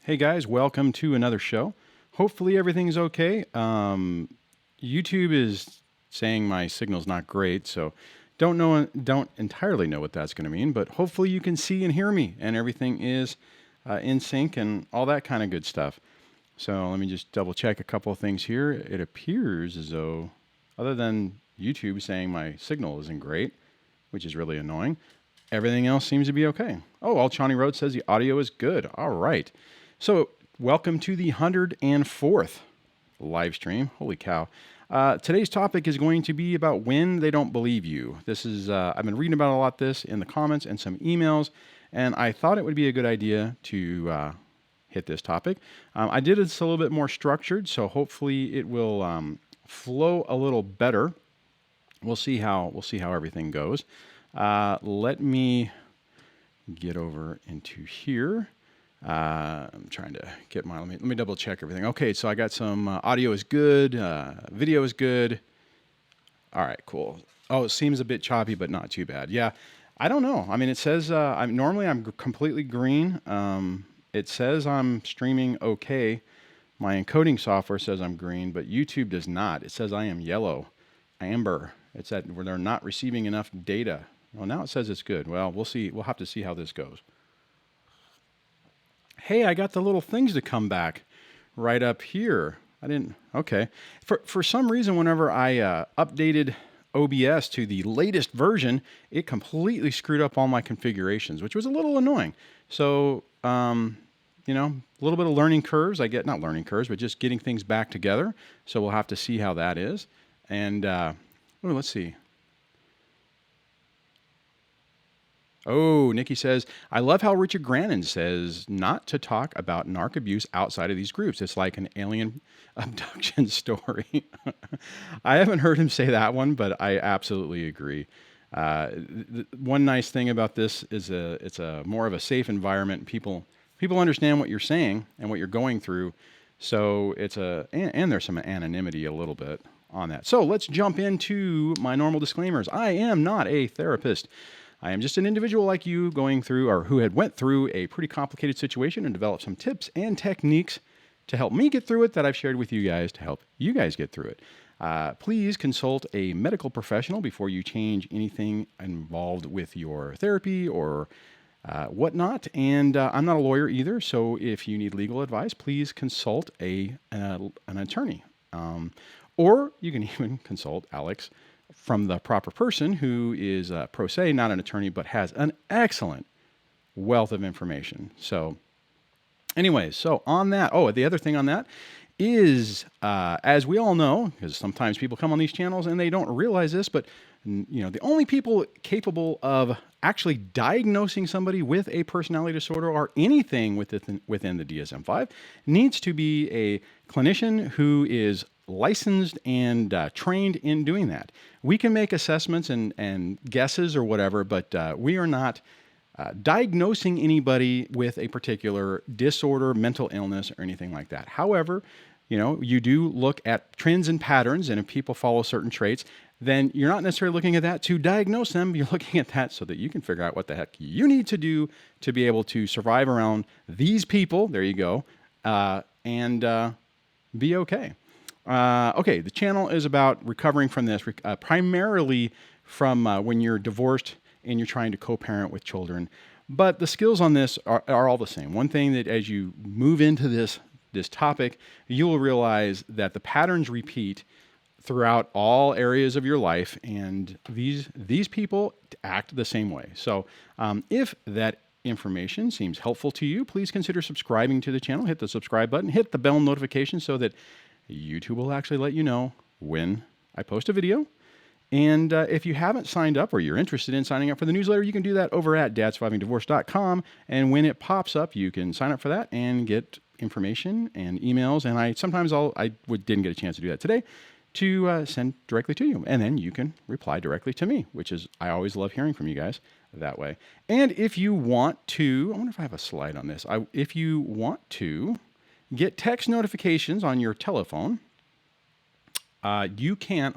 Hey guys, welcome to another show. Hopefully everything's okay. YouTube is saying my signal's not great, so don't entirely know what that's going to mean, but hopefully you can see and hear me and everything is in sync and all that kind of good stuff. So let me just double check a couple of things here. It appears as though, other than YouTube saying my signal isn't great, which is really annoying, everything else seems to be okay. Oh, All Chani Road says the audio is good. All right. So welcome to the 104th live stream. Holy cow. Today's topic is going to be about when they don't believe you. This is, I've been reading about a lot of this in the comments and some emails, and I thought it would be a good idea to hit this topic. I did it a little bit more structured, so hopefully it will flow a little better. We'll see how everything goes. Let me get over into here. I'm trying to get my, let me double check everything. Okay, so I got some audio is good, video is good. All right, cool. Oh, it seems a bit choppy, but not too bad. Yeah, I don't know. I mean, it says, normally I'm completely green. It says I'm streaming okay. My encoding software says I'm green, but YouTube does not. It says I am yellow, amber. It's that where they're not receiving enough data. Well, now it says it's good. Well, we'll see. We'll have to see how this goes. Hey, I got the little things to come back right up here. I didn't, okay. For some reason, whenever I updated OBS to the latest version, it completely screwed up all my configurations, which was a little annoying. So, you know, a little bit of learning curves. Not learning curves, but just getting things back together. So we'll have to see how that is. And, let's see. Oh, Nikki says, I love how Richard Grannon says not to talk about narc abuse outside of these groups. It's like an alien abduction story. I haven't heard him say that one, but I absolutely agree. One nice thing about this is it's a more of a safe environment. People understand what you're saying and what you're going through. So and there's some anonymity a little bit on that. So let's jump into my normal disclaimers. I am not a therapist. I am just an individual like you going through or who had went through a pretty complicated situation and developed some tips and techniques to help me get through it that I've shared with you guys to help you guys get through it. Please consult a medical professional before you change anything involved with your therapy or whatnot. And I'm not a lawyer either, so if you need legal advice, please consult an attorney. Or you can even consult Alex from the proper person who is pro se, not an attorney, but has an excellent wealth of information. So anyways, so on that, the other thing on that is, as we all know, because sometimes people come on these channels and they don't realize this, but the only people capable of actually diagnosing somebody with a personality disorder or anything within the DSM-5 needs to be a clinician who is licensed and trained in doing that. We can make assessments and guesses or whatever, but we are not diagnosing anybody with a particular disorder, mental illness, or anything like that. However, you do look at trends and patterns, and if people follow certain traits, then you're not necessarily looking at that to diagnose them. You're looking at that so that you can figure out what the heck you need to do to be able to survive around these people. There you go. And be okay. Okay, the channel is about recovering from this, primarily from when you're divorced and you're trying to co-parent with children. But the skills on this are all the same. One thing that as you move into this topic, you will realize that the patterns repeat throughout all areas of your life, and these people act the same way. So if that information seems helpful to you, please consider subscribing to the channel. Hit the subscribe button, hit the bell notification so that YouTube will actually let you know when I post a video. And if you haven't signed up or you're interested in signing up for the newsletter, you can do that over at dadsurvivingdivorce.com. And when it pops up, you can sign up for that and get information and emails. And I didn't get a chance to do that today, to send directly to you. And then you can reply directly to me, which is, I always love hearing from you guys that way. And if you want to, I wonder if I have a slide on this. If you want to get text notifications on your telephone, you can,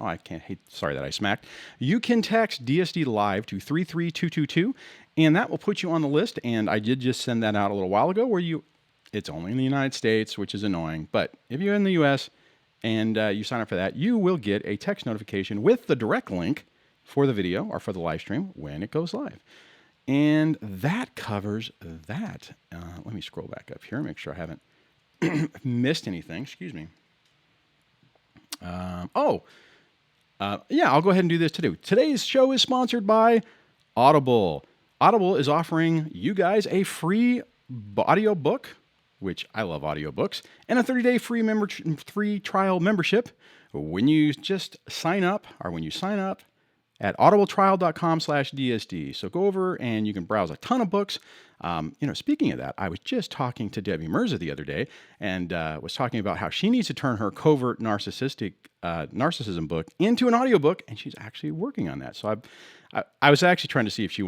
sorry that I smacked. You can text DSD Live to 33222, and that will put you on the list. And I did just send that out a little while ago where It's only in the United States, which is annoying. But if you're in the US and you sign up for that, you will get a text notification with the direct link for the video or for the live stream when it goes live. And that covers that. Let me scroll back up here, make sure I haven't missed anything. Excuse me. Yeah, I'll go ahead and do this too. Today's show is sponsored by Audible. Audible is offering you guys a free audio book, which I love audiobooks, and a 30-day free trial membership when you just sign up, or when you sign up at audibletrial.com/DSD. So go over and you can browse a ton of books. Speaking of that, I was just talking to Debbie Mirza the other day and was talking about how she needs to turn her covert narcissism book into an audiobook, and she's actually working on that. So I was actually trying to see if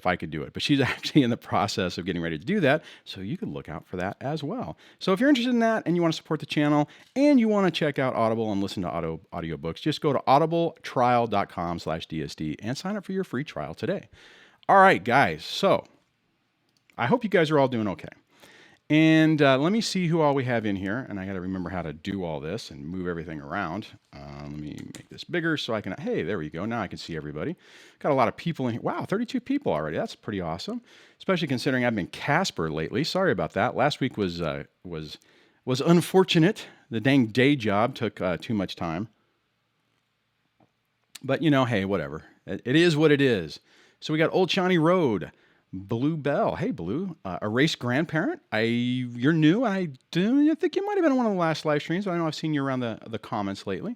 I could do it, but she's actually in the process of getting ready to do that. So you can look out for that as well. So if you're interested in that and you want to support the channel and you want to check out Audible and listen to audiobooks, just go to audibletrial.com/DSD and sign up for your free trial today. All right, guys. So I hope you guys are all doing okay. And let me see who all we have in here. And I got to remember how to do all this and move everything around. Let me make this bigger so I can, hey, there we go. Now I can see everybody. Got a lot of people in here. Wow, 32 people already. That's pretty awesome. Especially considering I've been Casper lately. Sorry about that. Last week was unfortunate. The dang day job took too much time. But, hey, whatever. It is what it is. So we got Old Shawnee Road. Blue Bell. Hey, Blue. Erased Grandparent. You're new. I think you might have been on one of the last live streams. I know I've seen you around the comments lately.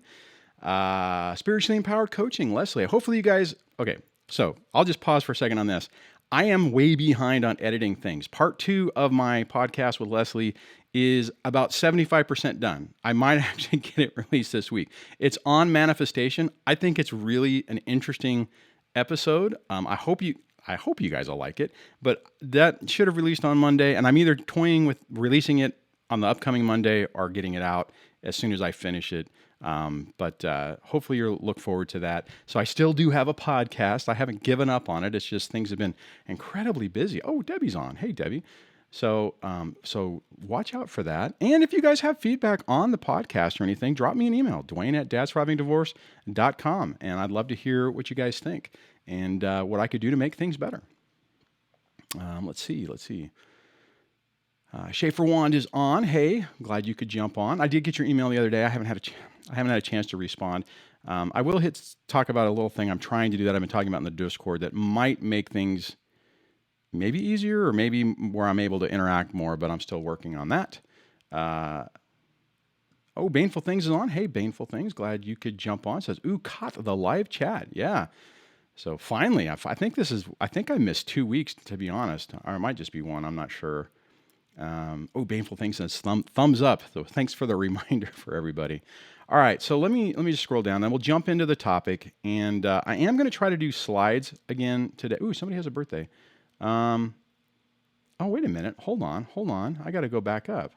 Spiritually Empowered Coaching. Leslie. Hopefully you guys... Okay, so I'll just pause for a second on this. I am way behind on editing things. Part 2 of my podcast with Leslie is about 75% done. I might actually get it released this week. It's on manifestation. I think it's really an interesting episode. I hope you guys will like it, but that should have released on Monday, and I'm either toying with releasing it on the upcoming Monday or getting it out as soon as I finish it. But hopefully you'll look forward to that. So I still do have a podcast. I haven't given up on it. It's just things have been incredibly busy. Oh, Debbie's on. Hey, Debbie. So watch out for that. And if you guys have feedback on the podcast or anything, drop me an email, Dwayne@dadsurvivingdivorce.com. And I'd love to hear what you guys think and what I could do to make things better. Let's see. Schaefer Wand is on. Hey, glad you could jump on. I did get your email the other day. I haven't had a chance to respond. I will talk about a little thing I'm trying to do that I've been talking about in the Discord that might make things maybe easier or maybe where I'm able to interact more, but I'm still working on that. Baneful Things is on. Hey, Baneful Things, glad you could jump on. It says, caught the live chat. Yeah. So finally, I think I missed 2 weeks, to be honest, or it might just be one. I'm not sure. Baneful Things says thumbs up. So thanks for the reminder for everybody. All right, so let me just scroll down. Then we'll jump into the topic, and I am going to try to do slides again today. Somebody has a birthday. Wait a minute. Hold on. I got to go back up.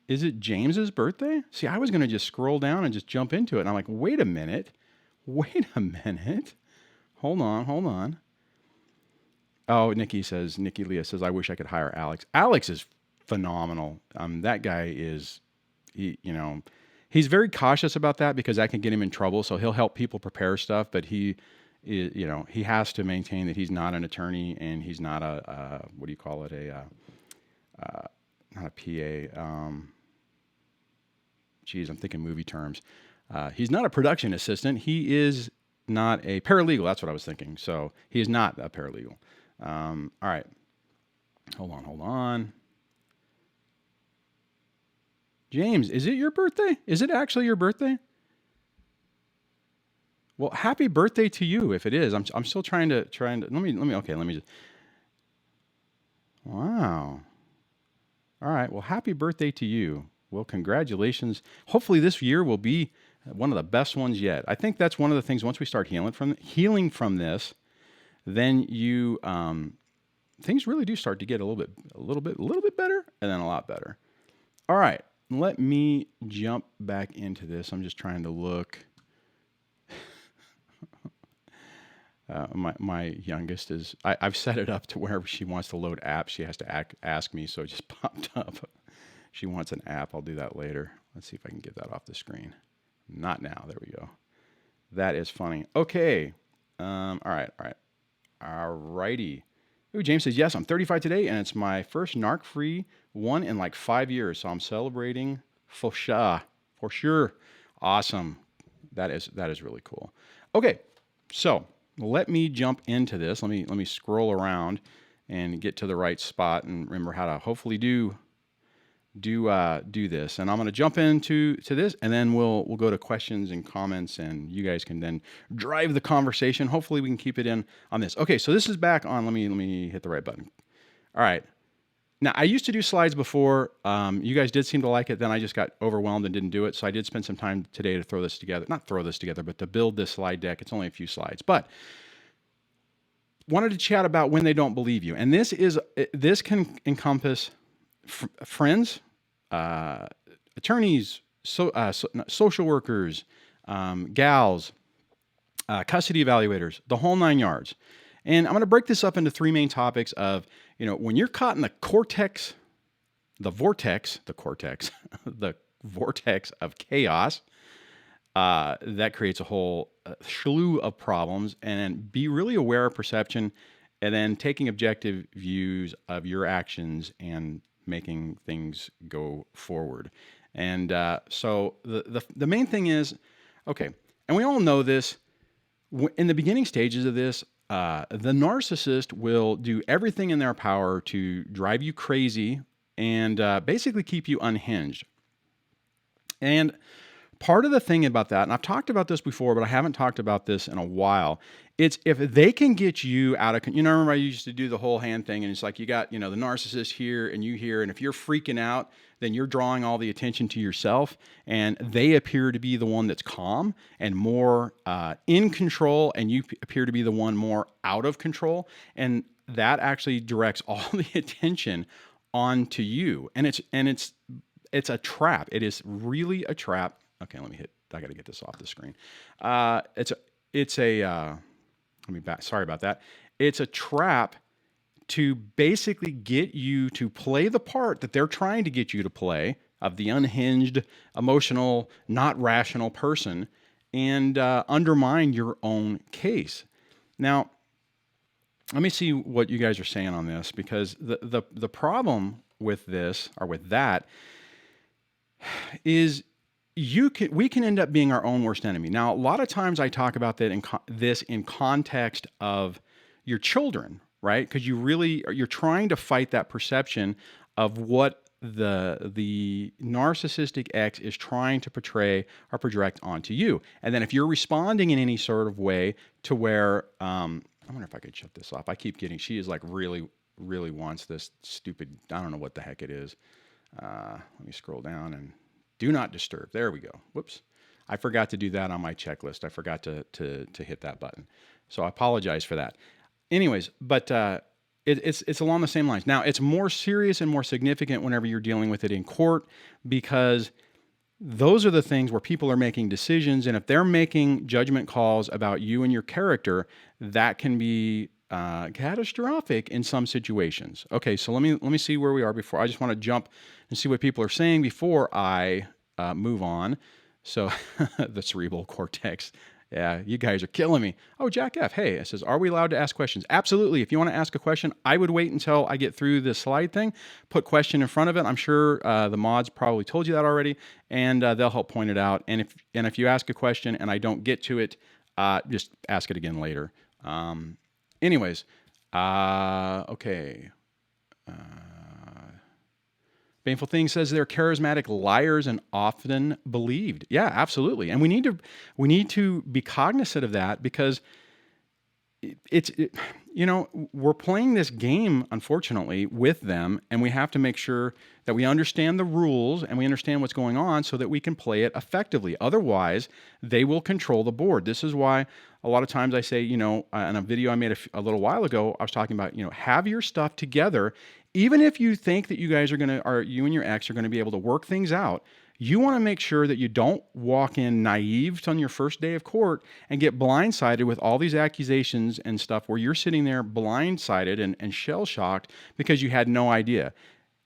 Is it James's birthday? See, I was going to just scroll down and just jump into it, and I'm like, wait a minute. Hold on. Oh, Nikki Leah says, I wish I could hire Alex. Alex is phenomenal. That guy is, he's very cautious about that because that can get him in trouble. So he'll help people prepare stuff, but he has to maintain that he's not an attorney and he's not not a PA. I'm thinking movie terms. He's not a production assistant. He is not a paralegal. That's what I was thinking. So he is not a paralegal. All right. Hold on. James, is it your birthday? Is it actually your birthday? Well, happy birthday to you if it is. I'm still trying to let me just. Wow. All right. Well, happy birthday to you. Well, congratulations. Hopefully this year will be one of the best ones yet. I think that's one of the things. Once we start healing from this, then you things really do start to get a little bit better, and then a lot better. All right, let me jump back into this. I'm just trying to look. My youngest is, I've set it up to wherever she wants to load apps, she has to ask me. So it just popped up. She wants an app. I'll do that later. Let's see if I can get that off the screen. Not now. There we go. That is funny. Okay. All right. All righty. Ooh, James says, yes, I'm 35 today, and it's my first narc-free one in like 5 years. So I'm celebrating for sure. Awesome. That is really cool. Okay. So let me jump into this. Let me scroll around and get to the right spot and remember how to hopefully do this. And I'm going to jump into this, and then we'll go to questions and comments, and you guys can then drive the conversation. Hopefully we can keep it in on this. Okay, so this is back on. Let me hit the right button. All right. Now, I used to do slides before. You guys did seem to like it. Then I just got overwhelmed and didn't do it. So I did spend some time today to throw this together. Not throw this together, but to build this slide deck. It's only a few slides. But wanted to chat about when they don't believe you. And this can encompass friends, attorneys, social workers, gals, custody evaluators, the whole 9 yards. And I'm going to break this up into three main topics of, when you're caught in the vortex of chaos, that creates a whole slew of problems, and be really aware of perception, and then taking objective views of your actions and making things go forward. And so the main thing is, okay, and we all know this, in the beginning stages of this, the narcissist will do everything in their power to drive you crazy and basically keep you unhinged. And part of the thing about that, and I've talked about this before, but I haven't talked about this in a while, it's if they can get you out of, remember I used to do the whole hand thing, and it's like you got, the narcissist here and you here, and if you're freaking out, then you're drawing all the attention to yourself, and they appear to be the one that's calm and more in control, and you appear to be the one more out of control, and that actually directs all the attention onto you, and it's a trap. It is really a trap. Okay, I got to get this off the screen. Sorry about that. It's a trap to basically get you to play the part that they're trying to get you to play of the unhinged, emotional, not rational person, and undermine your own case. Now, let me see what you guys are saying on this, because the problem with this, or with that, is we can end up being our own worst enemy. Now, a lot of times I talk about that in context of your children, right? Because you're trying to fight that perception of what the narcissistic X is trying to portray or project onto you. And then if you're responding in any sort of way to where, I wonder if I could shut this off. She is like really, really wants this stupid, I don't know what the heck it is. Let me scroll down and do not disturb. There we go. Whoops. I forgot to do that on my checklist. I forgot to hit that button. So I apologize for that. Anyways, but it's along the same lines. Now, it's more serious and more significant whenever you're dealing with it in court, because those are the things where people are making decisions, and if they're making judgment calls about you and your character, that can be catastrophic in some situations. Okay, so let me see where we are before. I just want to jump and see what people are saying before I move on. So the cerebral cortex. Yeah, you guys are killing me. Oh, Jack F. Hey, it says, are we allowed to ask questions? Absolutely. If you want to ask a question, I would wait until I get through this slide thing, put question in front of it. I'm sure the mods probably told you that already, and they'll help point it out. And if you ask a question and I don't get to it, just ask it again later. Anyways, okay. Baneful Thing says they're charismatic liars and often believed. Yeah, absolutely. And we need to be cognizant of that, because we're playing this game, unfortunately, with them, and we have to make sure that we understand the rules and we understand what's going on so that we can play it effectively. Otherwise, they will control the board. This is why a lot of times I say, in a video I made a little while ago, I was talking about, have your stuff together even if you think that you guys you and your ex are going to be able to work things out, you want to make sure that you don't walk in naive on your first day of court and get blindsided with all these accusations and stuff where you're sitting there blindsided and shell-shocked because you had no idea.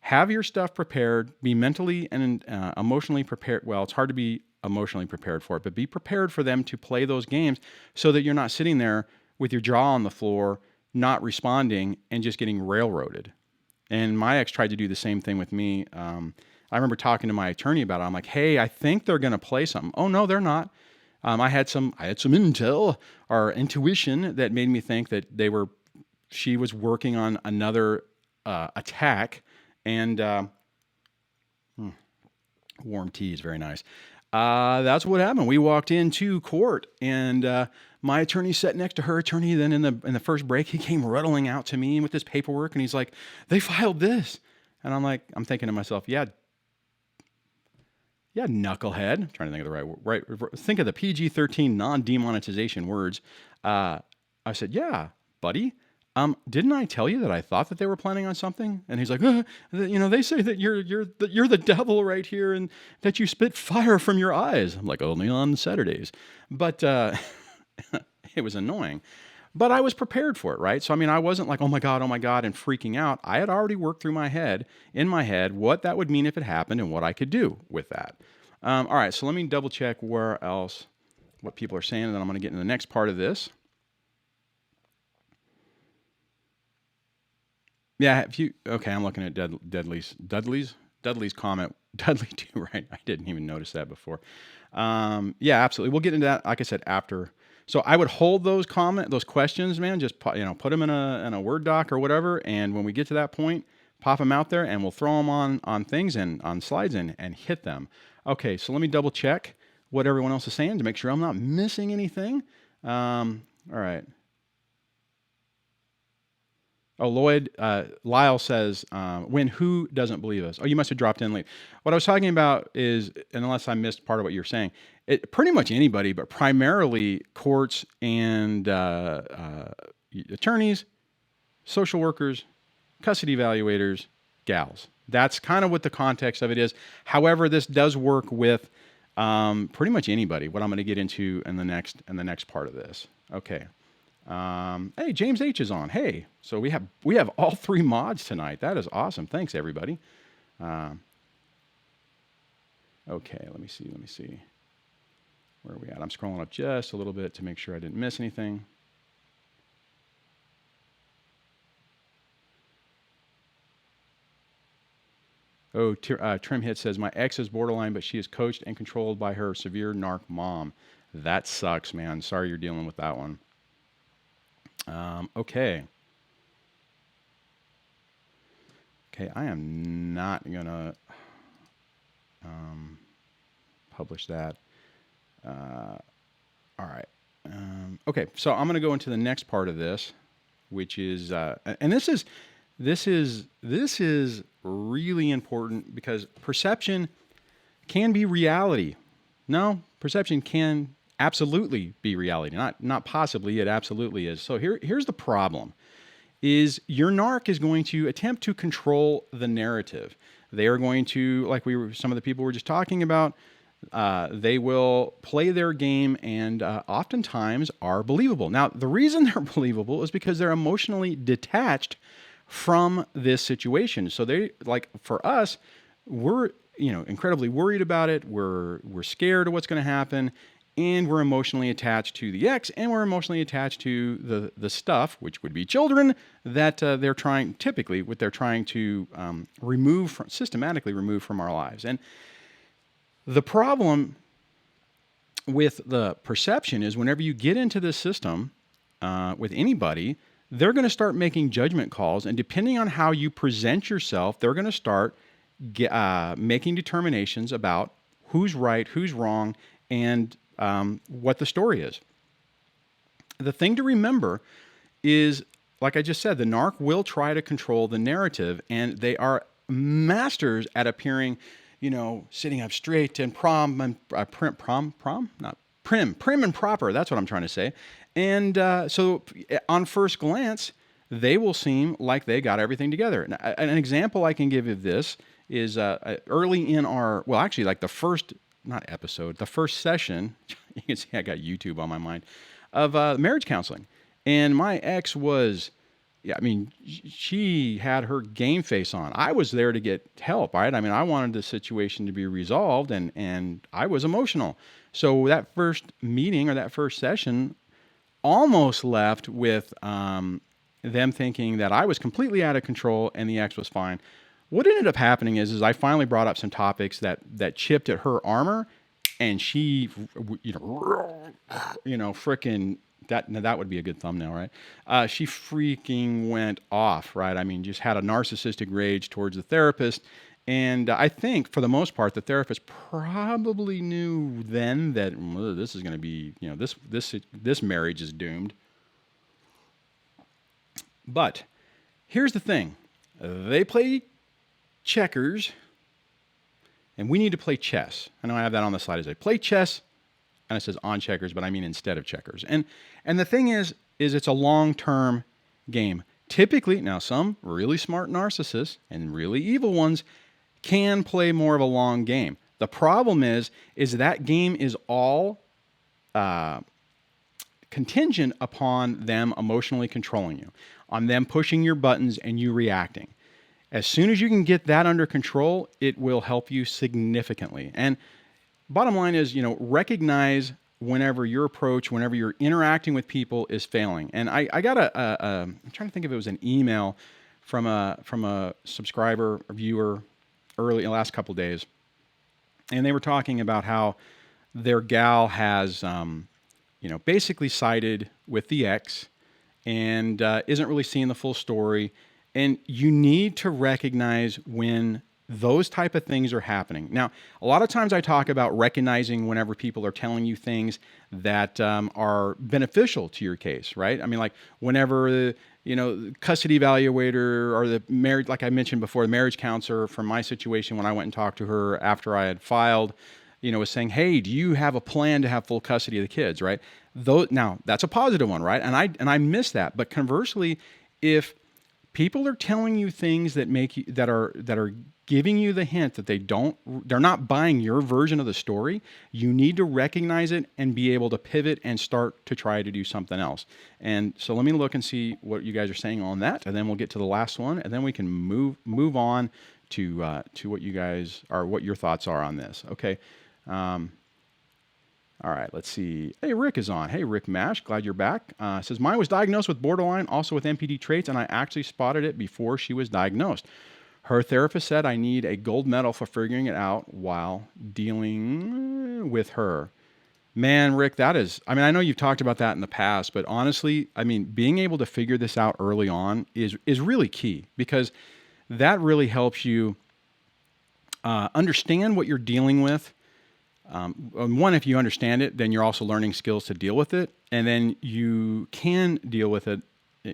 Have your stuff prepared, be mentally and emotionally prepared. Well, it's hard to be emotionally prepared for it, but be prepared for them to play those games so that you're not sitting there with your jaw on the floor, not responding and just getting railroaded. And my ex tried to do the same thing with me. I remember talking to my attorney about it. I'm like, hey, I think they're going to play something. Oh, no, they're not. I had some intel or intuition that made me think that she was working on another attack. And warm tea is very nice. That's what happened. We walked into court, and my attorney sat next to her attorney. Then in the first break, he came ruddling out to me with this paperwork, and he's like, "They filed this," and I'm thinking to myself, "Yeah, knucklehead." I'm trying to think of the right. Think of the PG-13 non-demonetization words. I said, "Yeah, buddy. Didn't I tell you that I thought that they were planning on something?" And he's like, they say that you're the devil right here, and that you spit fire from your eyes. I'm like, only on Saturdays, but it was annoying. But I was prepared for it, right? So I wasn't like, oh my god, and freaking out. I had already worked through in my head, what that would mean if it happened and what I could do with that. All right, so let me double check what people are saying, and then I'm going to get into the next part of this. Yeah, I'm looking at Dudley's comment. Dudley too, right? I didn't even notice that before. Yeah, absolutely. We'll get into that, like I said, after. So I would hold those questions, man. Just put them in a Word doc or whatever, and when we get to that point, pop them out there, and we'll throw them on things and on slides and hit them. Okay, so let me double check what everyone else is saying to make sure I'm not missing anything. All right. Oh, Lyle says, when who doesn't believe us? Oh, you must have dropped in late. What I was talking about is, unless I missed part of what you're saying, pretty much anybody, but primarily courts and attorneys, social workers, custody evaluators, gals. That's kind of what the context of it is. However, this does work with pretty much anybody, what I'm going to get into in the next part of this. Okay. Hey, James H is on. Hey, so we have all three mods tonight. That is awesome. Thanks, everybody. Okay, let me see. Where are we at? I'm scrolling up just a little bit to make sure I didn't miss anything. Oh, Trim Hit says, my ex is borderline, but she is coached and controlled by her severe narc mom. That sucks, man. Sorry you're dealing with that one. Okay, I am not going to publish that. All right. Okay, so I'm going to go into the next part of this, which is, and this is really important because perception can be reality. No, perception can absolutely be reality. Not possibly, it absolutely is. So here's the problem, is your narc is going to attempt to control the narrative. They are going to, like some of the people we were just talking about, they will play their game and oftentimes are believable. Now, the reason they're believable is because they're emotionally detached from this situation. So for us, we're incredibly worried about it. We're scared of what's going to happen. And we're emotionally attached to the ex, and we're emotionally attached to the stuff, which would be children, that they're trying to systematically remove from our lives. And the problem with the perception is whenever you get into this system with anybody, they're going to start making judgment calls, and depending on how you present yourself, they're going to start making determinations about who's right, who's wrong, and what the story is. The thing to remember is, like I just said, the narc will try to control the narrative, and they are masters at appearing, sitting up straight and prim and proper. That's what I'm trying to say. And so on first glance, they will seem like they got everything together. An example I can give of this is early in actually like the first, not episode, the first session, you can see I got YouTube on my mind, of marriage counseling. And my ex was, yeah, I mean, she had her game face on. I was there to get help, right? I mean, I wanted the situation to be resolved, and I was emotional. So that first meeting or that first session almost left with them thinking that I was completely out of control and the ex was fine. What ended up happening is I finally brought up some topics that chipped at her armor, and she, freaking, that would be a good thumbnail, right? She freaking went off, right? I mean, just had a narcissistic rage towards the therapist. And I think for the most part, the therapist probably knew then that this is going to be, this marriage is doomed. But here's the thing. They play checkers, and we need to play chess. I know I have that on the slide as they play chess, and it says on checkers, but I mean instead of checkers. And the thing is it's a long-term game. Typically, now some really smart narcissists and really evil ones can play more of a long game. The problem is that game is all contingent upon them emotionally controlling you, on them pushing your buttons and you reacting. As soon as you can get that under control, it will help you significantly. And bottom line is, recognize whenever your approach, whenever you're interacting with people is failing. And I got I'm trying to think if it was an email from a subscriber or viewer early in the last couple of days. And they were talking about how their gal has, basically sided with the ex and isn't really seeing the full story. And you need to recognize when those type of things are happening. Now, a lot of times I talk about recognizing whenever people are telling you things that are beneficial to your case, right? I mean, like whenever the custody evaluator or the marriage, like I mentioned before, the marriage counselor from my situation when I went and talked to her after I had filed, was saying, hey, do you have a plan to have full custody of the kids, right? Now, that's a positive one, right? And I miss that. But conversely, if people are telling you things that make you that are giving you the hint that they're not buying your version of the story, you need to recognize it and be able to pivot and start to try to do something else. And so let me look and see what you guys are saying on that, and then we'll get to the last one, and then we can move on to what you guys are, what your thoughts are on this. Okay. All right, let's see. Hey, Rick is on. Hey, Rick Mash, glad you're back. Says, mine was diagnosed with borderline, also with MPD traits, and I actually spotted it before she was diagnosed. Her therapist said I need a gold medal for figuring it out while dealing with her. Man, Rick, I know you've talked about that in the past, but honestly, being able to figure this out early on is really key, because that really helps you understand what you're dealing with. One, if you understand it, then you're also learning skills to deal with it, and then you can deal with it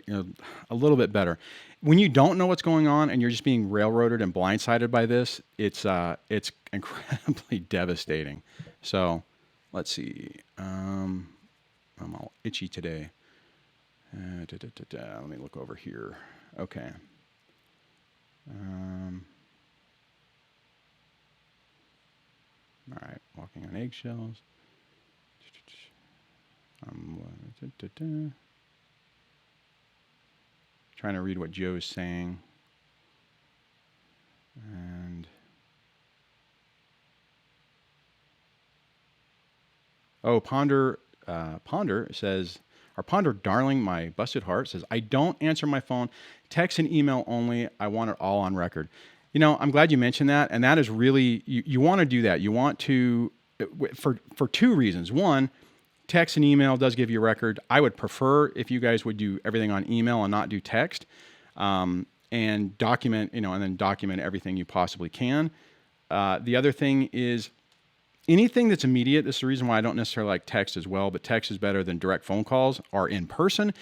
a little bit better. When you don't know what's going on and you're just being railroaded and blindsided by this, it's incredibly devastating. So let's see. I'm all itchy today. Let me look over here. Okay. All right, walking on eggshells. Trying to read what Joe's saying. And Ponder says, our Ponder darling, my busted heart, says, I don't answer my phone, text and email only. I want it all on record. I'm glad you mentioned that. And that is really, you want to do that. You want to, for two reasons. One, text and email does give you a record. I would prefer if you guys would do everything on email and not do text, and document, and then document everything you possibly can. The other thing is anything that's immediate. This is the reason why I don't necessarily like text as well, but text is better than direct phone calls or in person,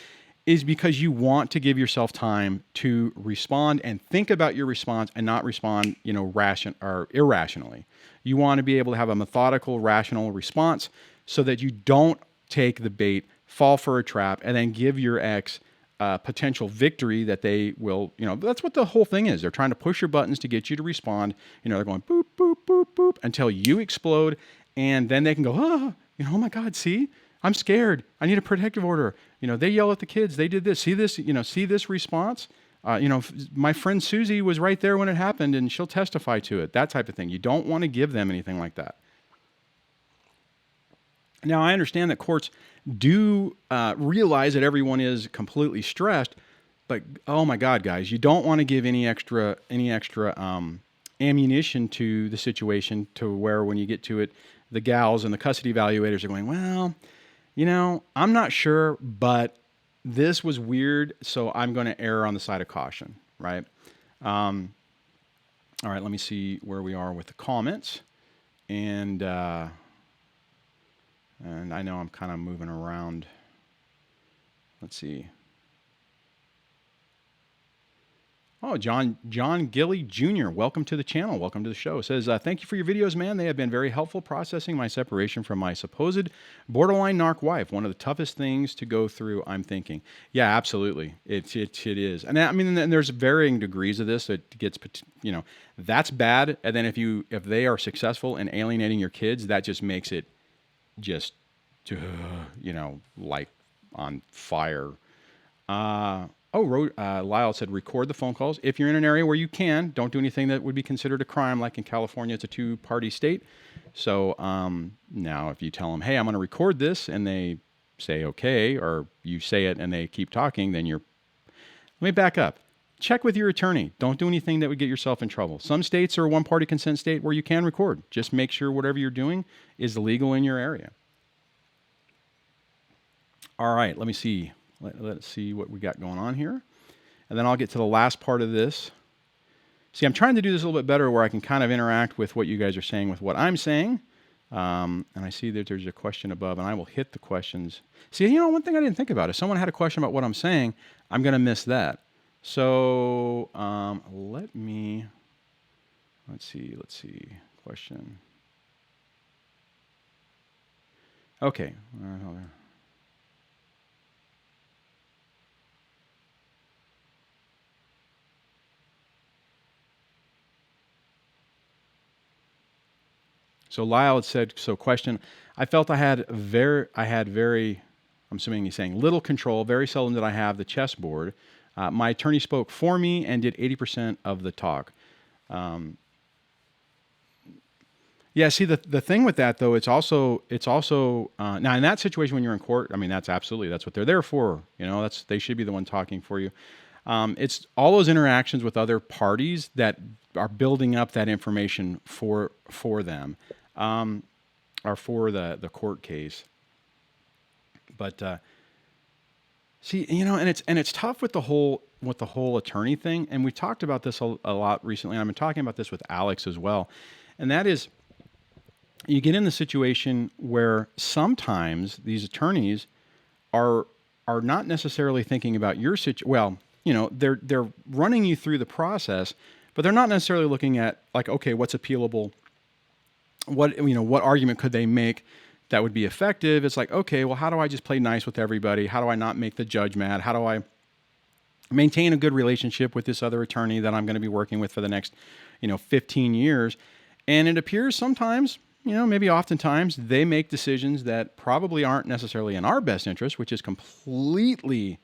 is because you want to give yourself time to respond and think about your response and not respond, irrationally. You want to be able to have a methodical, rational response so that you don't take the bait, fall for a trap, and then give your ex potential victory that they will, that's what the whole thing is. They're trying to push your buttons to get you to respond. They're going boop, boop, boop, boop until you explode. And then they can go, oh my God, see, I'm scared. I need a protective order. They yell at the kids. They did this. See this, see this response. My friend Susie was right there when it happened and she'll testify to it. That type of thing. You don't want to give them anything like that. Now, I understand that courts do realize that everyone is completely stressed, but oh my God, guys, you don't want to give any extra ammunition to the situation to where when you get to it, the gals and the custody evaluators are going, well, I'm not sure, but this was weird, so I'm going to err on the side of caution, right? All right, let me see where we are with the comments. And I know I'm kind of moving around. Let's see. Oh, John Gilly Jr., welcome to the channel. Welcome to the show. Says, thank you for your videos, man. They have been very helpful processing my separation from my supposed borderline narc wife. One of the toughest things to go through, I'm thinking. Yeah, absolutely. It is. And I mean, and there's varying degrees of this. It gets, that's bad. And then if they are successful in alienating your kids, that just makes it just, like on fire. Lyle said, record the phone calls. If you're in an area where you can, don't do anything that would be considered a crime. Like in California, it's a 2-party state. So now if you tell them, hey, I'm going to record this, and they say, okay, or you say it and they keep talking, then let me back up. Check with your attorney. Don't do anything that would get yourself in trouble. Some states are a 1-party consent state where you can record. Just make sure whatever you're doing is legal in your area. All right, let me see. Let's see what we got going on here. And then I'll get to the last part of this. See, I'm trying to do this a little bit better where I can kind of interact with what you guys are saying with what I'm saying. And I see that there's a question above, and I will hit the questions. See, one thing I didn't think about, if someone had a question about what I'm saying, I'm going to miss that. So let's see, question. Okay. So Lyle had said, question, I felt I had very, I'm assuming he's saying little control, very seldom did I have the chessboard. My attorney spoke for me and did 80% of the talk. Yeah, see, the thing with that, though, it's also now in that situation when you're in court, I mean, that's what they're there for. They should be the one talking for you. It's all those interactions with other parties that are building up that information for them, or for the court case. But see, and it's tough with the whole attorney thing. And we talked about this a lot recently. And I've been talking about this with Alex as well. And that is, you get in the situation where sometimes these attorneys are not necessarily thinking about your situation. Well, they're running you through the process, but they're not necessarily looking at like, okay, what's appealable? What argument could they make that would be effective? It's like, okay, well, how do I just play nice with everybody? How do I not make the judge mad? How do I maintain a good relationship with this other attorney that I'm going to be working with for the next, 15 years? And it appears sometimes, maybe oftentimes, they make decisions that probably aren't necessarily in our best interest, which is completely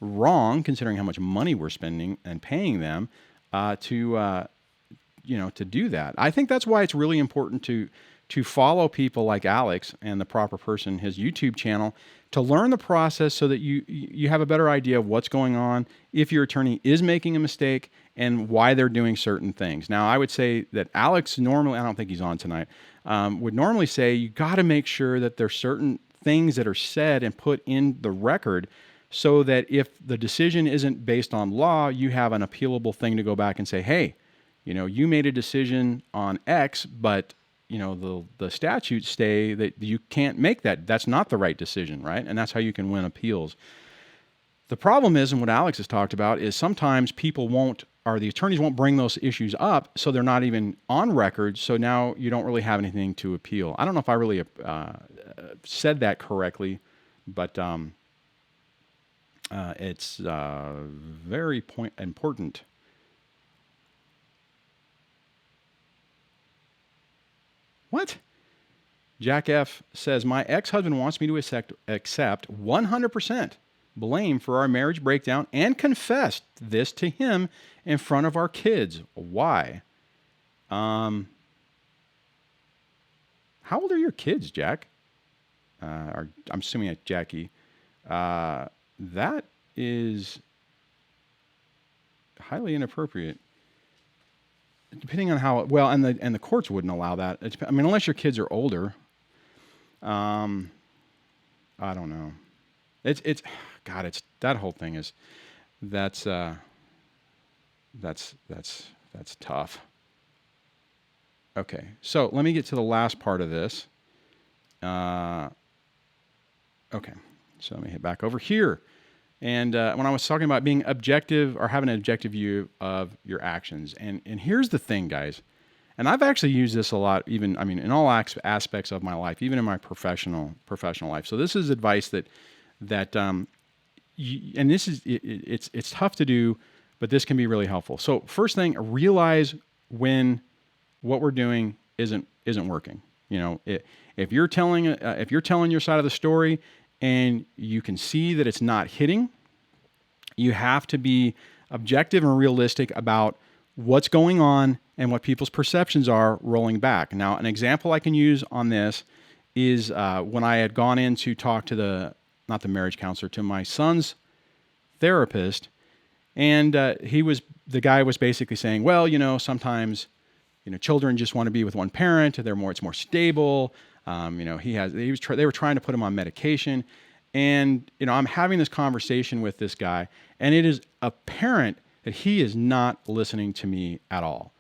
wrong considering how much money we're spending and paying them to do that. I think that's why it's really important to follow people like Alex and the proper person, his YouTube channel, to learn the process so that you have a better idea of what's going on, if your attorney is making a mistake, and why they're doing certain things. Now, I would say that Alex normally, I don't think he's on tonight, would normally say you got to make sure that there's certain things that are said and put in the record so that if the decision isn't based on law, you have an appealable thing to go back and say, hey, you made a decision on X, but the statutes say that you can't make that. That's not the right decision, right? And that's how you can win appeals. The problem is, and what Alex has talked about, is sometimes the attorneys won't bring those issues up, so they're not even on record, so now you don't really have anything to appeal. I don't know if I really said that correctly, but It's very important. What? Jack F says, my ex-husband wants me to accept 100% blame for our marriage breakdown and confess this to him in front of our kids. Why? How old are your kids, Jack? I'm assuming it's Jackie. That is highly inappropriate. Depending on how well, and the courts wouldn't allow that. I mean, unless your kids are older. I don't know. It's God. It's that whole thing is that's tough. Okay, so let me get to the last part of this. Okay, so let me hit back over here. And when I was talking about being objective or having an objective view of your actions, and here's the thing, guys, and I've actually used this a lot, even, I mean, in all aspects of my life, even in my professional life. So this is advice that and this is, it's tough to do, but this can be really helpful. So first thing, realize when what we're doing isn't working. You know, if you're telling your side of the story and you can see that it's not hitting, you have to be objective and realistic about what's going on and what people's perceptions are rolling back. Now, an example I can use on this is when I had gone in to talk to not the marriage counselor, to my son's therapist, and the guy was basically saying, well, you know, sometimes, you know, children just want to be with one parent. It's more stable. You know, they were trying to put him on medication. And, you know, I'm having this conversation with this guy, and it is apparent that he is not listening to me at all.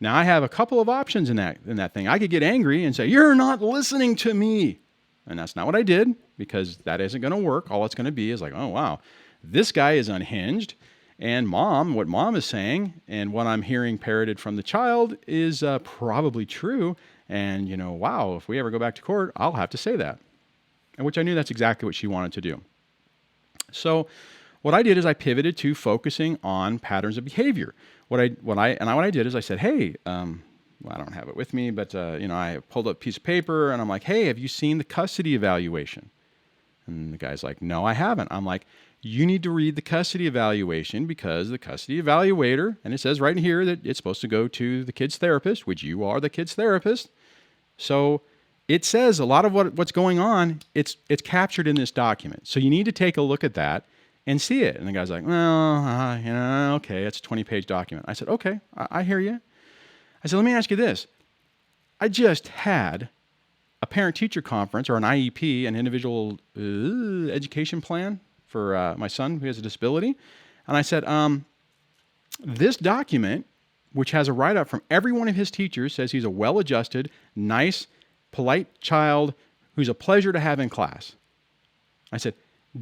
Now, I have a couple of options in that thing. I could get angry and say, you're not listening to me. And that's not what I did, because that isn't going to work. All it's going to be is like, oh, wow, this guy is unhinged. And what mom is saying and what I'm hearing parroted from the child is probably true. And, you know, wow, if we ever go back to court, I'll have to say that. And which I knew that's exactly what she wanted to do. So what I did is I pivoted to focusing on patterns of behavior. What I did is I said, hey, well, I don't have it with me, but, you know, I pulled up a piece of paper and I'm like, hey, have you seen the custody evaluation? And the guy's like, no, I haven't. I'm like, you need to read the custody evaluation, because the custody evaluator, and it says right in here that it's supposed to go to the kid's therapist, which you are the kid's therapist. So it says a lot of what's going on, it's captured in this document. So you need to take a look at that and see it. And the guy's like, well, you know, okay, it's a 20-page document. I said, okay, I hear you. I said, let me ask you this. I just had a parent-teacher conference, or an IEP, an individual education plan for my son who has a disability. And I said, this document, which has a write-up from every one of his teachers, says he's a well-adjusted, nice, polite child who's a pleasure to have in class. I said,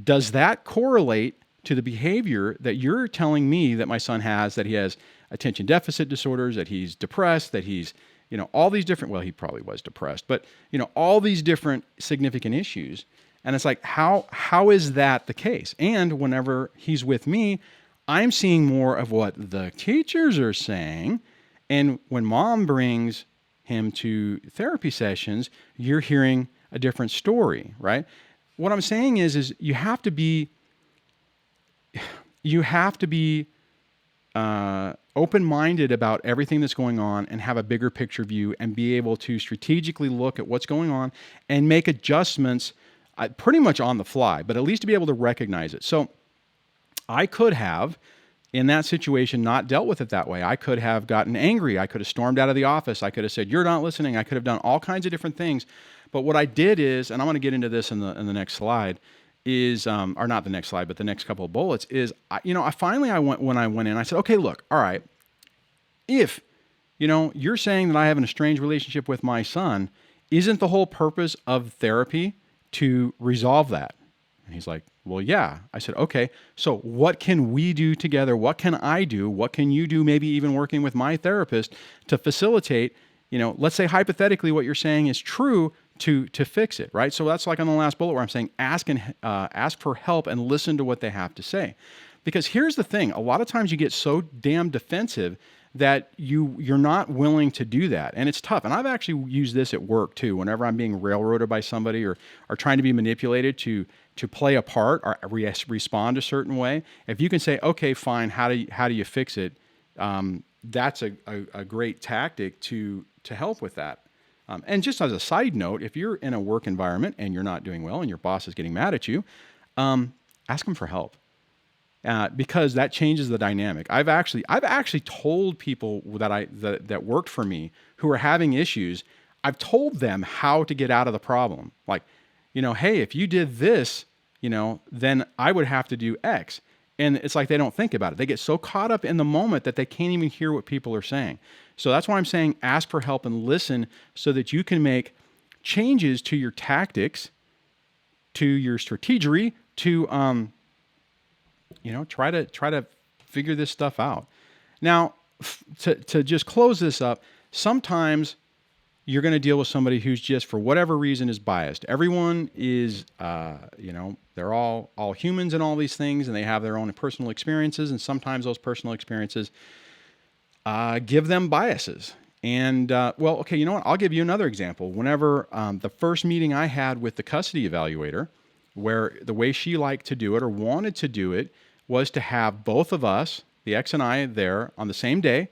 does that correlate to the behavior that you're telling me that my son has, that he has attention deficit disorders, that he's depressed, that he's, you know, all these different, well, he probably was depressed, but, you know, all these different significant issues. And it's like, how is that the case? And whenever he's with me, I'm seeing more of what the teachers are saying. And when mom brings him to therapy sessions, you're hearing a different story, right? What I'm saying is you have to be open-minded about everything that's going on and have a bigger picture view and be able to strategically look at what's going on and make adjustments pretty much on the fly, but at least to be able to recognize it. So I could have, in that situation, not dealt with it that way. I could have gotten angry. I could have stormed out of the office. I could have said, you're not listening. I could have done all kinds of different things. But what I did is, and I'm going to get into this in the next slide, is, or not the next slide, but the next couple of bullets, is, when I went in, I said, okay, look, all right, if, you know, you're saying that I have an estranged relationship with my son, isn't the whole purpose of therapy to resolve that? And he's like, well, yeah. I said, okay, so what can we do together? What can I do? What can you do, maybe even working with my therapist, to facilitate, you know, let's say hypothetically what you're saying is true, to fix it, right? So that's like on the last bullet where I'm saying ask for help and listen to what they have to say. Because here's the thing, a lot of times you get so damn defensive that you're not willing to do that. And it's tough. And I've actually used this at work too. Whenever I'm being railroaded by somebody or trying to be manipulated to play a part or respond a certain way, if you can say, okay, fine, how do you fix it? That's a great tactic to help with that. And just as a side note, if you're in a work environment and you're not doing well and your boss is getting mad at you, ask them for help. Because that changes the dynamic. I've actually told people that worked for me who are having issues, I've told them how to get out of the problem. Like, hey, if you did this, then I would have to do X. And it's like they don't think about it. They get so caught up in the moment that they can't even hear what people are saying. So that's why I'm saying ask for help and listen so that you can make changes to your tactics, to your strategy, to try to figure this stuff out. Now, to just close this up, sometimes you're going to deal with somebody who's just, for whatever reason, is biased. Everyone is, they're all humans and all these things, and they have their own personal experiences, and sometimes those personal experiences give them biases. And, okay, you know what? I'll give you another example. Whenever the first meeting I had with the custody evaluator, where the way she liked to do it or wanted to do it was to have both of us, the ex and I, there on the same day.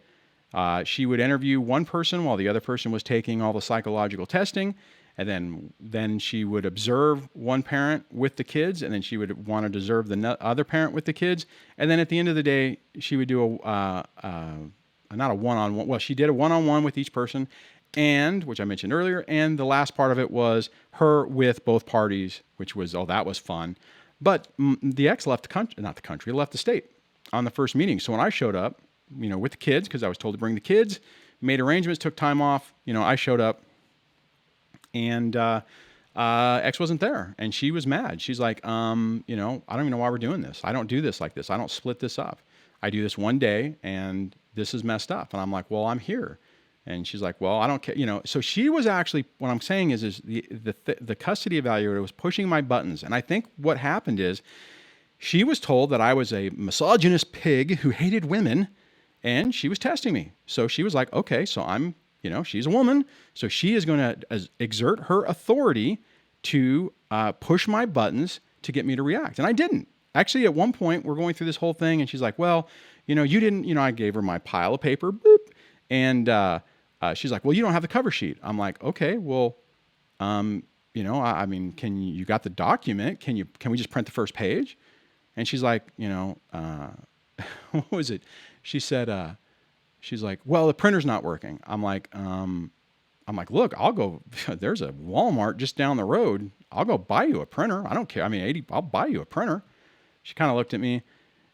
She would interview one person while the other person was taking all the psychological testing. And then she would observe one parent with the kids, and then she would want to observe the other parent with the kids. And then at the end of the day, she would do not a one-on-one. Well, she did a one-on-one with each person, and which I mentioned earlier. And the last part of it was her with both parties, which was, that was fun. But the ex left left the state on the first meeting. So when I showed up, with the kids, because I was told to bring the kids, made arrangements, took time off, I showed up, and ex wasn't there, and she was mad. She's like, I don't even know why we're doing this. I don't do this like this. I don't split this up. I do this one day, and this is messed up. And I'm like, well, I'm here. And she's like, well, I don't care. So she was actually, what I'm saying is the custody evaluator was pushing my buttons. And I think what happened is she was told that I was a misogynist pig who hated women, and she was testing me. So she was like, okay, so I'm, she's a woman, so she is going to exert her authority to push my buttons to get me to react. And I didn't. Actually, at one point, we're going through this whole thing, and she's like, well, you didn't, I gave her my pile of paper, boop, and she's like, well, you don't have the cover sheet. I'm like, okay, well, I mean, you got the document? Can we just print the first page? And she's like, what was it? She said, she's like, well, the printer's not working. I'm like, look, I'll go, there's a Walmart just down the road. I'll go buy you a printer. I don't care. I mean, I'll buy you a printer. She kind of looked at me,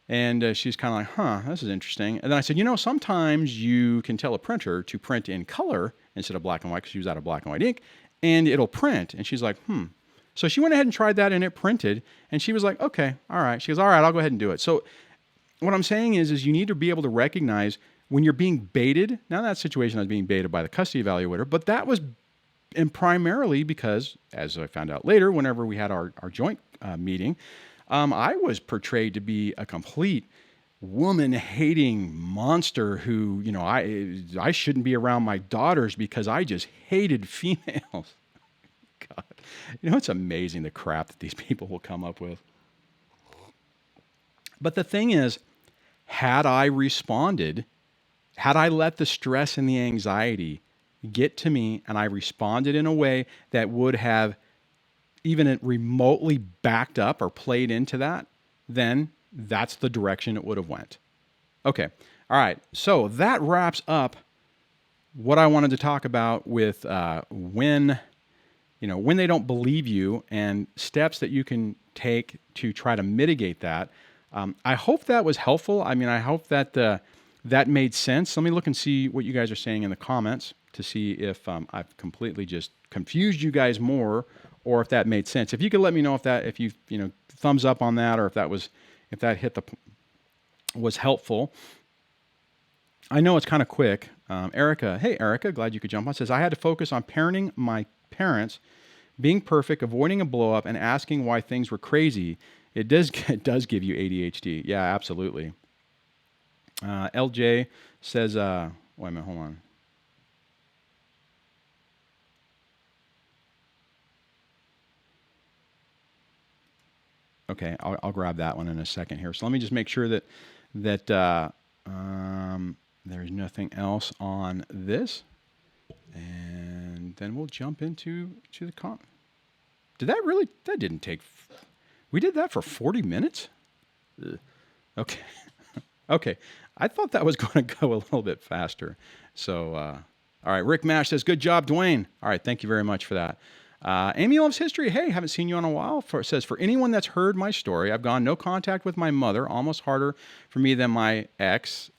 and she's kind of like, huh, this is interesting. And then I said, sometimes you can tell a printer to print in color instead of black and white, because she was out of black and white ink, and it'll print. And she's like, So she went ahead and tried that, and it printed, and she was like, okay, all right. She goes, all right, I'll go ahead and do it. So what I'm saying is you need to be able to recognize when you're being baited. Now, that situation I was being baited by the custody evaluator, but that was primarily because, as I found out later, whenever we had our joint meeting, I was portrayed to be a complete woman-hating monster who, I shouldn't be around my daughters because I just hated females. God, it's amazing the crap that these people will come up with. But the thing is, had I responded, had I let the stress and the anxiety get to me, and I responded in a way that would have even remotely backed up or played into that, then that's the direction it would have went. Okay. All right. So that wraps up what I wanted to talk about with when they don't believe you and steps that you can take to try to mitigate that. I hope that was helpful. I mean, I hope that that made sense. Let me look and see what you guys are saying in the comments to see if I've completely just confused you guys more, or if that made sense. If you could let me know if you thumbs up on that, or if that was helpful. I know it's kind of quick. Erica, hey Erica, glad you could jump on. Says I had to focus on parenting my parents, being perfect, avoiding a blow up, and asking why things were crazy, it does give you ADHD. Yeah, absolutely. LJ says, wait a minute, hold on. Okay, I'll grab that one in a second here. So let me just make sure that there's nothing else on this, and then we'll jump into the comp. Did that really? That didn't take. We did that for 40 minutes. Ugh. Okay, okay. I thought that was going to go a little bit faster. So, all right. Rick Mash says, "Good job, Dwayne." All right, thank you very much for that. Amy Loves History. Hey, haven't seen you in a while. Says, for anyone that's heard my story, I've gone no contact with my mother, almost harder for me than my ex.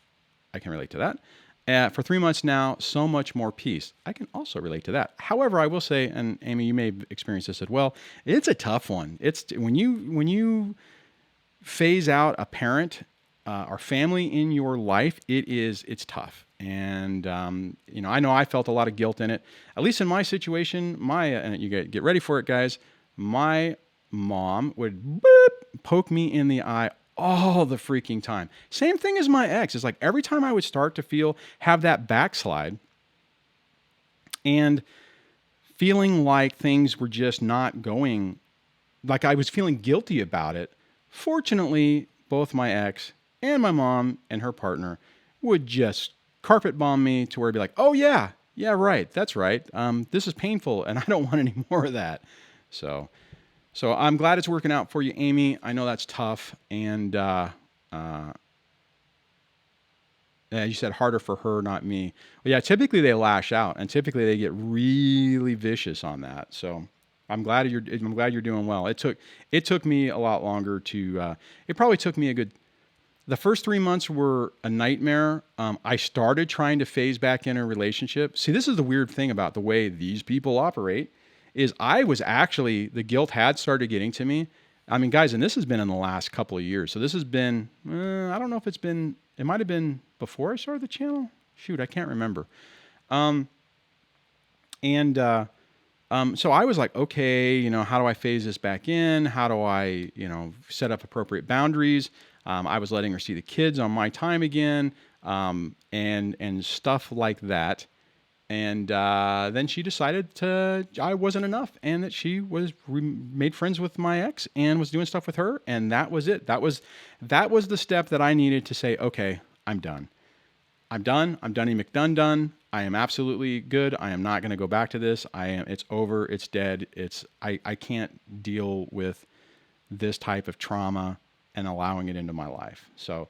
I can relate to that. For 3 months now, so much more peace. I can also relate to that. However, I will say, and Amy, you may have experienced this as well, it's a tough one. It's when you phase out a parent or family in your life, it's tough. And, I know I felt a lot of guilt in it, at least in my situation. And you get ready for it, guys. My mom would poke me in the eye all the freaking time. Same thing as my ex. It's like every time I would start to have that backslide and feeling like things were just not going, like I was feeling guilty about it. Fortunately, both my ex and my mom and her partner would just carpet bomb me to where it'd be like, oh yeah, right, that's right. This is painful and I don't want any more of that. So I'm glad it's working out for you, Amy. I know that's tough. And you said harder for her, not me. Well, yeah, typically they lash out and typically they get really vicious on that. So I'm glad you're doing well. It took me a lot longer to, it probably took me the first 3 months were a nightmare. I started trying to phase back in a relationship. See, this is the weird thing about the way these people operate is the guilt had started getting to me. I mean, guys, and this has been in the last couple of years. So this has been, I don't know if it might have been before I started the channel. Shoot, I can't remember. So I was like, okay, how do I phase this back in? How do I, set up appropriate boundaries? I was letting her see the kids on my time again, and stuff like that. And then she decided I wasn't enough, and that she made friends with my ex and was doing stuff with her, and that was it. That was the step that I needed to say, okay, I'm done. I'm Dunny McDone. I am absolutely good. I am not going to go back to this. It's over. It's dead. I can't deal with this type of trauma and allowing it into my life. So,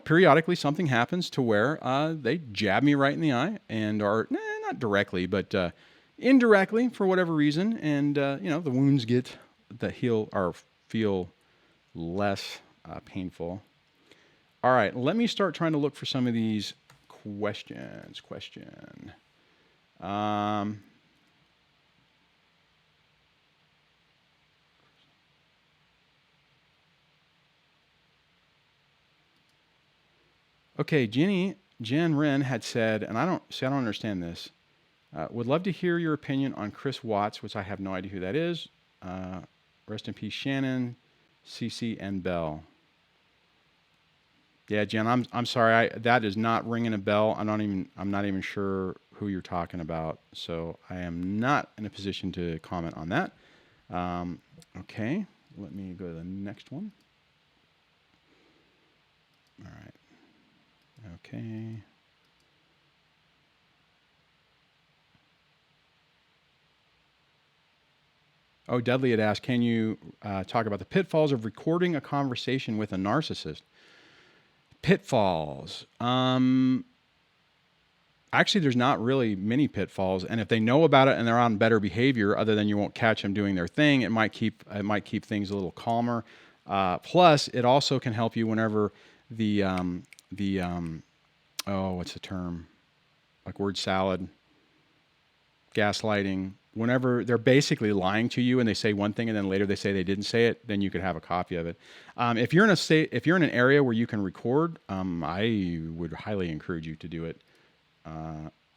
periodically something happens to where they jab me right in the eye or not directly, but indirectly for whatever reason. And, the wounds feel less painful. All right, let me start trying to look for some of these questions. Okay, Jen Wren had said, and I don't understand this. Would love to hear your opinion on Chris Watts, which I have no idea who that is. Rest in peace, Shannon, CC, and Bell. Yeah, Jen, I'm sorry. That is not ringing a bell. I'm not even sure who you're talking about. So I am not in a position to comment on that. Okay, let me go to the next one. All right. Okay. Oh, Dudley had asked, can you talk about the pitfalls of recording a conversation with a narcissist? Pitfalls. Actually, there's not really many pitfalls, and if they know about it and they're on better behavior, other than you won't catch them doing their thing, it might keep things a little calmer. Plus, it also can help you whenever what's the term? Like word salad, gaslighting. Whenever they're basically lying to you and they say one thing and then later they say they didn't say it, then you could have a copy of it. If you're in an area where you can record, I would highly encourage you to do it.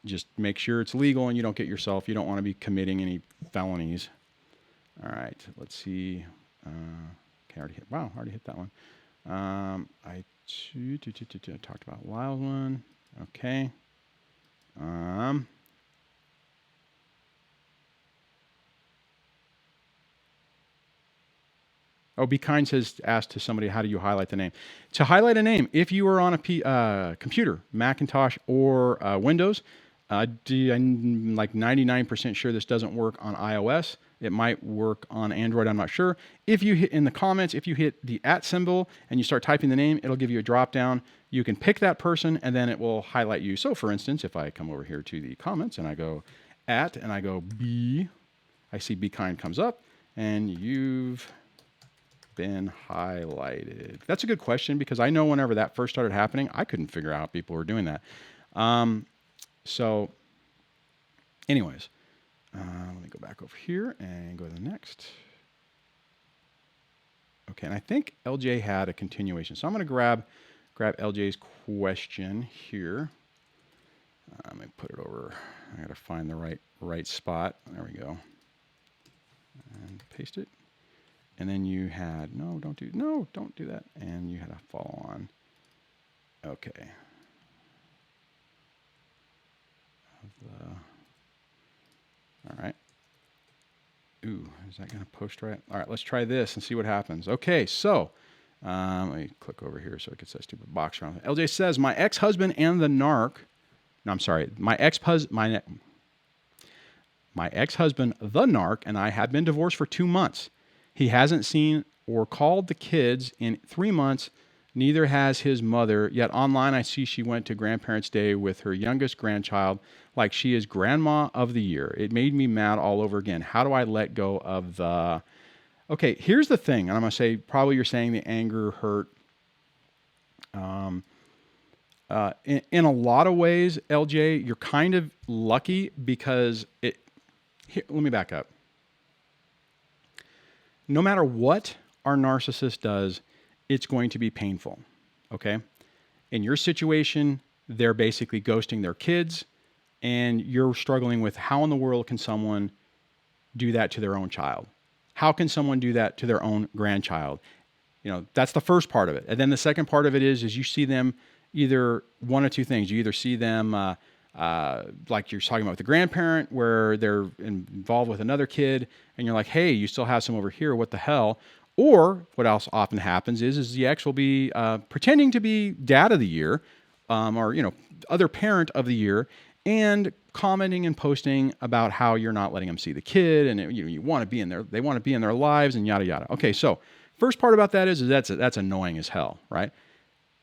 just make sure it's legal and you don't you don't want to be committing any felonies. All right, let's see. Okay, I already hit that one. I talked about Lyle's one. Okay. Be Kind says, asked to somebody, how do you highlight the name? To highlight a name, if you are on a computer, Macintosh or Windows, I'm like 99% sure this doesn't work on iOS. It might work on Android, I'm not sure. If you hit in the comments, if you hit the @ symbol and you start typing the name, it'll give you a drop down. You can pick that person and then it will highlight you. So for instance, if I come over here to the comments and I go @ and I go B, I see Be Kind comes up and you've been highlighted. That's a good question because I know whenever that first started happening, I couldn't figure out how people were doing that. So anyways, let me go back over here and go to the next. Okay, and I think LJ had a continuation. So I'm going to grab LJ's question here. Let me put it over. I got to find the right spot. There we go. And paste it. And then you had, don't do that. And you had a follow on. Okay. All right. Ooh, is that going to post right? All right, let's try this and see what happens. Okay, so let me click over here so it gets that stupid box around. LJ says, my ex-husband and the Narc. No, I'm sorry. My ex-husband, the Narc, and I have been divorced for 2 months. He hasn't seen or called the kids in 3 months. Neither has his mother. Yet online I see she went to Grandparents' Day with her youngest grandchild like she is Grandma of the Year. It made me mad all over again. How do I let go of the... Okay, here's the thing. And I'm going to say, probably you're saying the anger hurt. In a lot of ways, LJ, you're kind of lucky because let me back up. No matter what our narcissist does, it's going to be painful, okay? In your situation, they're basically ghosting their kids, and you're struggling with how in the world can someone do that to their own child? How can someone do that to their own grandchild? That's the first part of it. And then the second part of it is you see them either one of two things. You either see them like you're talking about with the grandparent where they're involved with another kid and you're like, hey, you still have some over here. What the hell? Or what else often happens is the ex will be pretending to be dad of the year or, other parent of the year and commenting and posting about how you're not letting them see the kid and you want to be in there. They want to be in their lives and yada, yada. Okay. So first part about that is that's annoying as hell, right?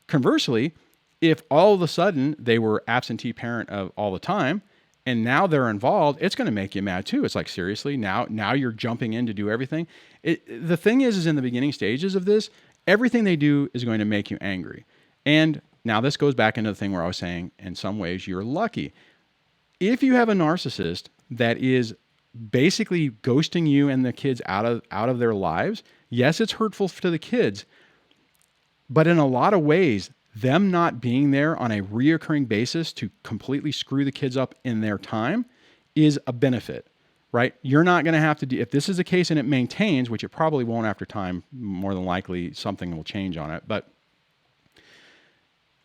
Conversely, if all of a sudden they were absentee parent of all the time and now they're involved, it's going to make you mad too. It's like, seriously, now you're jumping in to do everything. The thing is in the beginning stages of this, everything they do is going to make you angry. And now this goes back into the thing where I was saying, in some ways you're lucky. If you have a narcissist that is basically ghosting you and the kids out of their lives, yes, it's hurtful to the kids, but in a lot of ways, them not being there on a reoccurring basis to completely screw the kids up in their time is a benefit, right? You're not going to have to do, if this is the case and it maintains, which it probably won't after time, more than likely something will change on it. But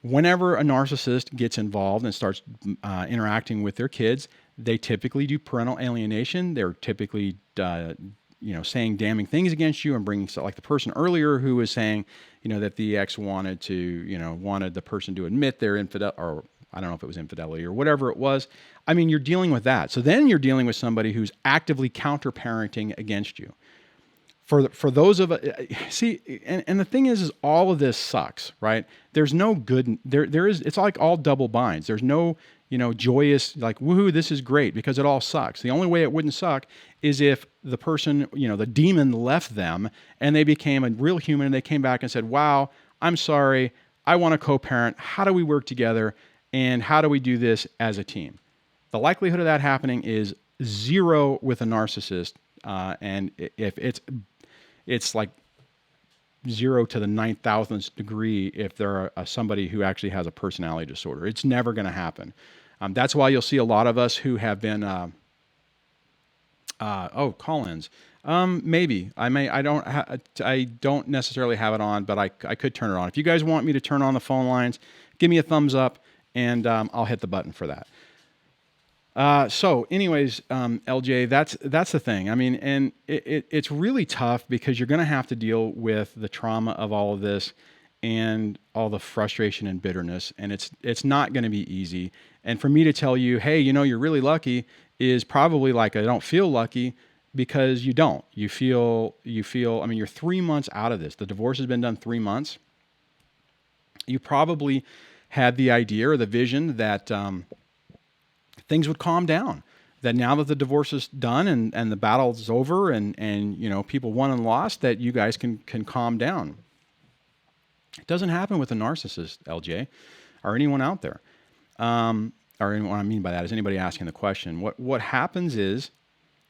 whenever a narcissist gets involved and starts interacting with their kids, they typically do parental alienation. They're typically, saying damning things against you and bringing stuff like the person earlier who was saying, that the ex wanted the person to admit their or I don't know if it was infidelity or whatever it was. I mean, you're dealing with that. So then you're dealing with somebody who's actively counter-parenting against you. For those of us, see, and the thing is all of this sucks, right? There's no good, there is, it's like all double binds. There's no, joyous, like, woohoo, this is great, because it all sucks. The only way it wouldn't suck is if the person, the demon left them and they became a real human and they came back and said, wow, I'm sorry, I want to co-parent. How do we work together? And how do we do this as a team? The likelihood of that happening is 0 with a narcissist. And if it's like 0 to the 9,000th degree if they're somebody who actually has a personality disorder. It's never going to happen. That's why you'll see a lot of us who have been, call-ins. Maybe I don't necessarily have it on, but I could turn it on. If you guys want me to turn on the phone lines, give me a thumbs up, and I'll hit the button for that. So anyways, LJ, that's the thing. I mean, and it's really tough because you're going to have to deal with the trauma of all of this and all the frustration and bitterness. And it's not going to be easy. And for me to tell you, hey, you're really lucky is probably like, I don't feel lucky, because you don't. You feel, I mean, you're 3 months out of this. The divorce has been done 3 months. You probably had the idea or the vision that, things would calm down, that now that the divorce is done and the battle's over and people won and lost, that you guys can calm down. It doesn't happen with a narcissist, LJ, or anyone out there. Or what I mean by that is anybody asking the question. What happens is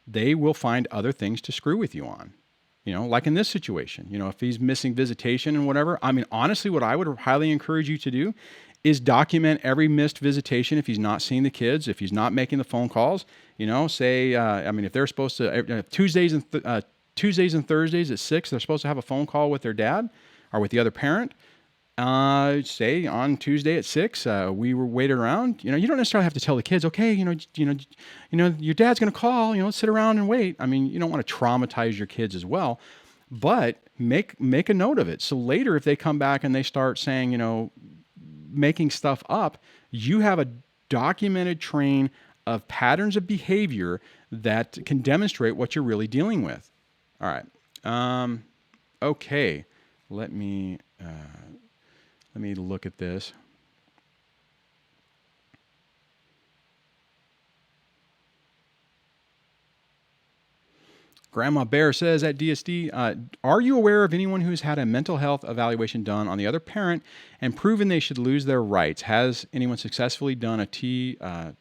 they will find other things to screw with you on. Like in this situation, if he's missing visitation and whatever. I mean, honestly, what I would highly encourage you to do is document every missed visitation. If he's not seeing the kids, if he's not making the phone calls, say, if they're supposed to, Tuesdays and Thursdays at 6, they're supposed to have a phone call with their dad or with the other parent. Say on Tuesday at 6, we were waiting around. You don't necessarily have to tell the kids, okay, your dad's going to call, let's sit around and wait. I mean, you don't want to traumatize your kids as well, but make a note of it. So later, if they come back and they start saying, making stuff up, you have a documented train of patterns of behavior that can demonstrate what you're really dealing with. All right. Okay. Let me look at this. Grandma Bear says at DSD, are you aware of anyone who's had a mental health evaluation done on the other parent and proven they should lose their rights? Has anyone successfully done a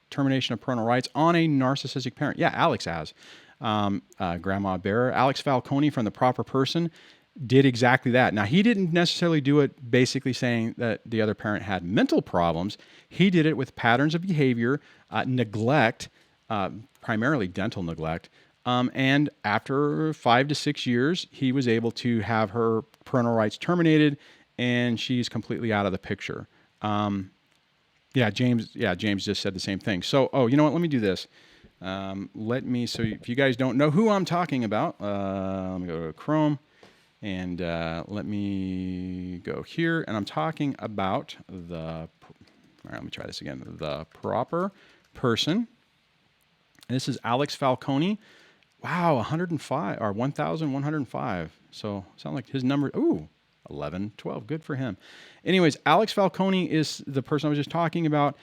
termination of parental rights on a narcissistic parent? Yeah, Alex has. Grandma Bear. Alex Falcone from The Proper Person did exactly that. Now, he didn't necessarily do it basically saying that the other parent had mental problems. He did it with patterns of behavior, neglect, primarily dental neglect. And after 5 to 6 years, he was able to have her parental rights terminated, and she's completely out of the picture. James just said the same thing. So, you know what? Let me do this. So if you guys don't know who I'm talking about, let me go to Chrome, and let me go here, and I'm talking about all right, let me try this again. The Proper Person. And this is Alex Falcone. Wow, 105 or 1,105. So sound like his number. 11, 12. Good for him. Anyways, Alex Falcone is the person I was just talking about.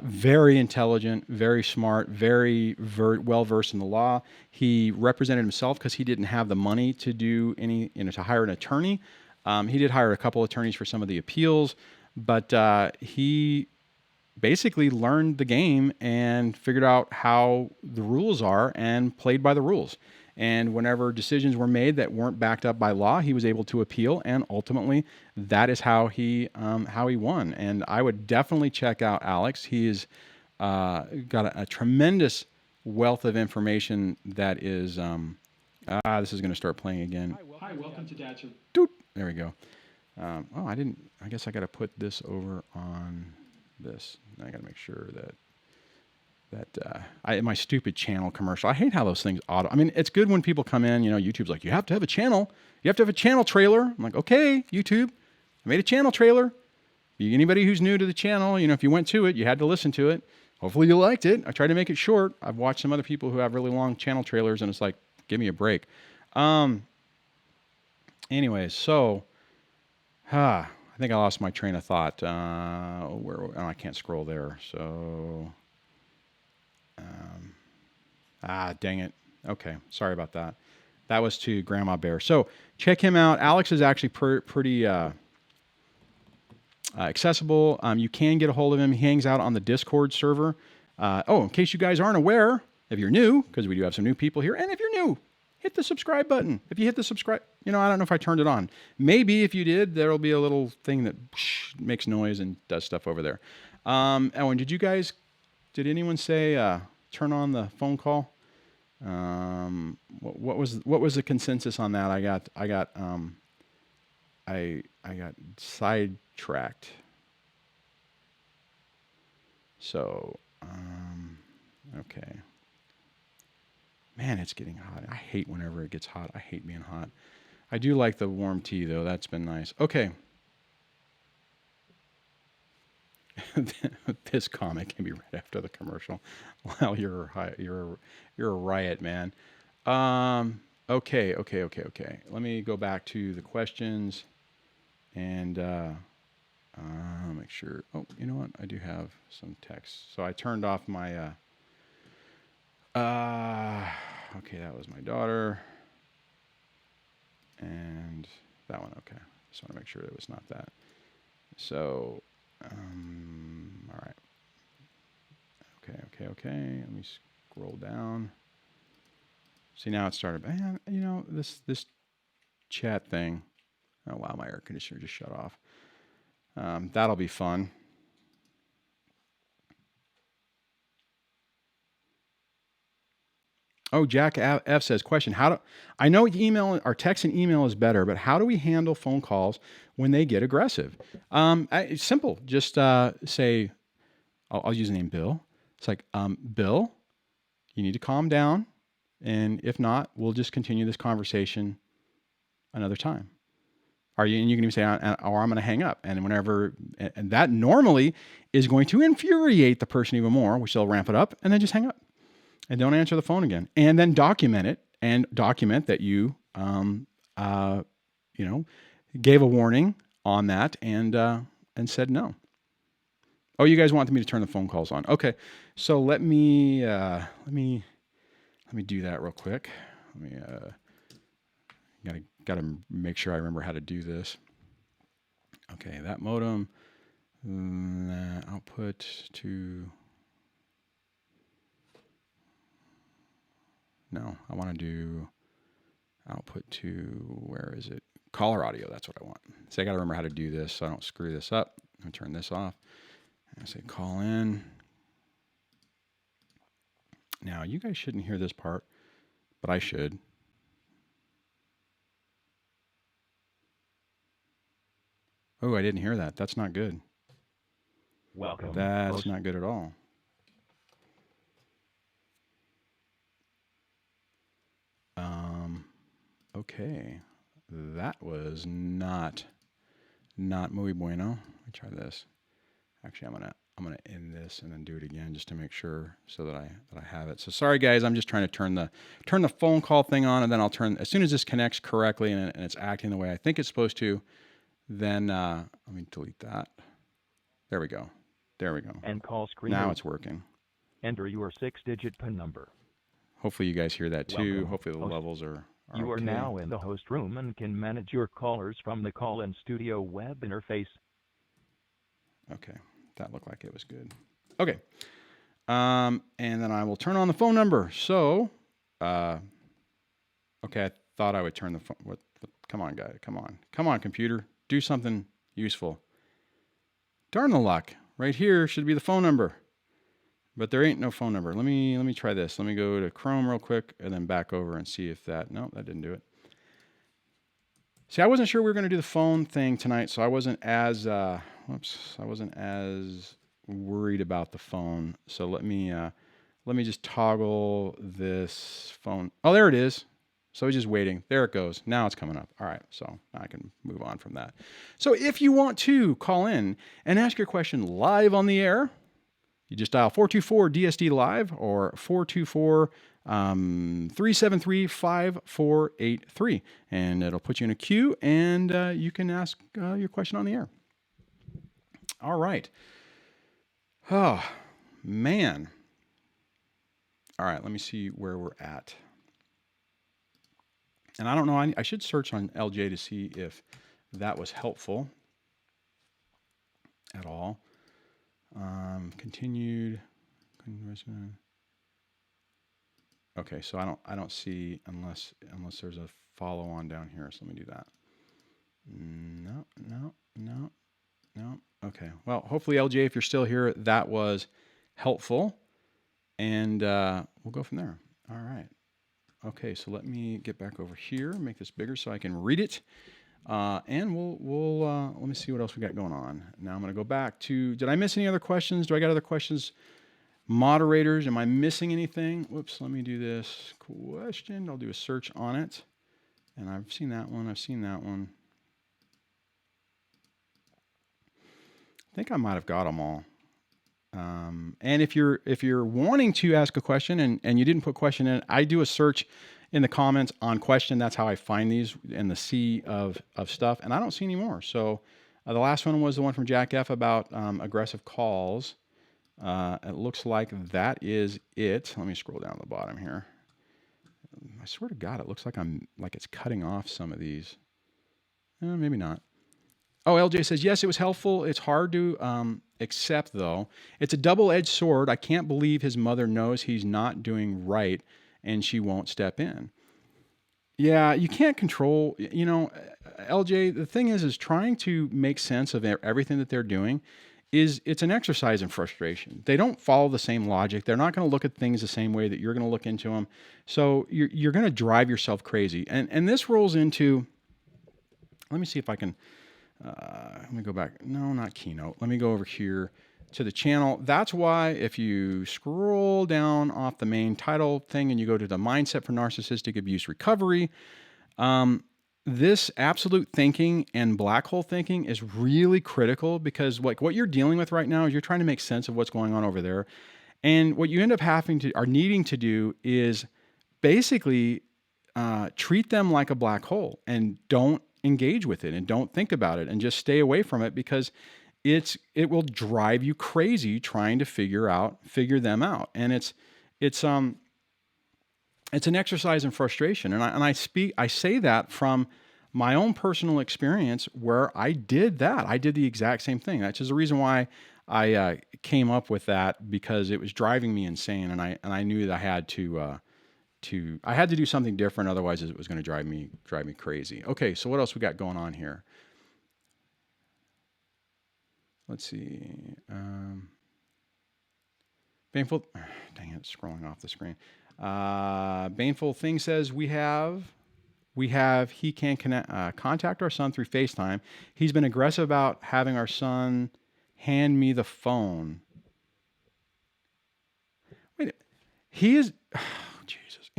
Very intelligent, very smart, very well versed in the law. He represented himself because he didn't have the money to do to hire an attorney. He did hire a couple attorneys for some of the appeals, but he basically learned the game and figured out how the rules are and played by the rules. And whenever decisions were made that weren't backed up by law, he was able to appeal, and ultimately that is how he won. And I would definitely check out Alex. He's got a tremendous wealth of information that is. This is going to start playing again. Hi, welcome to Dad's. Doop. There we go. I guess I got to put this over on this. I got to make sure that my stupid channel commercial. I hate how those things I mean, it's good when people come in, YouTube's like, you have to have a channel. You have to have a channel trailer. I'm like, okay, YouTube, I made a channel trailer. Anybody who's new to the channel, if you went to it, you had to listen to it. Hopefully you liked it. I tried to make it short. I've watched some other people who have really long channel trailers, and it's like, give me a break. Anyways, so, I think I lost my train of thought. I can't scroll there. So, dang it. Okay, sorry about that. That was to Grandma Bear. So check him out. Alex is actually pretty accessible. You can get a hold of him. He hangs out on the Discord server. In case you guys aren't aware, if you're new, because we do have some new people here, and if you're new, hit the subscribe button. If you hit the subscribe, I don't know if I turned it on. Maybe if you did, there'll be a little thing that makes noise and does stuff over there. And did you guys Did anyone say turn on the phone call? What was the consensus on that? I got sidetracked. So, okay. Man, it's getting hot. I hate whenever it gets hot. I hate being hot. I do like the warm tea though. That's been nice. Okay. This comment can be right after the commercial. Wow, you're a riot, man. Okay. Let me go back to the questions and make sure. Oh, you know what? I do have some text. So I turned off my. Okay, that was my daughter, and that one. Okay, just want to make sure it was not that. So, all right. Okay. Let me scroll down. See, now it started. Man, you know, this chat thing. Oh wow, my air conditioner just shut off. That'll be fun. Oh, Jack F says, question, I know email or text and email is better, but how do we handle phone calls when they get aggressive? It's simple. Just say, I'll use the name Bill. It's like, Bill, you need to calm down. And if not, we'll just continue this conversation another time. And you can even say, or I'm going to hang up. And and that normally is going to infuriate the person even more, which they'll ramp it up and then just hang up. And don't answer the phone again. And then document it and document that you, gave a warning on that and said no. Oh, you guys wanted me to turn the phone calls on. Okay. So let me do that real quick. Gotta make sure I remember how to do this. Okay. That modem, output to, no, I want to do output to, where is it? Caller audio, that's what I want. So I got to remember how to do this so I don't screw this up. I'm going to turn this off. And I say call in. Now, you guys shouldn't hear this part, but I should. Oh, I didn't hear that. That's not good. Welcome. That's not good at all. Okay, that was not muy bueno. Let me try this. Actually, I'm gonna end this and then do it again just to make sure so that I have it. So sorry guys, I'm just trying to turn the phone call thing on, and then I'll turn as soon as this connects correctly and it's acting the way I think it's supposed to. Then let me delete that. There we go. And call screen. Now it's working. Enter your 6-digit PIN number. Hopefully you guys hear that too. Welcome. Hopefully the levels are You are okay. now in the host room and can manage your callers from the call-in studio web interface. Okay, that looked like it was good. Okay, and then I will turn on the phone number. So, okay, I thought I would turn the phone. Come on, guy. Come on, computer. Do something useful. Darn the luck. Right here should be the phone number. But there ain't no phone number. Let me try this. Let me go to Chrome real quick and then back over and see if that didn't do it. See, I wasn't sure we were going to do the phone thing tonight, so I wasn't as worried about the phone. So let me just toggle this phone. Oh, there it is. So it's just waiting. There it goes. Now it's coming up. All right, so I can move on from that. So if you want to call in and ask your question live on the air, you just dial 424 DSD Live or 424 373-5483, and it'll put you in a queue, and you can ask your question on the air. All right. Oh, man. All right, let me see where we're at. And I don't know, I should search on LJ to see if that was helpful at all. Continued. Okay, so I don't see unless there's a follow on down here. So let me do that. No. Okay. Well, hopefully LJ, if you're still here, that was helpful. and we'll go from there. All right. Okay, so let me get back over here, make this bigger so I can read it. And we'll let me see what else we got going on. Now I'm going to go back to, did I miss any other questions? Do I got other questions? Moderators, am I missing anything? Whoops, let me do this question. I'll do a search on it. And I've seen that one. I've seen that one. I think I might have got them all. And if you're wanting to ask a question and you didn't put question in, I do a search in the comments on question. That's how I find these in the sea of stuff. And I don't see any more. So the last one was the one from Jack F about aggressive calls. It looks like that is it. Let me scroll down to the bottom here. I swear to God, it looks like it's cutting off some of these. Maybe not. Oh, LJ says, yes, it was helpful. It's hard to accept, though. It's a double-edged sword. I can't believe his mother knows he's not doing right and she won't step in. Yeah, you can't control, LJ, the thing is trying to make sense of everything that they're doing it's an exercise in frustration. They don't follow the same logic. They're not going to look at things the same way that you're going to look into them. So you're going to drive yourself crazy. And this rolls into, let me see if I can, let me go back. No, not Keynote. Let me go over here to the channel. That's why if you scroll down off the main title thing and you go to the Mindset for Narcissistic Abuse Recovery, this absolute thinking and black hole thinking is really critical because what you're dealing with right now is you're trying to make sense of what's going on over there. And what you end up needing to do is basically treat them like a black hole and don't engage with it and don't think about it and just stay away from it because it will drive you crazy trying to figure them out. And it's an exercise in frustration. And I say that from my own personal experience where I did that. I did the exact same thing. That's just the reason why I came up with that, because it was driving me insane. And I knew that I had to do something different. Otherwise it was going to drive me crazy. Okay. So what else we got going on here? Let's see. Baneful, dang it, scrolling off the screen. Baneful Thing says he can contact our son through FaceTime. He's been aggressive about having our son hand me the phone. Wait, he is, oh, Jesus.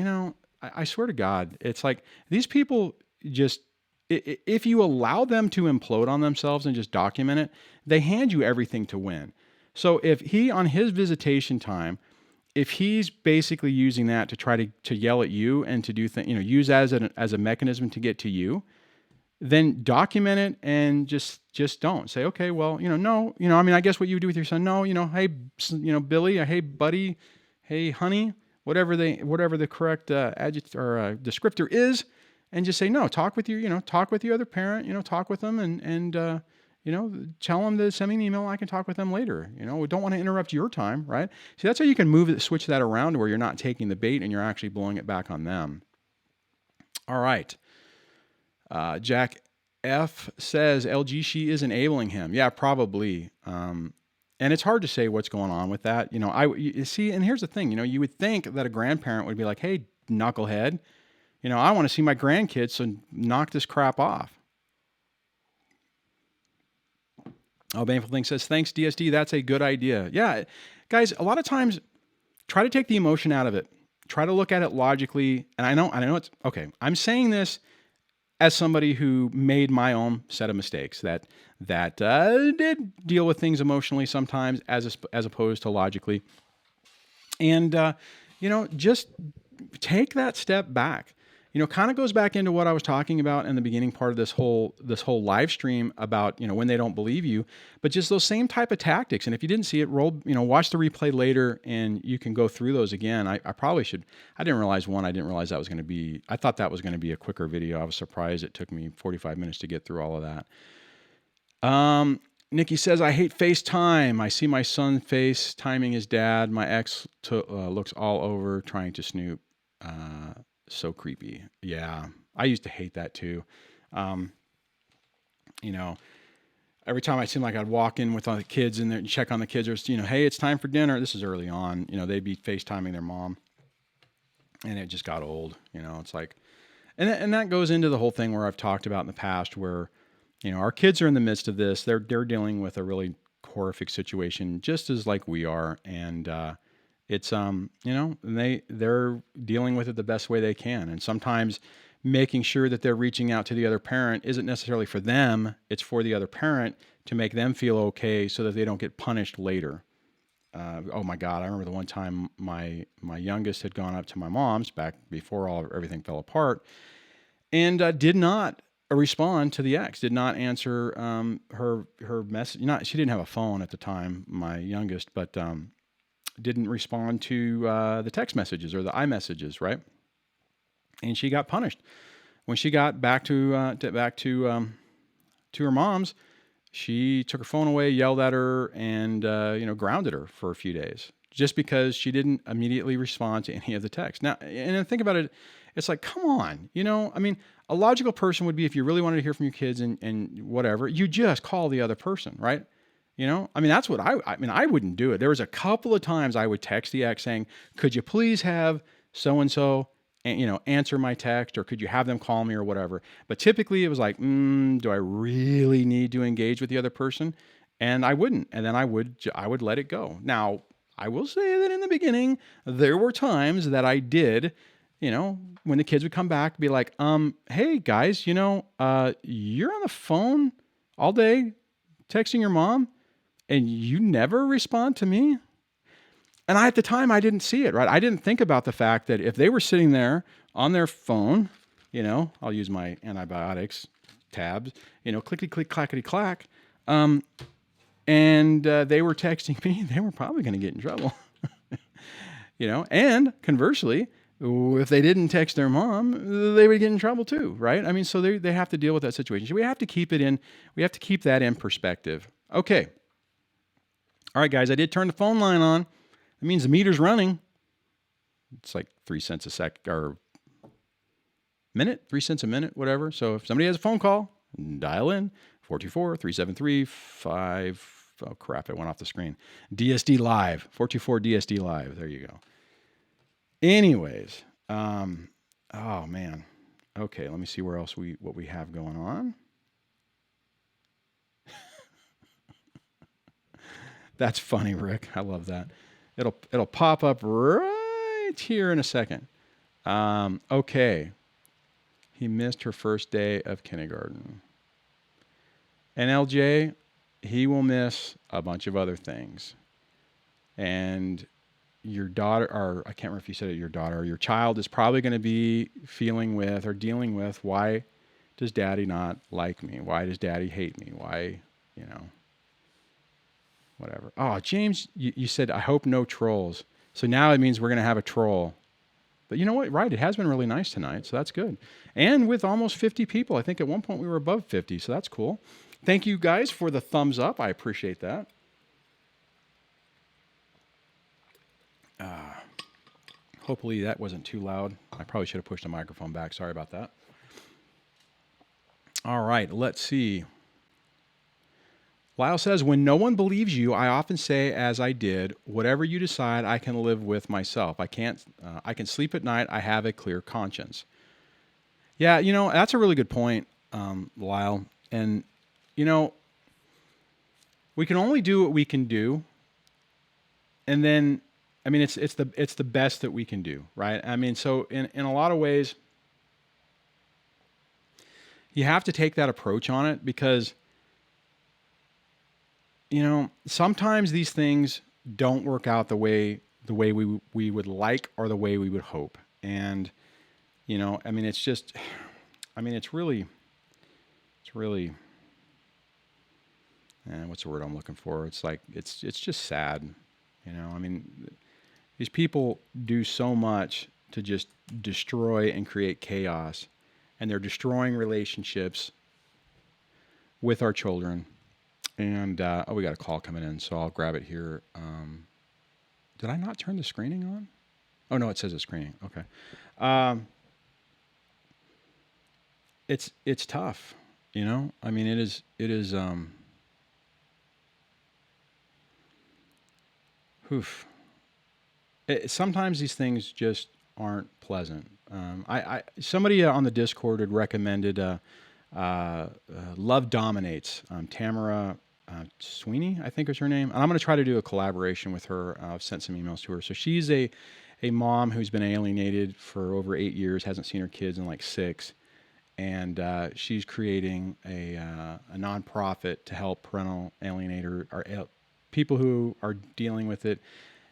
I swear to God, it's like these people just, if you allow them to implode on themselves and just document it, they hand you everything to win. So if he, on his visitation time, if he's basically using that to try to yell at you and to do things, use as a mechanism to get to you, then document it and just don't say, okay, well, no, I guess what you would do with your son, no, hey, Billy, or hey, buddy, hey, honey, whatever the correct adjective or descriptor is, and just say, no, talk with your other parent, talk with them and tell them to send me an email. I can talk with them later. We don't want to interrupt your time, right? See, that's how you can switch that around to where you're not taking the bait and you're actually blowing it back on them. All right. Jack F says, LG, she is enabling him. Yeah, probably. And it's hard to say what's going on with that. You see, and here's the thing, you would think that a grandparent would be like, hey, knucklehead, I want to see my grandkids, so knock this crap off. Oh, Baneful Thing says, thanks, DSD. That's a good idea. Yeah, guys, a lot of times try to take the emotion out of it. Try to look at it logically. And I know it's okay. I'm saying this as somebody who made my own set of mistakes that did deal with things emotionally sometimes as opposed to logically. And, just take that step back. Kind of goes back into what I was talking about in the beginning part of this whole live stream about, when they don't believe you, but just those same type of tactics. And if you didn't see it, watch the replay later and you can go through those again. I probably should. I didn't realize that was going to be, I thought that was going to be a quicker video. I was surprised it took me 45 minutes to get through all of that. Nikki says, I hate FaceTime. I see my son FaceTiming his dad. My ex looks all over trying to snoop. So creepy. Yeah. I used to hate that too. every time I seemed like I'd walk in with all the kids in there and check on the kids, or, hey, it's time for dinner. This is early on, they'd be FaceTiming their mom, and it just got old. It's like, and that goes into the whole thing where I've talked about in the past where, our kids are in the midst of this. They're dealing with a really horrific situation, just as like we are. And, it's, they're dealing with it the best way they can. And sometimes making sure that they're reaching out to the other parent isn't necessarily for them. It's for the other parent to make them feel okay so that they don't get punished later. Oh my God. I remember the one time my youngest had gone up to my mom's back before everything fell apart, and did not respond to the ex, did not answer her message. She didn't have a phone at the time, my youngest, but didn't respond to the text messages or the iMessages, right? And she got punished when she got back to her mom's. She took her phone away, yelled at her, and grounded her for a few days just because she didn't immediately respond to any of the texts. Now, and then think about it, it's like, come on, a logical person would be, if you really wanted to hear from your kids and whatever, you just call the other person, right? That's what I wouldn't do it. There was a couple of times I would text the ex saying, could you please have so-and-so, answer my text, or could you have them call me or whatever? But typically it was like, do I really need to engage with the other person? And I wouldn't. And then I would let it go. Now, I will say that in the beginning, there were times that I did, when the kids would come back, be like, hey guys, you're on the phone all day texting your mom and you never respond to me. And at the time, I didn't see it, right? I didn't think about the fact that if they were sitting there on their phone, I'll use my antibiotics tabs, clickety click, clackety clack, and they were texting me, they were probably going to get in trouble, and conversely, if they didn't text their mom, they would get in trouble too, right? So they have to deal with that situation. So we have to keep that in perspective. Okay. All right, guys, I did turn the phone line on. That means the meter's running. It's like 3 cents a sec or minute, 3 cents a minute, whatever. So if somebody has a phone call, dial in 424-373-5. Oh crap, it went off the screen. DSD Live, 424 DSD Live. There you go. Anyways, oh man. Okay, let me see where else what we have going on. That's funny, Rick. I love that. It'll pop up right here in a second. Okay. He missed her first day of kindergarten. And LJ, he will miss a bunch of other things. And your daughter, or I can't remember if you said it, your daughter or your child is probably going to be feeling with or dealing with, why does daddy not like me? Why does daddy hate me? Why, whatever. Oh, James, you said, I hope no trolls. So now it means we're going to have a troll. But you know what? Right. It has been really nice tonight. So that's good. And with almost 50 people, I think at one point we were above 50. So that's cool. Thank you guys for the thumbs up. I appreciate that. Hopefully that wasn't too loud. I probably should have pushed the microphone back. Sorry about that. All right. Let's see. Lyle says, when no one believes you, I often say, as I did, whatever you decide, I can live with myself. I can sleep at night. I have a clear conscience. Yeah, that's a really good point, Lyle. And, we can only do what we can do. And then, it's the best that we can do, right? So in a lot of ways, you have to take that approach on it because, sometimes these things don't work out the way we would like or the way we would hope. And, it's just, it's really, what's the word I'm looking for? It's like, it's just sad. These people do so much to just destroy and create chaos, and they're destroying relationships with our children. And, we got a call coming in, so I'll grab it here. Did I not turn the screening on? Oh, no, it says it's screening. Okay. It's tough, it is, Oof. Sometimes these things just aren't pleasant. Somebody on the Discord had recommended Love Dominates. Tamara Sweeney, I think is her name. And I'm going to try to do a collaboration with her. I've sent some emails to her. So she's a mom who's been alienated for over 8 years, hasn't seen her kids in like 6. And she's creating a nonprofit to help parental alienator or people who are dealing with it,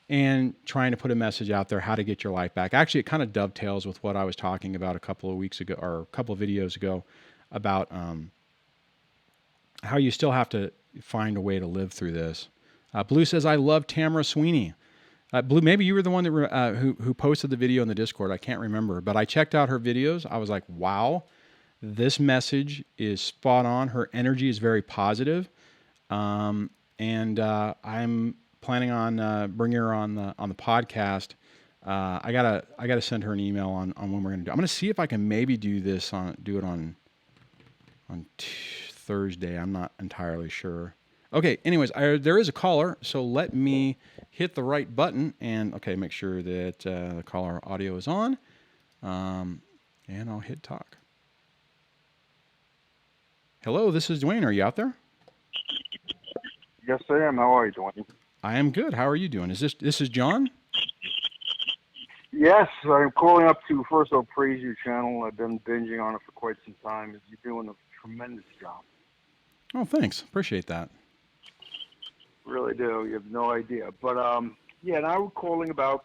and trying to put a message out there how to get your life back. Actually, it kind of dovetails with what I was talking about a couple of weeks ago, or a couple of videos ago, about how you still have to find a way to live through this. Blue says, I love Tamara Sweeney. Blue, maybe you were the one that who posted the video in the Discord. I can't remember, but I checked out her videos. I was like, wow, this message is spot on. Her energy is very positive. And I'm planning on bringing her on the podcast. I gotta send her an email on when we're gonna do. I'm gonna see if I can maybe do it on Thursday. I'm not entirely sure. Okay. Anyways, there is a caller, so let me hit the right button and make sure that the caller audio is on, and I'll hit talk. Hello, this is Dwayne. Are you out there? Yes, I am. How are you doing? I am good. How are you doing? This is John? Yes, I'm calling up to first I'll praise your channel. I've been binging on it for quite some time. You're doing a tremendous job. Oh, thanks. Appreciate that. Really do. You have no idea. But now we're calling about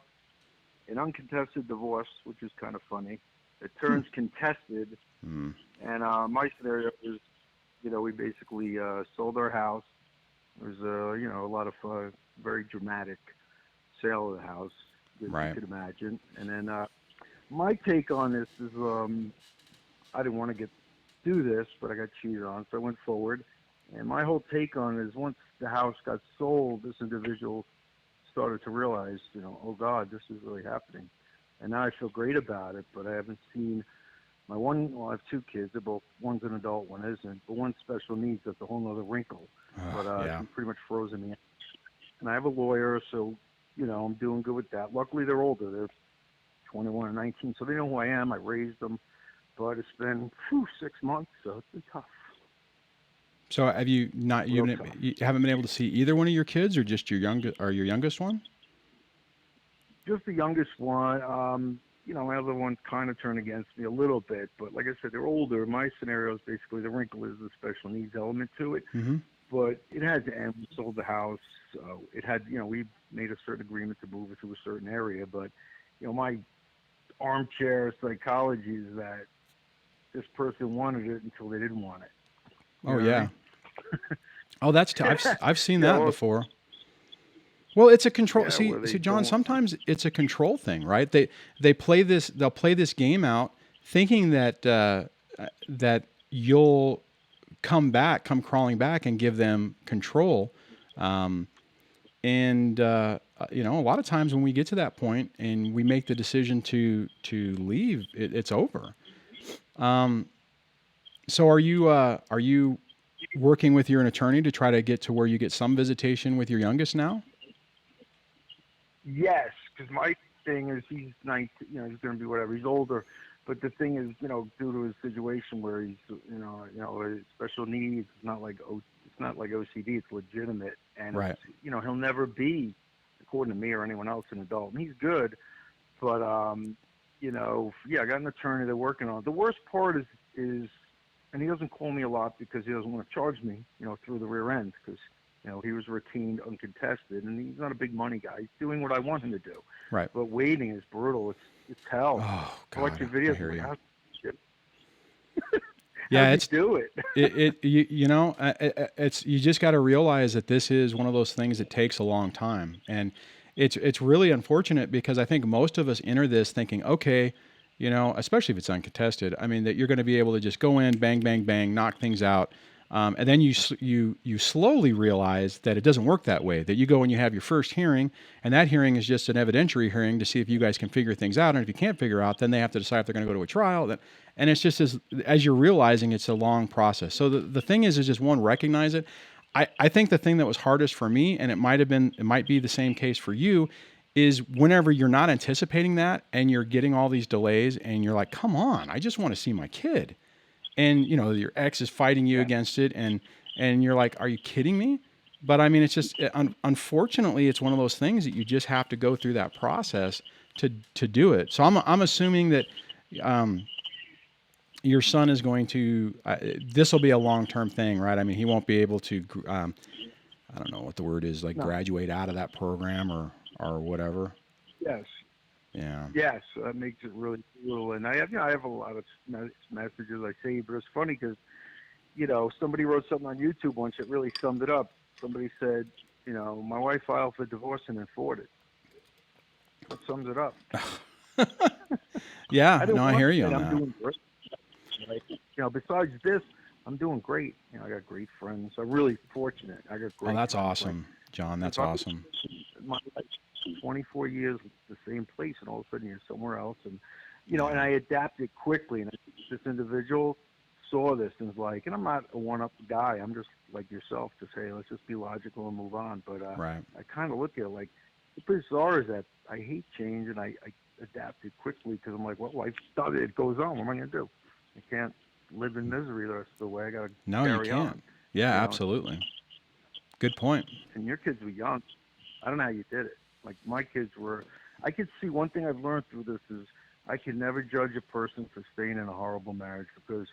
an uncontested divorce, which is kind of funny. It turns contested, and my scenario is, we basically sold our house. There's a lot of very dramatic sale of the house, as right. you could imagine. And then my take on this is I didn't want to do this, but I got cheated on, so I went forward. And my whole take on it is once the house got sold, this individual started to realize, oh God, this is really happening. And now I feel great about it, but I haven't seen my I have 2 kids. They're both, one's an adult, one isn't. But one's special needs, that's a whole other wrinkle. Yeah. She pretty much frozen me. And I have a lawyer, so, I'm doing good with that. Luckily, they're older. They're 21 and 19, so they know who I am. I raised them. But it's been 6 months, so it's been tough. So have you haven't been able to see either one of your kids, or just your youngest one? Just the youngest one. My other one kind of turned against me a little bit, but like I said, they're older. My scenario is basically the wrinkle is the special needs element to it. Mm-hmm. But it had to end. We sold the house. It had, we made a certain agreement to move it to a certain area. But, my armchair psychology is that this person wanted it until they didn't want it. Oh, yeah. Oh, that's I've seen that before. Well, it's a control. See, John. Sometimes it's a control thing, right? They'll play this game out, thinking that that you'll come crawling back and give them control. A lot of times when we get to that point and we make the decision to leave, it's over. So are you working with your attorney to try to get to where you get some visitation with your youngest now? Yes, because my thing is he's 19. He's going to be whatever. He's older, but the thing is, due to his situation where he's, special needs, it's not like OCD. It's legitimate, and right. He'll never be, according to me or anyone else, an adult. And he's good, but I got an attorney they're working on it. The worst part is, and he doesn't call me a lot because he doesn't want to charge me, through the rear end because. He was retained uncontested, and he's not a big money guy. He's doing what I want him to do. Right. But waiting is brutal. It's hell. Oh, God. I watch your videos. I hear you. Yeah, do it. It's you just got to realize that this is one of those things that takes a long time, and it's really unfortunate because I think most of us enter this thinking, okay, especially if it's uncontested. I mean, that you're going to be able to just go in, bang, bang, bang, knock things out. And then you slowly realize that it doesn't work that way, that you go and you have your first hearing, and that hearing is just an evidentiary hearing to see if you guys can figure things out. And if you can't figure out, then they have to decide if they're going to go to a trial. And it's just as you're realizing it's a long process. So the thing is just one, recognize it. I think the thing that was hardest for me, and it might be the same case for you, is whenever you're not anticipating that and you're getting all these delays and you're like, come on, I just want to see my kid. And your ex is fighting you Yeah. against it. And you're like, are you kidding me? But I mean, it's just, unfortunately, it's one of those things that you just have to go through that process to do it. So I'm assuming that, your son is going to, this will be a long-term thing, right? I mean, he won't be able to, I don't know what the word is, like No. graduate out of that program or whatever. Yes. Yeah. Yes, that makes it really cool. And I have a lot of messages I saved, but it's funny because, somebody wrote something on YouTube once that really summed it up. Somebody said, my wife filed for divorce and then fought it. That sums it up. Yeah. I don't No, I want hear to you say on I'm that. doing great. Besides this, I'm doing great. I got great friends. I'm really fortunate. I got great. Oh, that's friends. awesome, John. That's if I- awesome. My life, 24 years with the same place, and all of a sudden you're somewhere else. And and I adapted quickly. And I think this individual saw this and was like, and I'm not a one-up guy. I'm just like yourself to say, let's just be logical and move on. But Right. I kind of look at it like the bizarre is that I hate change, and I adapted quickly because I'm like, well, life started. It goes on. What am I going to do? I can't live in misery the rest of the way. I got to No, you carry can't. on. Yeah, You know? absolutely. Good point. And your kids were young. I don't know how you did it. Like my kids were. I could see one thing I've learned through this is I can never judge a person for staying in a horrible marriage because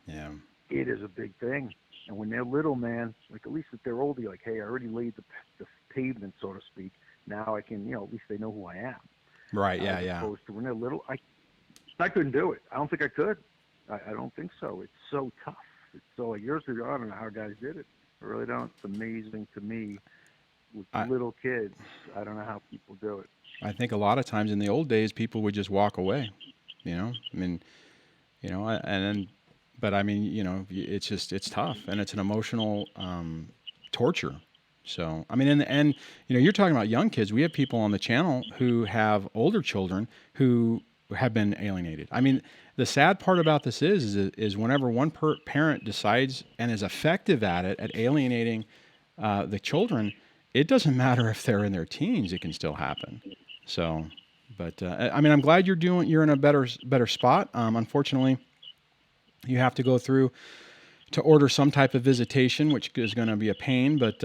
Yeah. it is a big thing. And when they're little, man, like at least if they're older, you're like, hey, I already laid the pavement, so to speak. Now I can, at least they know who I am. Right. Yeah. As Yeah. opposed to when they're little, I couldn't do it. I don't think I could. I don't think so. It's so tough. It's so like years ago. I don't know how guys did it. I really don't. It's amazing to me with little kids. I don't know how people do it. I think a lot of times in the old days, people would just walk away. I mean, but I mean, it's tough and it's an emotional torture. So, I mean, in the end, you're talking about young kids. We have people on the channel who have older children who have been alienated. I mean, the sad part about this is whenever one parent decides and is effective at it, at alienating the children, it doesn't matter if they're in their teens, it can still happen. So, but I mean, I'm glad you're in a better spot. Unfortunately, you have to go through to order some type of visitation, which is going to be a pain, but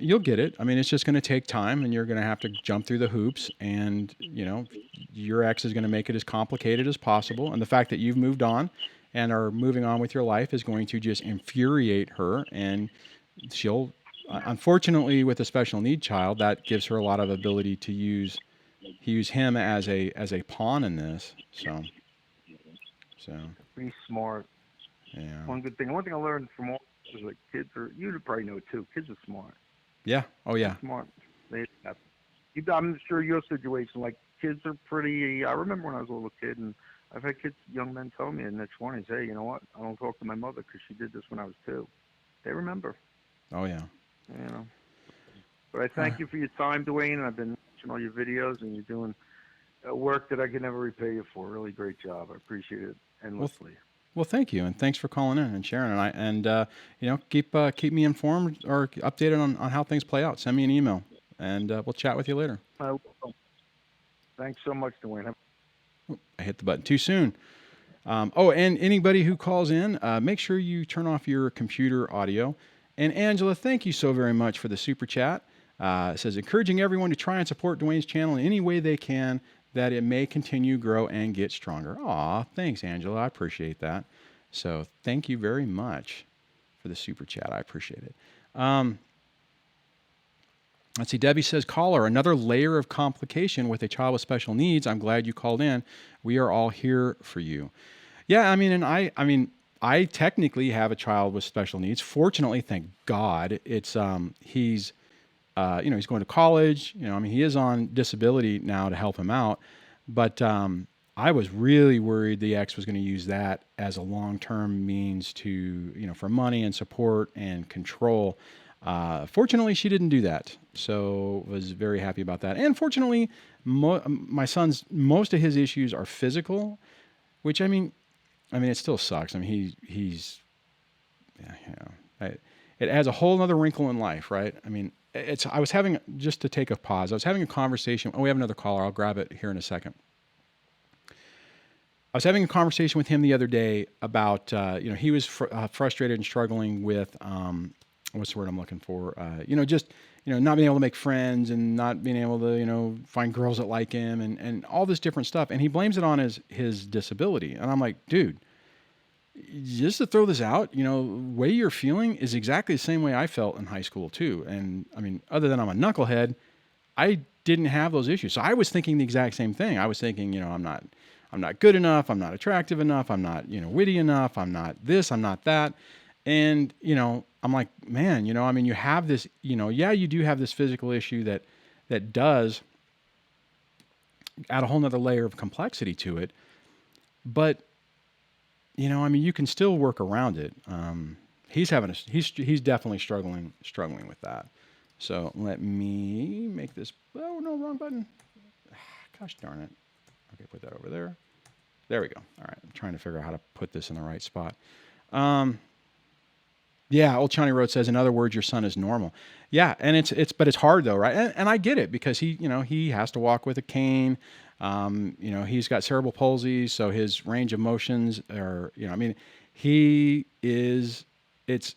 you'll get it. I mean, it's just going to take time, and you're going to have to jump through the hoops, and your ex is going to make it as complicated as possible. And the fact that you've moved on and are moving on with your life is going to just infuriate her, and she'll, unfortunately, with a special need child, that gives her a lot of ability to use him as a pawn in this. So Be smart. yeah. One good thing. One thing I learned from all is like kids are. You probably know it too. Kids are smart. Yeah. Oh yeah. They're smart. I'm sure your situation. Like kids are pretty. I remember when I was a little kid, and I've had young men tell me in their 20s, "Hey, you know what? I don't talk to my mother because she did this when I was 2." They remember. Oh yeah. But I thank you for your time, Dwayne. And I've been watching all your videos, and you're doing work that I can never repay you for. Really great job. I appreciate it endlessly. Well, thank you, and thanks for calling in and sharing. And keep me informed or updated on how things play out. Send me an email, and we'll chat with you later. Thanks so much, Dwayne. I hit the button too soon. And anybody who calls in, make sure you turn off your computer audio. And Angela, thank you so very much for the super chat. It says, encouraging everyone to try and support Dwayne's channel in any way they can, that it may continue, grow, and get stronger. Aw, thanks, Angela. I appreciate that. So thank you very much for the super chat. I appreciate it. Let's see. Debbie says, caller, another layer of complication with a child with special needs. I'm glad you called in. We are all here for you. Yeah, I mean, I technically have a child with special needs. Fortunately, thank God, it's he's going to college. He is on disability now to help him out. But I was really worried the ex was going to use that as a long-term means to, for money and support and control. Fortunately, she didn't do that. So was very happy about that. And fortunately, my son's, most of his issues are physical, which it still sucks. I mean, it adds a whole other wrinkle in life, right? I mean, I was having, just to take a pause, I was having a conversation. Oh, we have another caller. I'll grab it here in a second. I was having a conversation with him the other day about, he was frustrated and struggling with, what's the word I'm looking for? Not being able to make friends and not being able to, find girls that like him and all this different stuff. And he blames it on his disability. And I'm like, dude, just to throw this out, way you're feeling is exactly the same way I felt in high school too. And I mean, other than I'm a knucklehead, I didn't have those issues. So I was thinking the exact same thing. I was thinking, I'm not good enough. I'm not attractive enough. I'm not, witty enough. I'm not this, I'm not that. And, I'm like, man, you have this, you do have this physical issue that does add a whole nother layer of complexity to it. But, you can still work around it. He's definitely struggling with that. So let me make this, oh no, wrong button. Gosh darn it. Okay, put that over there. There we go. All right, I'm trying to figure out how to put this in the right spot. Yeah, Old Chani Road says, in other words, your son is normal. Yeah, and but it's hard though, right? And I get it because he has to walk with a cane. He's got cerebral palsy, so his range of motions are, it's,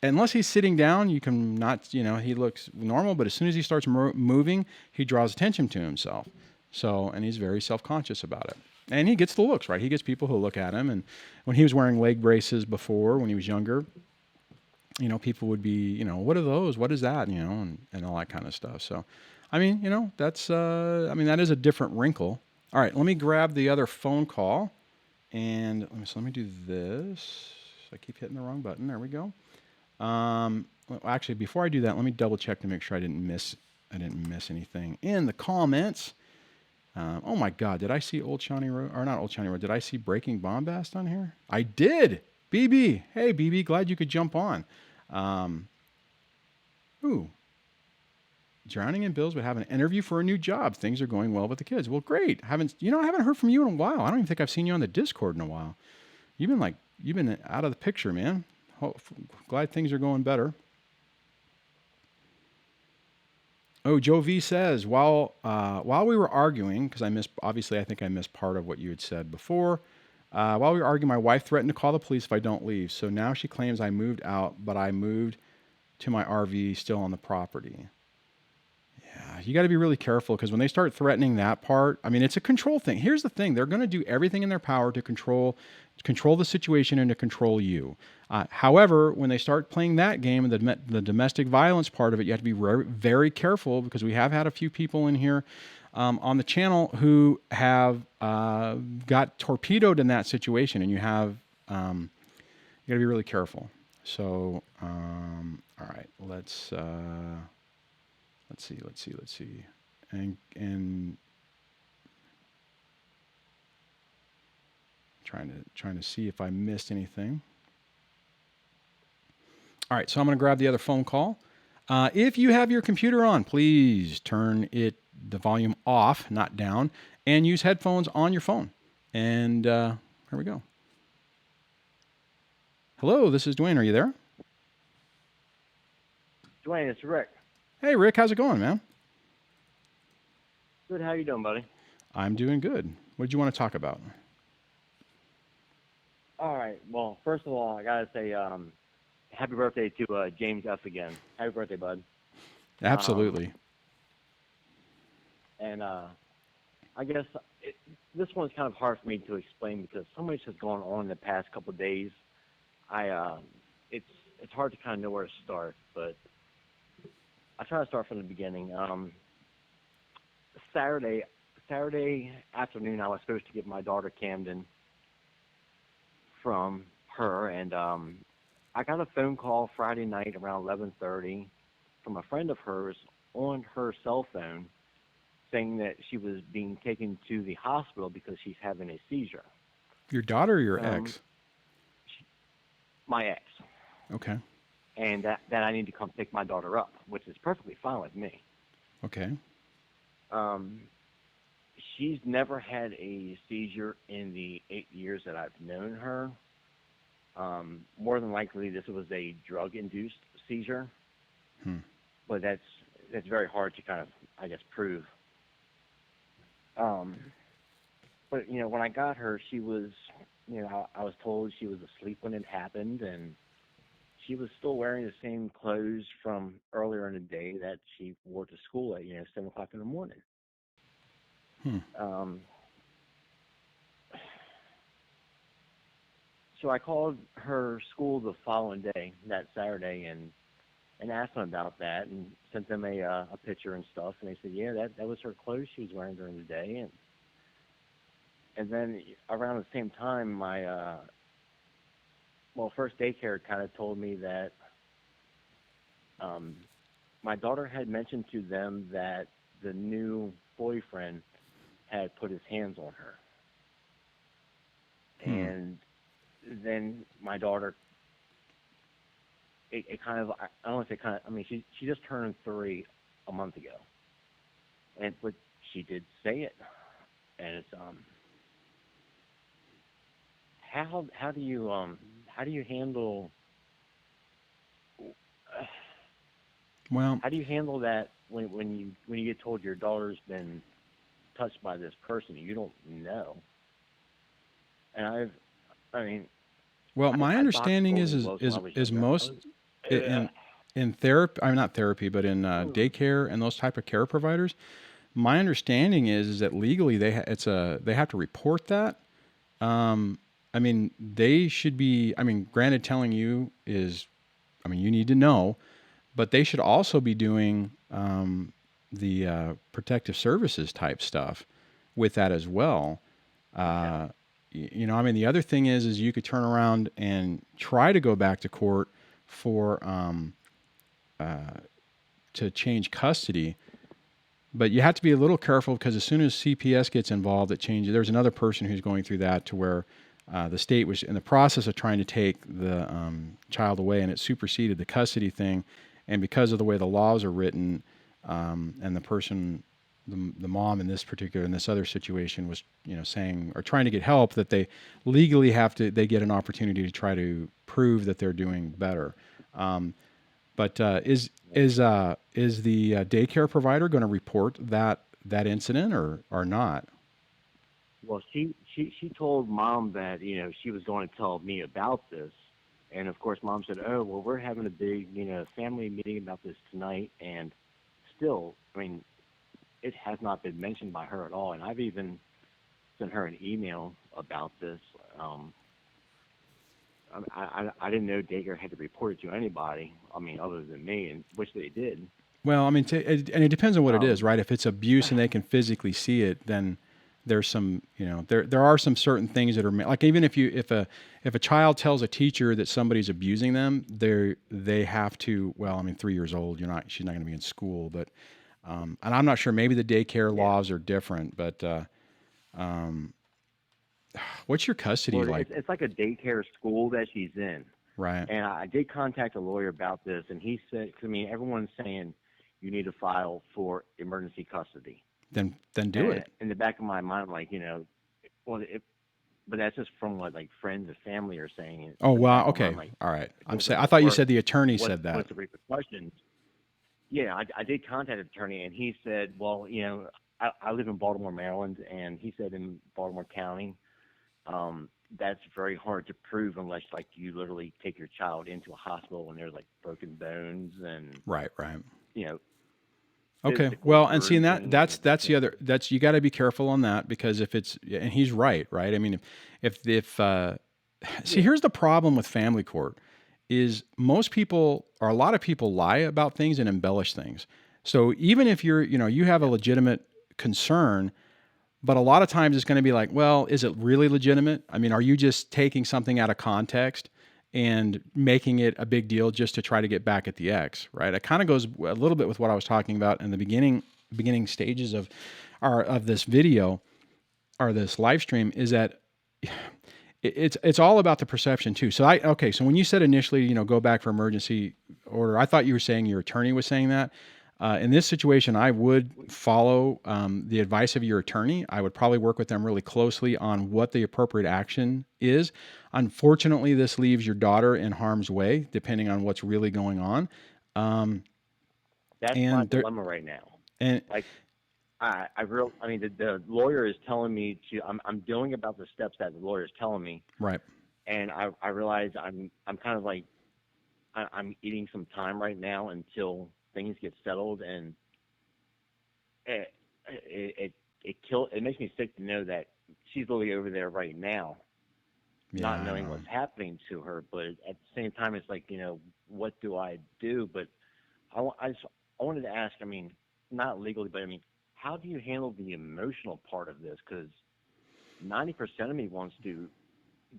unless he's sitting down, you can not, he looks normal, but as soon as he starts moving, he draws attention to himself. So, and he's very self-conscious about it. And he gets the looks, right? He gets people who look at him. And when he was wearing leg braces before, when he was younger, people would be, what are those? What is that? And all that kind of stuff. So, that's, that is a different wrinkle. All right, let me grab the other phone call. And let me do this. I keep hitting the wrong button. There we go. Actually, before I do that, let me double check to make sure I didn't miss anything in the comments. Oh my God, did I see Old Shawnee Road, or not Old Shawnee Road? Did I see Breaking Bombast on here? I did. BB, hey BB, glad you could jump on. Drowning in bills, but have an interview for a new job. Things are going well with the kids. Well, great. I haven't heard from you in a while. I don't even think I've seen you on the Discord in a while. You've been out of the picture, man. Glad things are going better. Oh, Joe V says, while we were arguing, because I think I missed part of what you had said before. While we were arguing, my wife threatened to call the police if I don't leave. So now she claims I moved out, but I moved to my RV still on the property. Yeah, you got to be really careful because when they start threatening that part, it's a control thing. Here's the thing. They're going to do everything in their power to control the situation and to control you. However, when they start playing that game, the domestic violence part of it, you have to be very, very careful because we have had a few people in here on the channel who have got torpedoed in that situation, and you got to be really careful. So, all right, let's see, and trying to see if I missed anything. All right, so I'm going to grab the other phone call. If you have your computer on, please turn the volume off, not down, and use headphones on your phone. And here we go. Hello, this is Dwayne. Are you there? Dwayne, it's Rick. Hey, Rick, how's it going, man? Good. How you doing, buddy? I'm doing good. What did you want to talk about? All right. Well, first of all, I gotta say, happy birthday to JamesF again. Happy birthday, bud. Absolutely. And I guess this one's kind of hard for me to explain because so much has gone on in the past couple of days. It's hard to kind of know where to start, but I'll try to start from the beginning. Saturday afternoon, I was supposed to get my daughter Camden from her, and I got a phone call Friday night around 11:30 from a friend of hers on her cell phone saying that she was being taken to the hospital because she's having a seizure. Your daughter or your ex? My ex. Okay. And that I need to come pick my daughter up, which is perfectly fine with me. Okay. She's never had a seizure in the 8 years that I've known her. More than likely, this was a drug-induced seizure, Hmm. but that's very hard to kind of, I guess, prove. But when I got her, she was, I was told she was asleep when it happened, and she was still wearing the same clothes from earlier in the day that she wore to school at 7 o'clock in the morning. Hmm. So I called her school the following day, that Saturday, and asked them about that, and sent them a picture and stuff, and they said, yeah, that was her clothes she was wearing during the day, and then around the same time, my first daycare kind of told me that my daughter had mentioned to them that the new boyfriend had put his hands on her, and then my daughter, it kind of, I don't want to say kind of, I mean, she just turned 3 a month ago, but she did say it, and it's how do you handle Well, how do you handle that when you get told your daughter's been touched by this person you don't know? And well, my I understanding boxed is bullies is when I was is younger. most in therapy. I'm not therapy, but in daycare and those type of care providers. My understanding is that legally they have to report that. I mean, they should be. I mean, granted, telling you is, I mean, you need to know, but they should also be doing the protective services type stuff with that as well. Uh, I mean, the other thing is you could turn around and try to go back to court for to change custody, but you have to be a little careful because as soon as CPS gets involved, it changes. There's another person who's going through that to where the state was in the process of trying to take the child away, and it superseded the custody thing. And because of the way the laws are written, and the person, the mom in this other situation was, saying or trying to get help, that they legally they get an opportunity to try to prove that they're doing better. But is the daycare provider going to report that incident or not? Well, she told Mom that she was going to tell me about this, and of course Mom said, "Oh, well, we're having a big family meeting about this tonight," and still, I mean, it has not been mentioned by her at all, and I've even sent her an email about this. I didn't know daycare had to report it to anybody. I mean, other than me, and which they did. Well, I mean, and it depends on what it is, right? If it's abuse and they can physically see it, then there's some, there are some certain things that are like, even if a child tells a teacher that somebody's abusing them, they have to. Well, I mean, 3 years old, she's not going to be in school, but and I'm not sure. Maybe the daycare laws are different, but what's your custody like? It's like a daycare school that she's in. Right. And I did contact a lawyer about this, and he said, I mean, everyone's saying you need to file for emergency custody. Then do it. In the back of my mind, I'm like, but that's just from what like friends and family are saying. Oh, wow. Okay. Mind, like, all right. I thought you said the attorney said that. What's the repercussions? Yeah, I did contact an attorney, and he said, well, I live in Baltimore, Maryland, and he said in Baltimore County, that's very hard to prove unless like you literally take your child into a hospital and there's like broken bones and right. Okay. Well, and seeing that's the other, you got to be careful on that, because if it's, and he's right. I mean, see, here's the problem with family court is most people, or a lot of people, lie about things and embellish things. So even if you have a legitimate concern, but a lot of times it's going to be like, well, is it really legitimate? I mean, are you just taking something out of context and making it a big deal just to try to get back at the ex, right? It kind of goes a little bit with what I was talking about in the beginning stages of this video or this live stream, is that it's all about the perception too. So so when you said initially, go back for emergency order, I thought you were saying your attorney was saying that. In this situation, I would follow the advice of your attorney. I would probably work with them really closely on what the appropriate action is. Unfortunately, this leaves your daughter in harm's way, depending on what's really going on. That's my dilemma right now. And Like, I mean, the lawyer is telling me I'm doing about the steps that the lawyer is telling me. right. And I realize I'm kind of like, I'm eating some time right now until things get settled, and it makes me sick to know that she's literally over there right now, not knowing what's happening to her. But at the same time, it's like, what do I do? But I wanted to ask, I mean, not legally, but I mean, how do you handle the emotional part of this? Because 90% of me wants to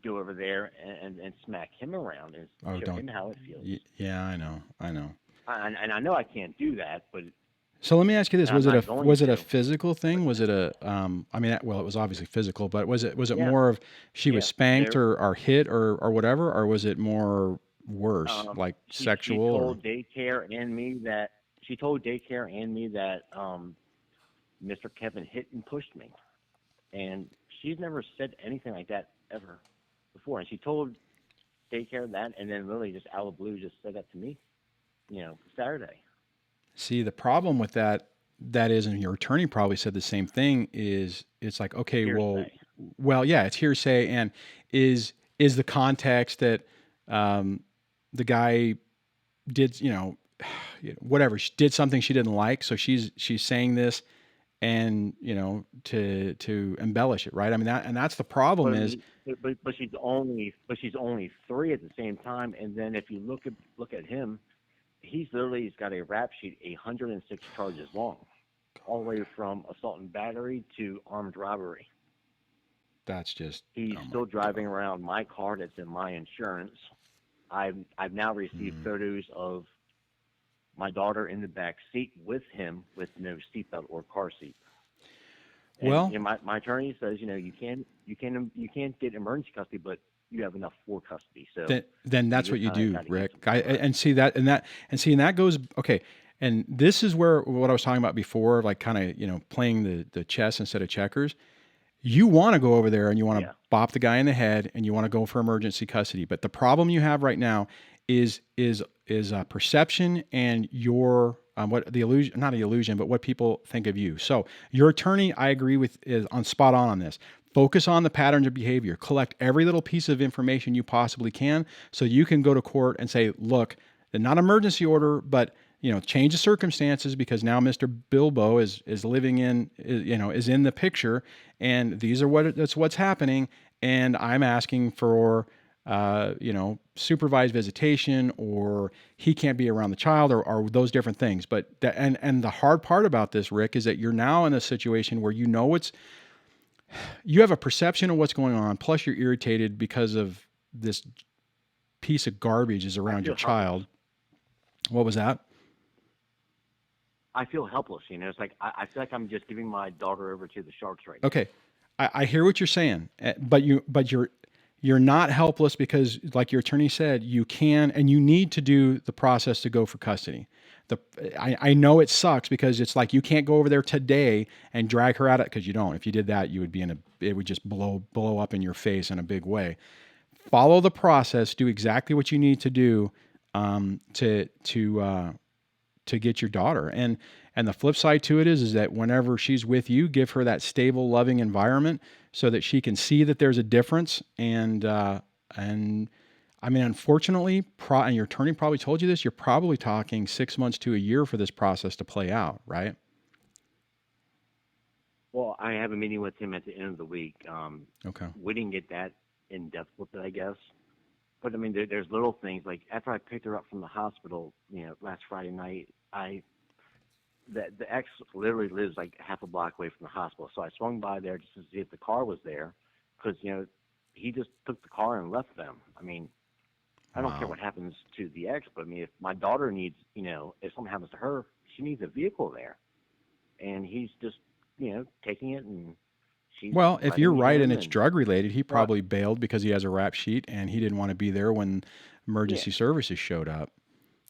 go over there and smack him around and show him how it feels. Yeah, I know. And I know I can't do that, but so let me ask you this: was it a to. physical thing? Was it a I mean, well, it was obviously physical, but was it Yeah. more of she was spanked There- or hit or whatever, or was it more worse, like sexual? She told daycare and me that Mr. Kevin hit and pushed me, and she's never said anything like that ever before. And she told daycare that, and then literally just out of the blue just said that to me, Saturday. See, the problem with that is, and your attorney probably said the same thing, is it's like, okay, Hearsay. well, yeah, it's hearsay. And is the context that the guy did, whatever, she did something she didn't like. So she's saying this and, to embellish it. Right. I mean, that's the problem But she's only 3 at the same time. And then if you look at him, he's got a rap sheet 106 charges long, all the way from assault and battery to armed robbery. That's just, he's still driving around my car that's in my insurance. I've now received photos of my daughter in the back seat with him with no seatbelt or car seat. And, well, my attorney says, you can't get emergency custody, but you have enough for custody. So then that's what you do, Rick. And that goes, okay. And this is where what I was talking about before, like kind of, playing the chess instead of checkers. You want to go over there and you want to bop the guy in the head and you want to go for emergency custody. But the problem you have right now is perception and your what the illusion, not the illusion, but what people think of you. So your attorney, I agree with, is on spot on this. Focus on the patterns of behavior. Collect every little piece of information you possibly can so you can go to court and say, look, not emergency order, but change the circumstances because now Mr. Bilbo is living in, is in the picture, and that's what's happening, and I'm asking for supervised visitation, or he can't be around the child, or those different things. But and the hard part about this, Rick, is that you're now in a situation where you have a perception of what's going on, plus you're irritated because of this piece of garbage is around your child. What was that? I feel helpless. It's like I feel like I'm just giving my daughter over to the sharks right now. Okay, I hear what you're saying, but you're not helpless because, like your attorney said, you can and you need to do the process to go for custody. I know it sucks because it's like you can't go over there today and drag her out of it, because you don't. If you did that, you would be it would just blow up in your face in a big way. Follow the process. Do exactly what you need to do to get your daughter. And the flip side to it is that whenever she's with you, give her that stable, loving environment so that she can see that there's a difference. And I mean, unfortunately, and your attorney probably told you this, you're probably talking 6 months to a year for this process to play out, right? Well, I have a meeting with him at the end of the week. Okay. We didn't get that in depth with it, I guess. But I mean, there's little things like after I picked her up from the hospital, last Friday night, the ex literally lives like half a block away from the hospital. So I swung by there just to see if the car was there, because he just took the car and left them. I mean, I don't care what happens to the ex, but I mean, if my daughter needs, if something happens to her, she needs a vehicle there, and he's just taking it and. Well, if you're right and it's drug related, he probably bailed because he has a rap sheet and he didn't want to be there when emergency services showed up.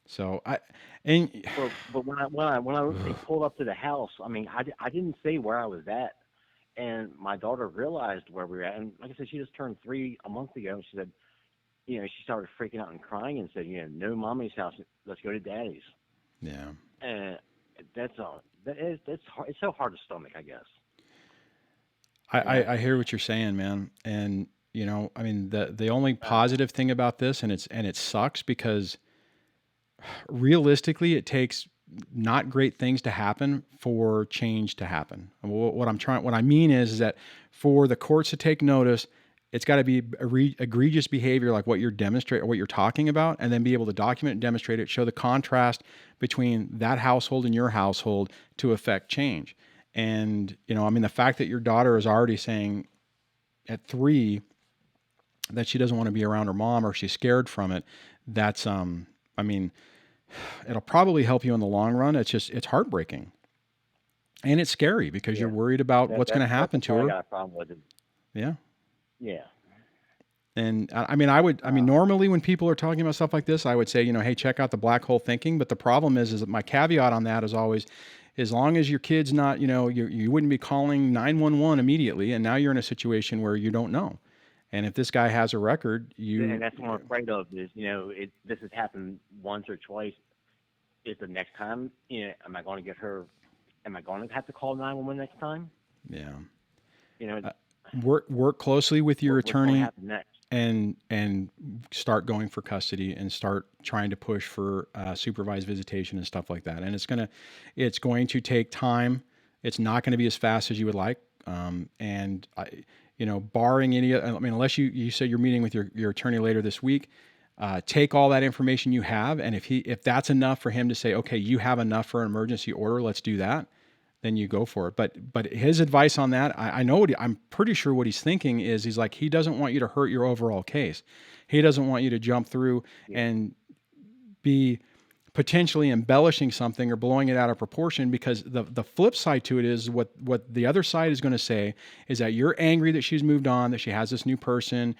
So But when they pulled up to the house, I mean, I didn't say where I was at, and my daughter realized where we were at. And like I said, she just turned 3 a month ago, and she said, she started freaking out and crying and said, no mommy's house, let's go to daddy's. yeah. And that's hard. It's so hard to stomach, I guess. I hear what you're saying, man. And I mean, the only positive thing about this, and it sucks because realistically, it takes not great things to happen for change to happen. What I mean is that for the courts to take notice, it's got to be egregious behavior like what you're demonstrating, what you're talking about, and then be able to document and demonstrate it, show the contrast between that household and your household to affect change. And, I mean, the fact that your daughter is already saying at 3 that she doesn't want to be around her mom or she's scared from it, that's, I mean, it'll probably help you in the long run. It's heartbreaking. And it's scary because you're worried about what's going to happen to her. I got a problem with it. Yeah. Yeah. And I mean, normally when people are talking about stuff like this, I would say, hey, check out the black hole thinking. But the problem is that my caveat on that is always, as long as your kid's not, you wouldn't be calling 911 immediately. And now you're in a situation where you don't know. And if this guy has a record, and that's what I'm afraid of is, this has happened once or twice. Is the next time, am I going to get her? Am I going to have to call 911 next time? Yeah. Work closely with your attorney. What's going to happen next? And start going for custody and start trying to push for supervised visitation and stuff like that. And it's going to take time. It's not going to be as fast as you would like. Barring any, I mean, unless you say you're meeting with your attorney later this week, take all that information you have. And if that's enough for him to say, okay, you have enough for an emergency order, let's do that, then you go for it. But his advice on that, I'm pretty sure what he's thinking is he's like, he doesn't want you to hurt your overall case. He doesn't want you to jump through and be potentially embellishing something or blowing it out of proportion, because the flip side to it is what the other side is going to say is that you're angry that she's moved on, that she has this new person.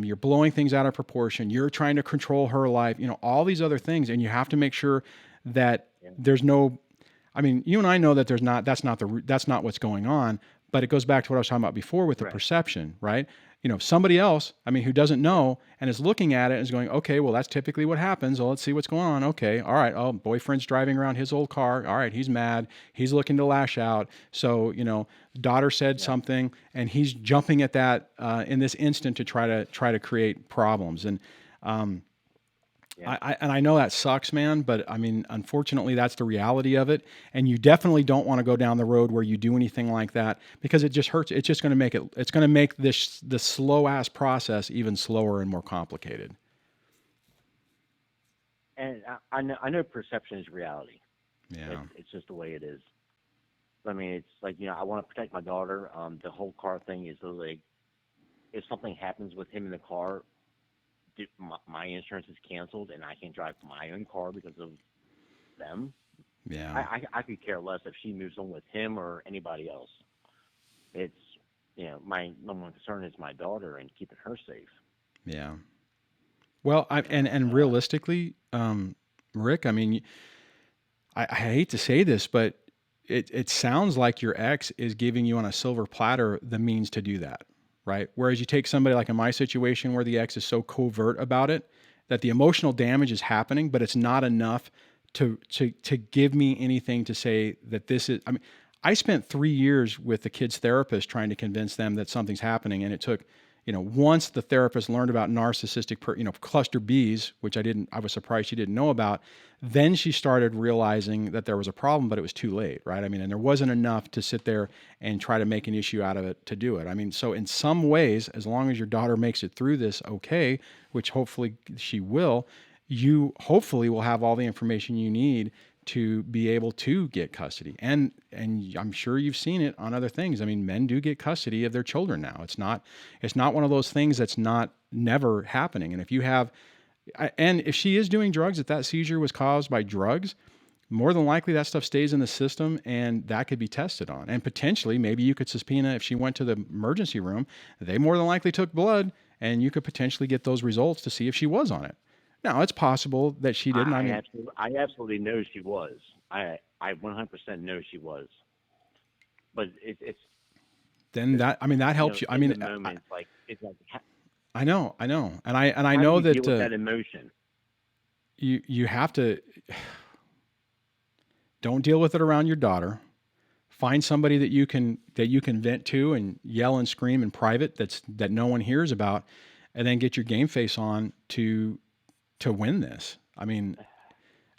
You're blowing things out of proportion. You're trying to control her life, all these other things. And you have to make sure that there's no, I mean, you and I know that that's not what's going on, but it goes back to what I was talking about before with the perception, right? Somebody else, I mean, who doesn't know and is looking at it and is going, okay, well, that's typically what happens. Well, let's see what's going on. Okay. All right. Oh, boyfriend's driving around his old car. All right. He's mad. He's looking to lash out. So, daughter said something and he's jumping at that in this instant to try to create problems. And, I know that sucks, man, but I mean, unfortunately, that's the reality of it. And you definitely don't want to go down the road where you do anything like that, because it just hurts. It's just going to make this slow ass process even slower and more complicated. And I know perception is reality. Yeah. It's just the way it is. I mean, it's like, I want to protect my daughter. The whole car thing is like, if something happens with him in the car, my insurance is canceled and I can't drive my own car because of them. Yeah. I could care less if she moves on with him or anybody else. It's, my number one concern is my daughter and keeping her safe. Yeah. Well, realistically, Rick, I mean, I hate to say this, but it sounds like your ex is giving you on a silver platter the means to do that. Right. Whereas you take somebody like in my situation where the ex is so covert about it, that the emotional damage is happening, but it's not enough to give me anything to say that this is, I mean, I spent 3 years with the kid's therapist trying to convince them that something's happening. And it took, once the therapist learned about narcissistic, cluster Bs, which I was surprised she didn't know about, then she started realizing that there was a problem, but it was too late, right? I mean, and there wasn't enough to sit there and try to make an issue out of it to do it. I mean, so in some ways, as long as your daughter makes it through this okay, which hopefully she will, you hopefully will have all the information you need to be able to get custody. And I'm sure you've seen it on other things. I mean, men do get custody of their children now. It's not one of those things that's not never happening. And if she is doing drugs, if that seizure was caused by drugs, more than likely that stuff stays in the system and that could be tested on. And potentially, maybe you could subpoena, if she went to the emergency room, they more than likely took blood and you could potentially get those results to see if she was on it. Now, it's possible that she didn't. I mean, I absolutely know she was. I 100% know she was. But it's then that, I mean, that helps you. I in mean, the moment, it's like I know, and I how do know you deal that with that emotion? you have to don't deal with it around your daughter. Find somebody that you can vent to and yell and scream in private that no one hears about, and then get your game face on to win this. I mean,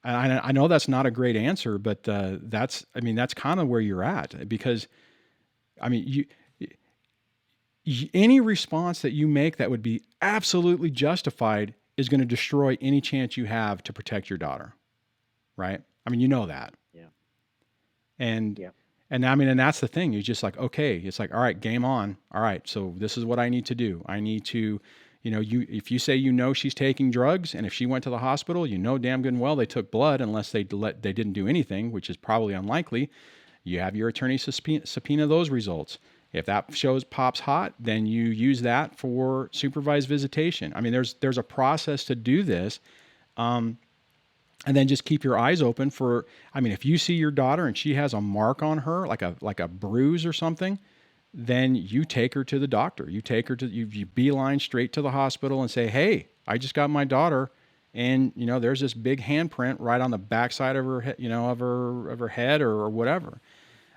I know that's not a great answer, but that's kind of where you're at, because I mean any response that you make that would be absolutely justified is going to destroy any chance you have to protect your daughter, right? I mean, you know that. Yeah. And Yeah. and I mean, and that's the thing. You're just like, okay, it's like, all right, game on. All right, so this is what I need to do. I need to, if you say she's taking drugs, and if she went to the hospital, damn good and well they took blood, unless they didn't do anything, which is probably unlikely. You have your attorney subpoena those results. If that pops hot, then you use that for supervised visitation. I mean, there's a process to do this. And then just keep your eyes open for, I mean, if you see your daughter and she has a mark on her, like a bruise or something, then you take her to the doctor. You take her to, you beeline straight to the hospital and say, hey, I just got my daughter, and there's this big handprint right on the backside of her, of her head or whatever.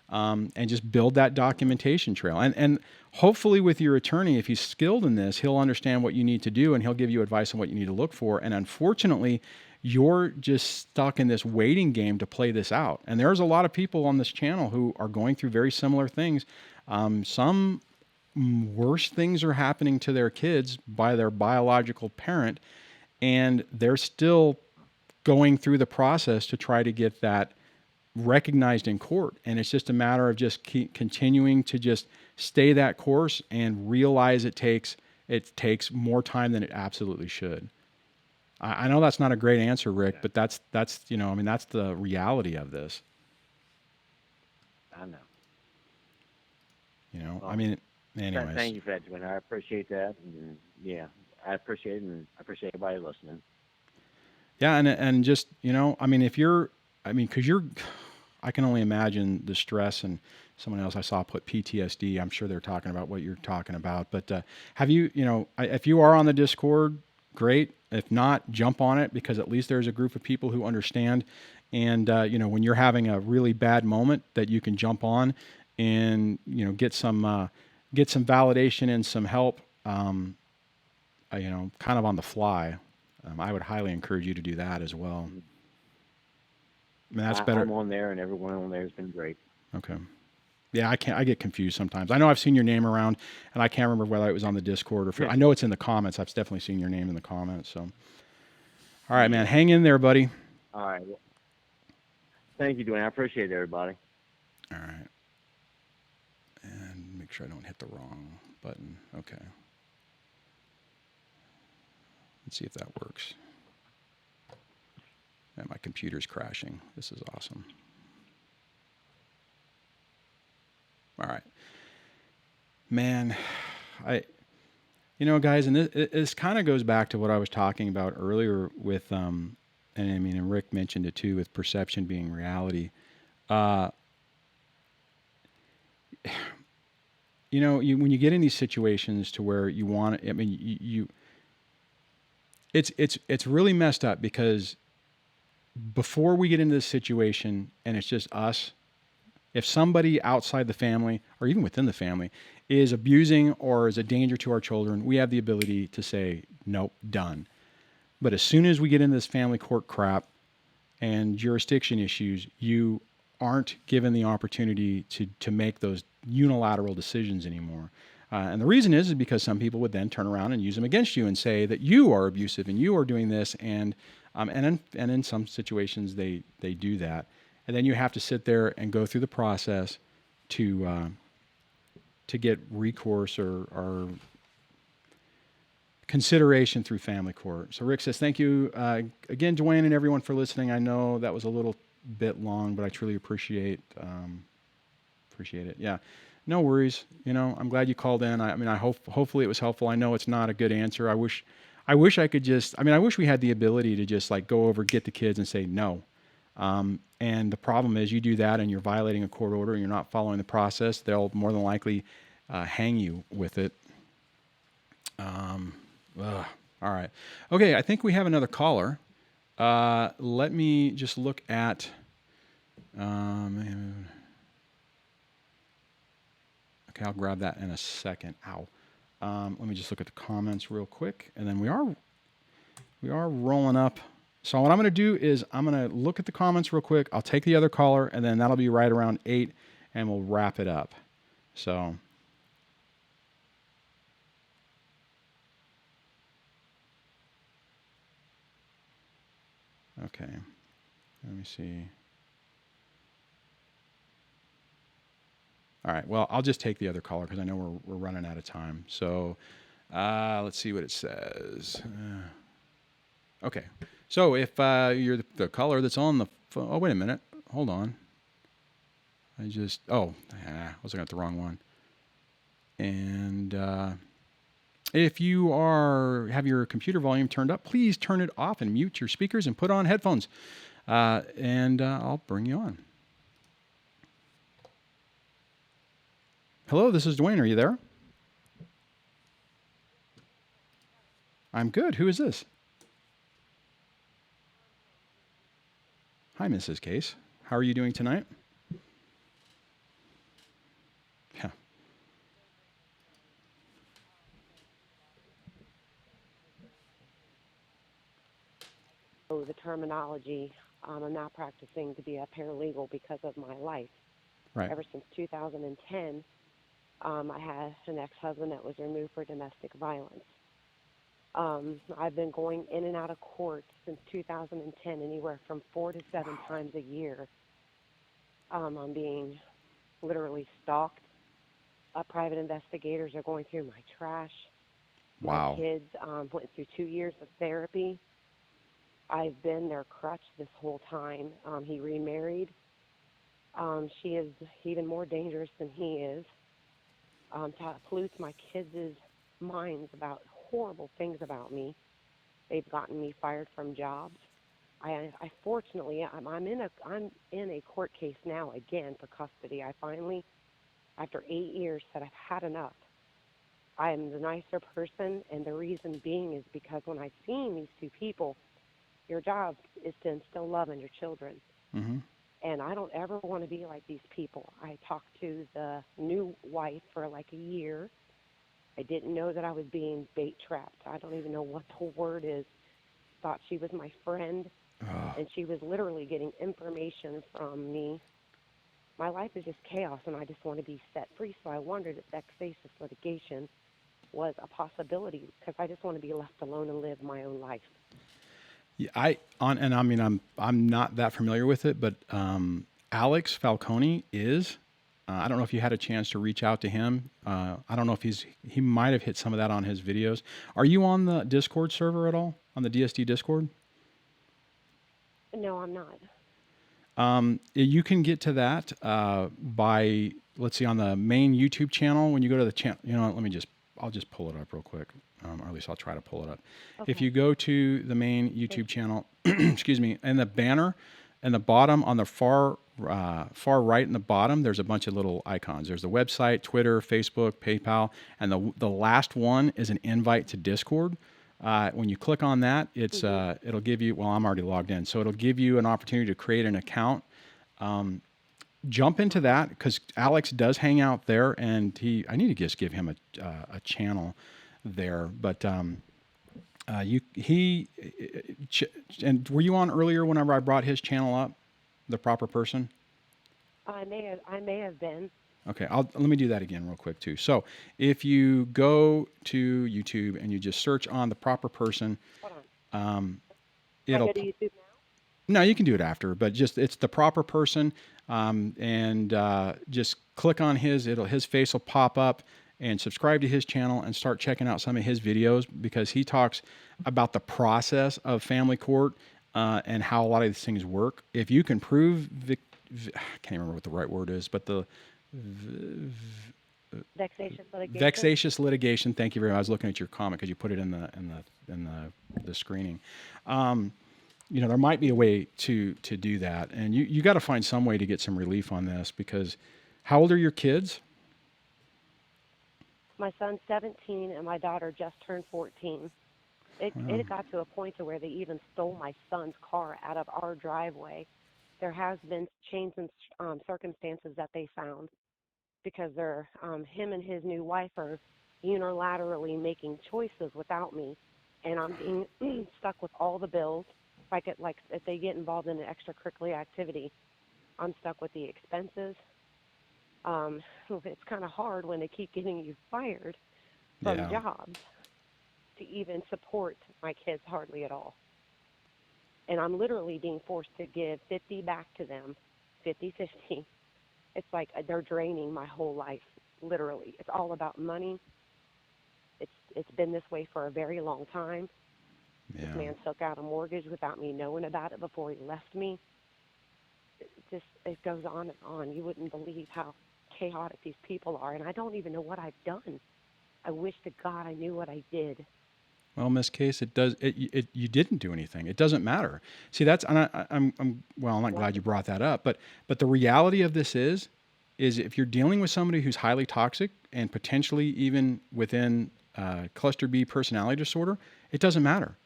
And just build that documentation trail. And hopefully with your attorney, if he's skilled in this, he'll understand what you need to do, and he'll give you advice on what you need to look for. And unfortunately, you're just stuck in this waiting game to play this out. And there's a lot of people on this channel who are going through very similar things. Some worse things are happening to their kids by their biological parent, and they're still going through the process to try to get that recognized in court. And it's just a matter of just continuing to just stay that course and realize it takes more time than it absolutely should. I know that's not a great answer, Rick, but that's that's the reality of this. I know. I mean, anyways. Thank you for that, Dwayne. I appreciate that. And, yeah, I appreciate it, and I appreciate everybody listening. Yeah, and just, I mean, because I can only imagine the stress, and someone else I saw put PTSD. I'm sure they're talking about what you're talking about. But have you, if you are on the Discord, great. If not, jump on it, because at least there's a group of people who understand. And, when you're having a really bad moment, that you can jump on and, get some validation and some help, kind of on the fly. I would highly encourage you to do that as well. I mean, that's better. I'm on there, and everyone on there has been great. Okay. Yeah, I get confused sometimes. I know I've seen your name around, and I can't remember whether it was on the Discord or I know it's in the comments. I've definitely seen your name in the comments. So, all right, man, hang in there, buddy. All right. Well, thank you, Dwayne. I appreciate it, everybody. All right. And make sure I don't hit the wrong button. Okay. Let's see if that works. And my computer's crashing. This is awesome. All right. Man, guys, and this kind of goes back to what I was talking about earlier with, and Rick mentioned it too, with perception being reality. When you get in these situations to where you want, it's really messed up, because before we get into this situation and it's just us, if somebody outside the family or even within the family is abusing or is a danger to our children, we have the ability to say, nope, done. But as soon as we get into this family court crap and jurisdiction issues, you aren't given the opportunity to make those unilateral decisions anymore. And the reason is because some people would then turn around and use them against you and say that you are abusive and you are doing this. And in some situations they do that. And then you have to sit there and go through the process to get recourse or consideration through family court. So Rick says, thank you again, Dwayne, and everyone for listening. I know that was a little bit long, but I truly appreciate it. Yeah, no worries. I'm glad you called in. I mean, hopefully it was helpful. I know it's not a good answer. I wish I wish I could just, I mean, I wish we had the ability to just like go over, get the kids and say no. And the problem is you do that and you're violating a court order and you're not following the process. They'll more than likely hang you with it. All right. Okay, I think we have another caller. Let me just look at... okay, I'll grab that in a second. Ow. Let me just look at the comments real quick. And then we are rolling up. So what I'm going to do is I'm going to look at the comments real quick. I'll take the other caller, and then that'll be right around 8, and we'll wrap it up. So... okay, let me see. All right, well, I'll just take the other caller because I know we're running out of time. So let's see what it says. Okay, so if you're the caller that's on the phone, oh, wait a minute, hold on. I was looking at the wrong one. And if you have your computer volume turned up, please turn it off and mute your speakers and put on headphones. And I'll bring you on. Hello, this is Dwayne. Are you there? I'm good. Who is this? Hi, Mrs. Case. How are you doing tonight? Yeah. The terminology, I'm now practicing to be a paralegal because of my life. Right. Ever since 2010, I had an ex-husband that was removed for domestic violence. I've been going in and out of court since 2010, anywhere from 4 to 7 times a year. I'm being literally stalked. Private investigators are going through my trash. Wow. My kids went through 2 years of therapy. I've been their crutch this whole time. He remarried. She is even more dangerous than he is. Pollutes my kids' minds about horrible things about me. They've gotten me fired from jobs. I'm in a court case now again for custody. I finally, after 8 years, said I've had enough. I am the nicer person, and the reason being is because when I've seen these two people, your job is to instill love in your children. Mm-hmm. And I don't ever want to be like these people. I talked to the new wife for like a year. I didn't know that I was being bait trapped. I don't even know what the word is. Thought she was my friend, and she was literally getting information from me. My life is just chaos, and I just want to be set free. So I wondered if vexatious litigation was a possibility, because I just want to be left alone and live my own life. Yeah, I'm not that familiar with it, but Alex Falcone is. I don't know if you had a chance to reach out to him. I don't know if he might have hit some of that on his videos. Are you on the Discord server at all? On the DSD Discord? No, I'm not. You can get to that by, let's see, on the main YouTube channel. When you go to the channel, I'll just pull it up real quick, or at least I'll try to pull it up. Okay. If you go to the main YouTube channel, excuse me, and the banner, and the bottom on the far right in the bottom, there's a bunch of little icons. There's the website, Twitter, Facebook, PayPal, and the last one is an invite to Discord. When you click on that, it'll give you, well, I'm already logged in, so it'll give you an opportunity to create an account. Jump into that, because Alex does hang out there, and I need to just give him a channel there. But and were you on earlier whenever I brought his channel up, The Proper Person? I may have been. Okay, let me do that again real quick too. So if you go to YouTube and you just search on The Proper Person, Hold on. it'll. I go to YouTube now? No, you can do it after, but it's The Proper Person, and just click on his face will pop up, and subscribe to his channel and start checking out some of his videos, because he talks about the process of family court and how a lot of these things work. If you can prove, I can't remember what the right word is, but Vexatious litigation. Vexatious litigation. Thank you very much. I was looking at your comment because you put it in the screening. There might be a way to do that, and you got to find some way to get some relief on this, because how old are your kids? My son's 17 and my daughter just turned 14. It got to a point to where they even stole my son's car out of our driveway. There has been change in circumstances that they found, because him and his new wife are unilaterally making choices without me, and I'm being stuck with all the bills. Like if they get involved in an extracurricular activity, I'm stuck with the expenses. It's kind of hard when they keep getting you fired from jobs to even support my kids hardly at all. And I'm literally being forced to give 50 back to them, 50-50. It's like they're draining my whole life, literally. It's all about money. It's been this way for a very long time. Yeah. This man took out a mortgage without me knowing about it before he left me. It goes on and on. You wouldn't believe how chaotic these people are, and I don't even know what I've done. I wish to God I knew what I did. Well, Miss Case, you didn't do anything. It doesn't matter. See, I'm not glad you brought that up, but the reality of this is if you're dealing with somebody who's highly toxic and potentially even within cluster B personality disorder, it doesn't matter.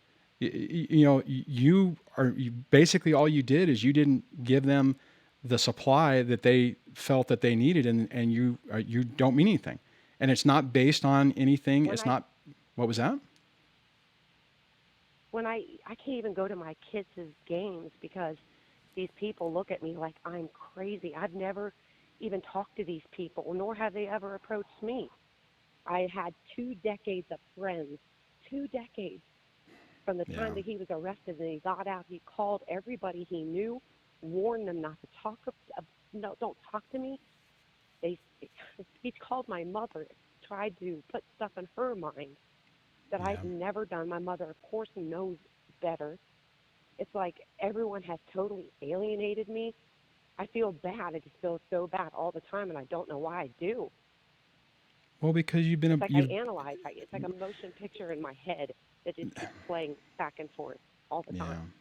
Basically all you did is you didn't give them the supply that they felt that they needed, and you don't mean anything, and it's not based on anything. What was that? When I can't even go to my kids' games because these people look at me like I'm crazy. I've never even talked to these people, nor have they ever approached me. I had 2 decades of friends, 2 decades. From the time that he was arrested and he got out, he called everybody he knew, warned them not to don't talk to me. He called my mother, tried to put stuff in her mind that I've never done. My mother, of course, knows better. It's like everyone has totally alienated me. I feel bad. I just feel so bad all the time, and I don't know why I do. Well, because you've been... I analyze. It's like a motion picture in my head that just keeps playing back and forth all the time.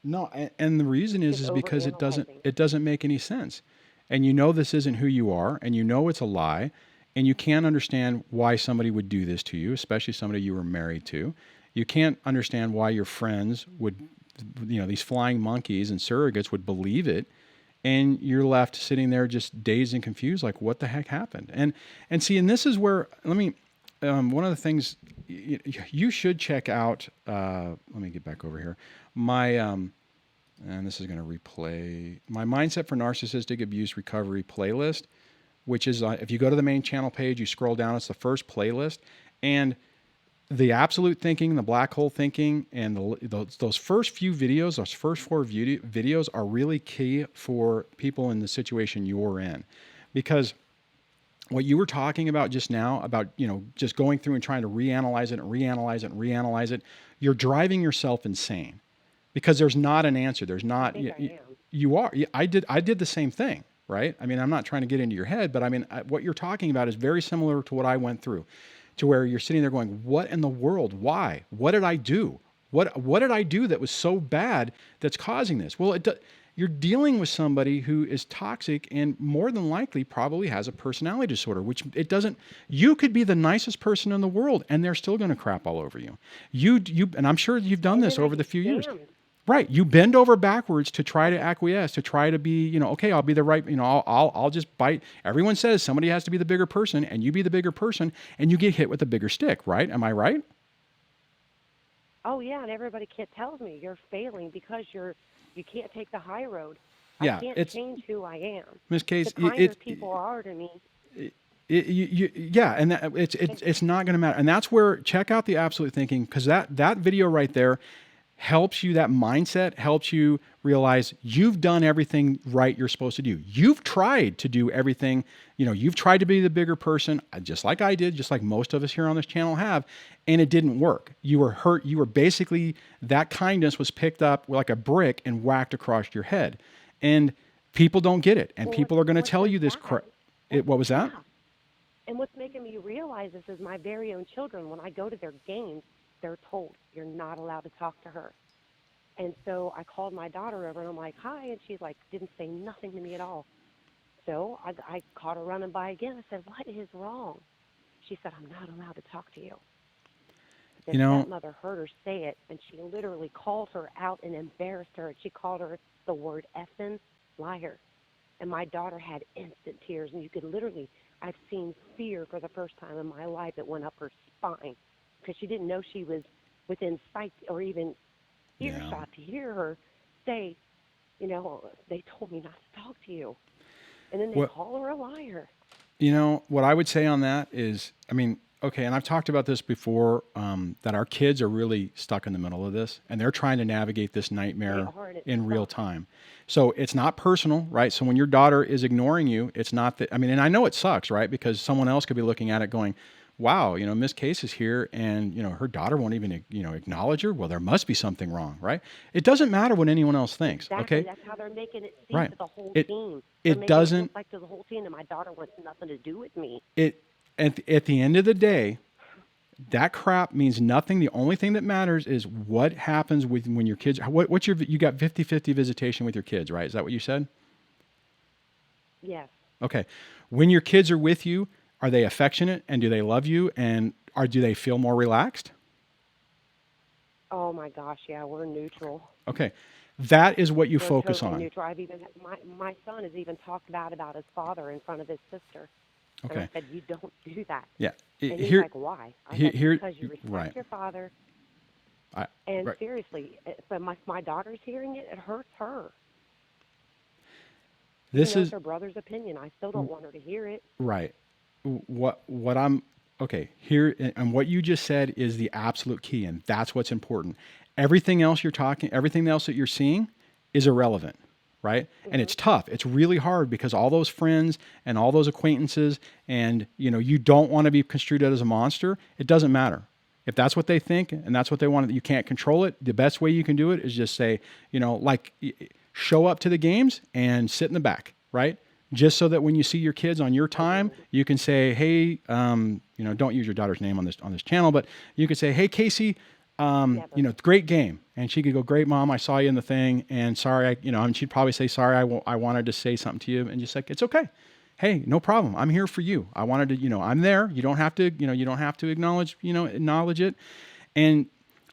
No, and the reason is because it doesn't make any sense. And this isn't who you are, and it's a lie, and you can't understand why somebody would do this to you, especially somebody you were married to. You can't understand why your friends would, these flying monkeys and surrogates would believe it, and you're left sitting there just dazed and confused, like, what the heck happened? And this is where, one of the things you should check out, let me get back over here, and this is going to replay, my Mindset for Narcissistic Abuse Recovery playlist, which is, if you go to the main channel page, you scroll down, it's the first playlist, and the absolute thinking, the black hole thinking, and those first few videos, those first 4 videos are really key for people in the situation you're in. Because what you were talking about just now, about, just going through and trying to reanalyze it, you're driving yourself insane, because there's not an answer. There's not, you are. I did the same thing, right? I'm not trying to get into your head, but what you're talking about is very similar to what I went through, to where you're sitting there going, what in the world? Why? What did I do? What did I do that was so bad that's causing this? Well, you're dealing with somebody who is toxic and more than likely probably has a personality disorder, which you could be the nicest person in the world and they're still going to crap all over you. And I'm sure you've done this over the few years. Right. You bend over backwards to try to acquiesce, to try to be, okay, I'll be the right, I'll just bite. Everyone says somebody has to be the bigger person, and you be the bigger person, and you get hit with a bigger stick, right? Am I right? Oh, yeah, and everybody tells me you're failing because you can't take the high road. Yeah, I can't change who I am. Ms. Case, the kinder people are to me. And it's not going to matter. And that's where, check out the Absolute Thinking, because that video right there helps you, that mindset helps you realize you've done everything right you're supposed to do. You've tried to do everything, you've tried to be the bigger person, just like I did, just like most of us here on this channel have, and it didn't work. You were hurt. You were basically, that kindness was picked up like a brick and whacked across your head. And people don't get it. And people are going to tell you this crap. What was that? And what's making me realize this is my very own children. When I go to their games, they're told you're not allowed to talk to her. And so I called my daughter over, and I'm like, hi, and she's like, didn't say nothing to me at all. So I caught her running by again. I said, what is wrong? She said, I'm not allowed to talk to you. The You know, stepmother heard her say it, and she literally called her out and embarrassed her. And she called her the word effing liar. And my daughter had instant tears, and you could literally, I've seen fear for the first time in my life. It went up her spine because she didn't know she was within sight or even earshot to hear her say, you know, they told me not to talk to you. And then they what call her a liar. what I would say on that is, I mean, okay, and I've talked about this before, that our kids are really stuck in the middle of this, and they're trying to navigate this They nightmare are, and it in real sucks. time. So it's not personal, right? So when your daughter is ignoring you, it's not that, I mean, and I know it sucks, right? Because someone else could be looking at it going, wow, Miss Case is here and, her daughter won't even, acknowledge her. Well, there must be something wrong, right? It doesn't matter what anyone else thinks, Exactly. okay? That's how they're making it seem Right. to the whole It, team. They're it making it doesn't, look like to the whole team that my daughter wants nothing to do with me. at the end of the day, that crap means nothing. The only thing that matters is what happens when your kids, what's you got 50-50 visitation with your kids, right? Is that what you said? Yes. Okay. When your kids are with you, are they affectionate and do they love you and do they feel more relaxed? Oh my gosh, yeah, we're neutral. Okay. That is what you We're focus totally on. neutral. I've even my son has even talked bad about his father in front of his sister. And I Okay. said, you don't do that. Yeah. And he's Here, like, why? I here, said, here, because you respect right. your father. I, And right. seriously, but my daughter's hearing it. It hurts her. This Even though is it's her brother's opinion, I still don't want her to hear it. right. What I'm okay here, and what you just said is the absolute key, and that's what's important. Everything else everything else that you're seeing is irrelevant, right? And it's tough. It's really hard because all those friends and all those acquaintances, and you don't want to be construed as a monster. It doesn't matter. If that's what they think and that's what they want, you can't control it. The best way you can do it is just say, show up to the games and sit in the back, right? Just so that when you see your kids on your time, you can say, "Hey, don't use your daughter's name on this channel, but you could say, "Hey, Casey, Never. great game," and she could go, "Great, Mom, I saw you in the thing, and sorry, and she'd probably say, "Sorry, I wanted to say something to you," and just like, "It's okay. Hey, no problem. I'm here for you. I wanted to, I'm there. You don't have to, you don't have to acknowledge it." And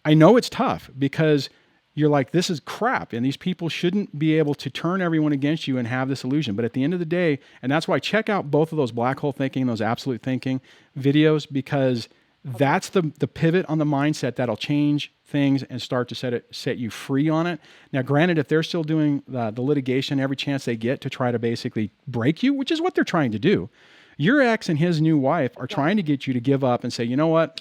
I know it's tough because you're like, this is crap. And these people shouldn't be able to turn everyone against you and have this illusion. But at the end of the day, and that's why check out both of those black hole thinking, those absolute thinking videos, because that's the pivot on the mindset that'll change things and start to set you free on it. Now, granted, if they're still doing the litigation every chance they get to try to basically break you, which is what they're trying to do, your ex and his new wife are trying to get you to give up and say, you know what,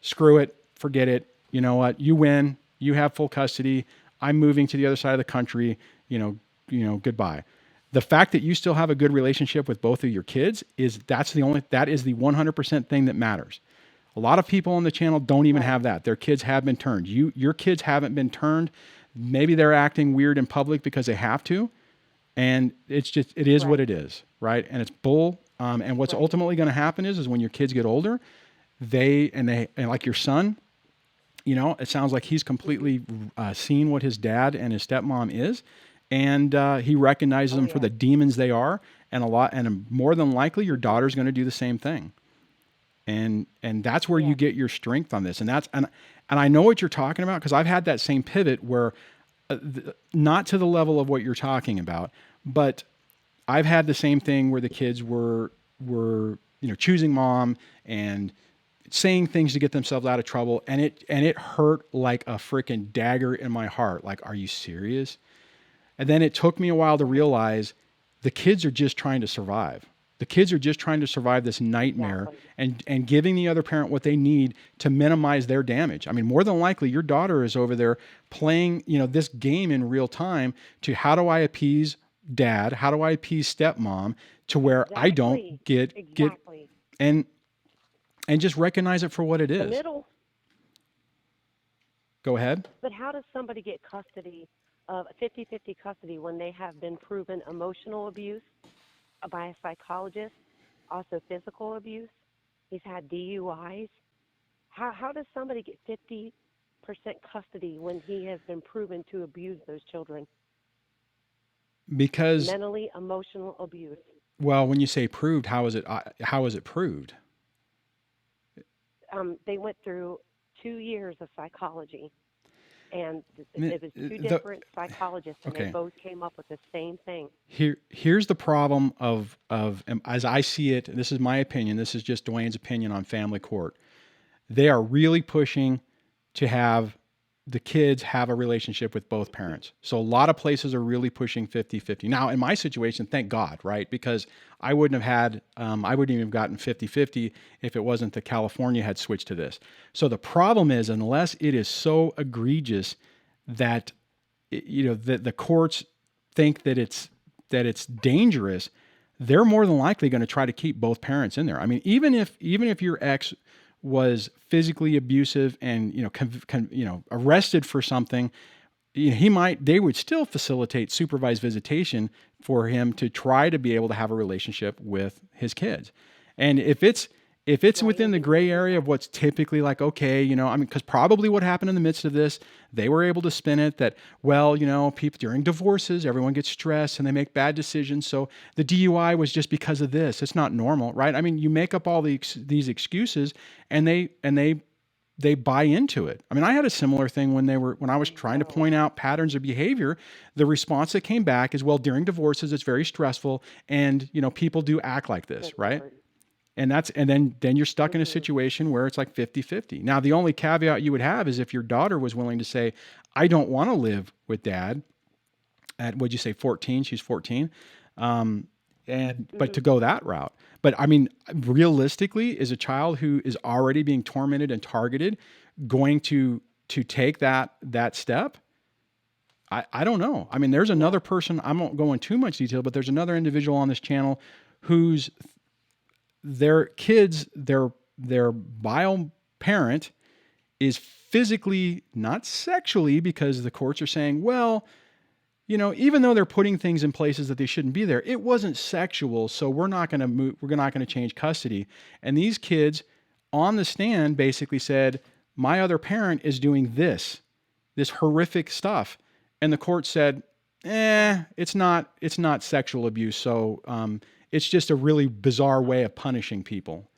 screw it, forget it. You know what, you win. You have full custody. I'm moving to the other side of the country. Goodbye. The fact that you still have a good relationship with both of your kids that is the 100% thing that matters. A lot of people on the channel don't even have that. Their kids have been turned. Your kids haven't been turned. Maybe they're acting weird in public because they have to. And it is what it is, right? And it's bull. And what's ultimately going to happen is when your kids get older, they like your son, it sounds like he's completely seen what his dad and his stepmom is, and he recognizes them for the demons they are, and more than likely your daughter's going to do the same thing, and that's where you get your strength on this, and I know what you're talking about because I've had that same pivot where, not to the level of what you're talking about, but I've had the same thing where the kids were choosing mom and saying things to get themselves out of trouble, and it hurt like a freaking dagger in my heart. Like, are you serious? And then it took me a while to realize the kids are just trying to survive. The kids are just trying to survive this nightmare and giving the other parent what they need to minimize their damage. I mean, more than likely your daughter is over there playing, this game in real time to how do I appease dad? How do I appease stepmom to where I don't get and just recognize it for what it is. The middle. Go ahead. But how does somebody get custody of 50-50 custody when they have been proven emotional abuse by a psychologist, also physical abuse. He's had DUIs. How does somebody get 50% custody when he has been proven to abuse those children? Because, Mentally, emotional abuse. well, when you say proved, how is it proved? They went through 2 years of psychology, and N- it was two the- different psychologists, and they Okay. both came up with the same thing. Here's the problem of as I see it. This is my opinion. This is just Dwayne's opinion on family court. They are really pushing to have the kids have a relationship with both parents. So a lot of places are really pushing 50-50. Now, in my situation, thank God, right? Because I wouldn't even have gotten 50-50 if it wasn't that California had switched to this. So the problem is, unless it is so egregious that, that the courts think that it's dangerous, they're more than likely going to try to keep both parents in there. I mean, even if your ex was physically abusive and arrested for something, they would still facilitate supervised visitation for him to try to be able to have a relationship with his kids. And if it's within the gray area of what's typically like, okay, because probably what happened in the midst of this, they were able to spin it that, well, people during divorces, everyone gets stressed and they make bad decisions. So the DUI was just because of this. It's not normal, right? I mean, you make up all these excuses and they buy into it. I mean, I had a similar thing when I was trying to point out patterns of behavior. The response that came back is, well, during divorces, it's very stressful and, people do act like this, right? And then you're stuck in a situation where it's like 50-50. Now, the only caveat you would have is if your daughter was willing to say, I don't want to live with dad at, what'd you say, 14? She's 14. But to go that route. But I mean, realistically, is a child who is already being tormented and targeted going to take that step? I don't know. I mean, there's another person, I won't go into too much detail, but there's another individual on this channel whose their kids, their bio parent is physically, not sexually, because the courts are saying, well, even though they're putting things in places that they shouldn't be there, it wasn't sexual, so we're not going to change custody. And these kids on the stand basically said, my other parent is doing this horrific stuff. And the court said, it's not sexual abuse. So, it's just a really bizarre way of punishing people.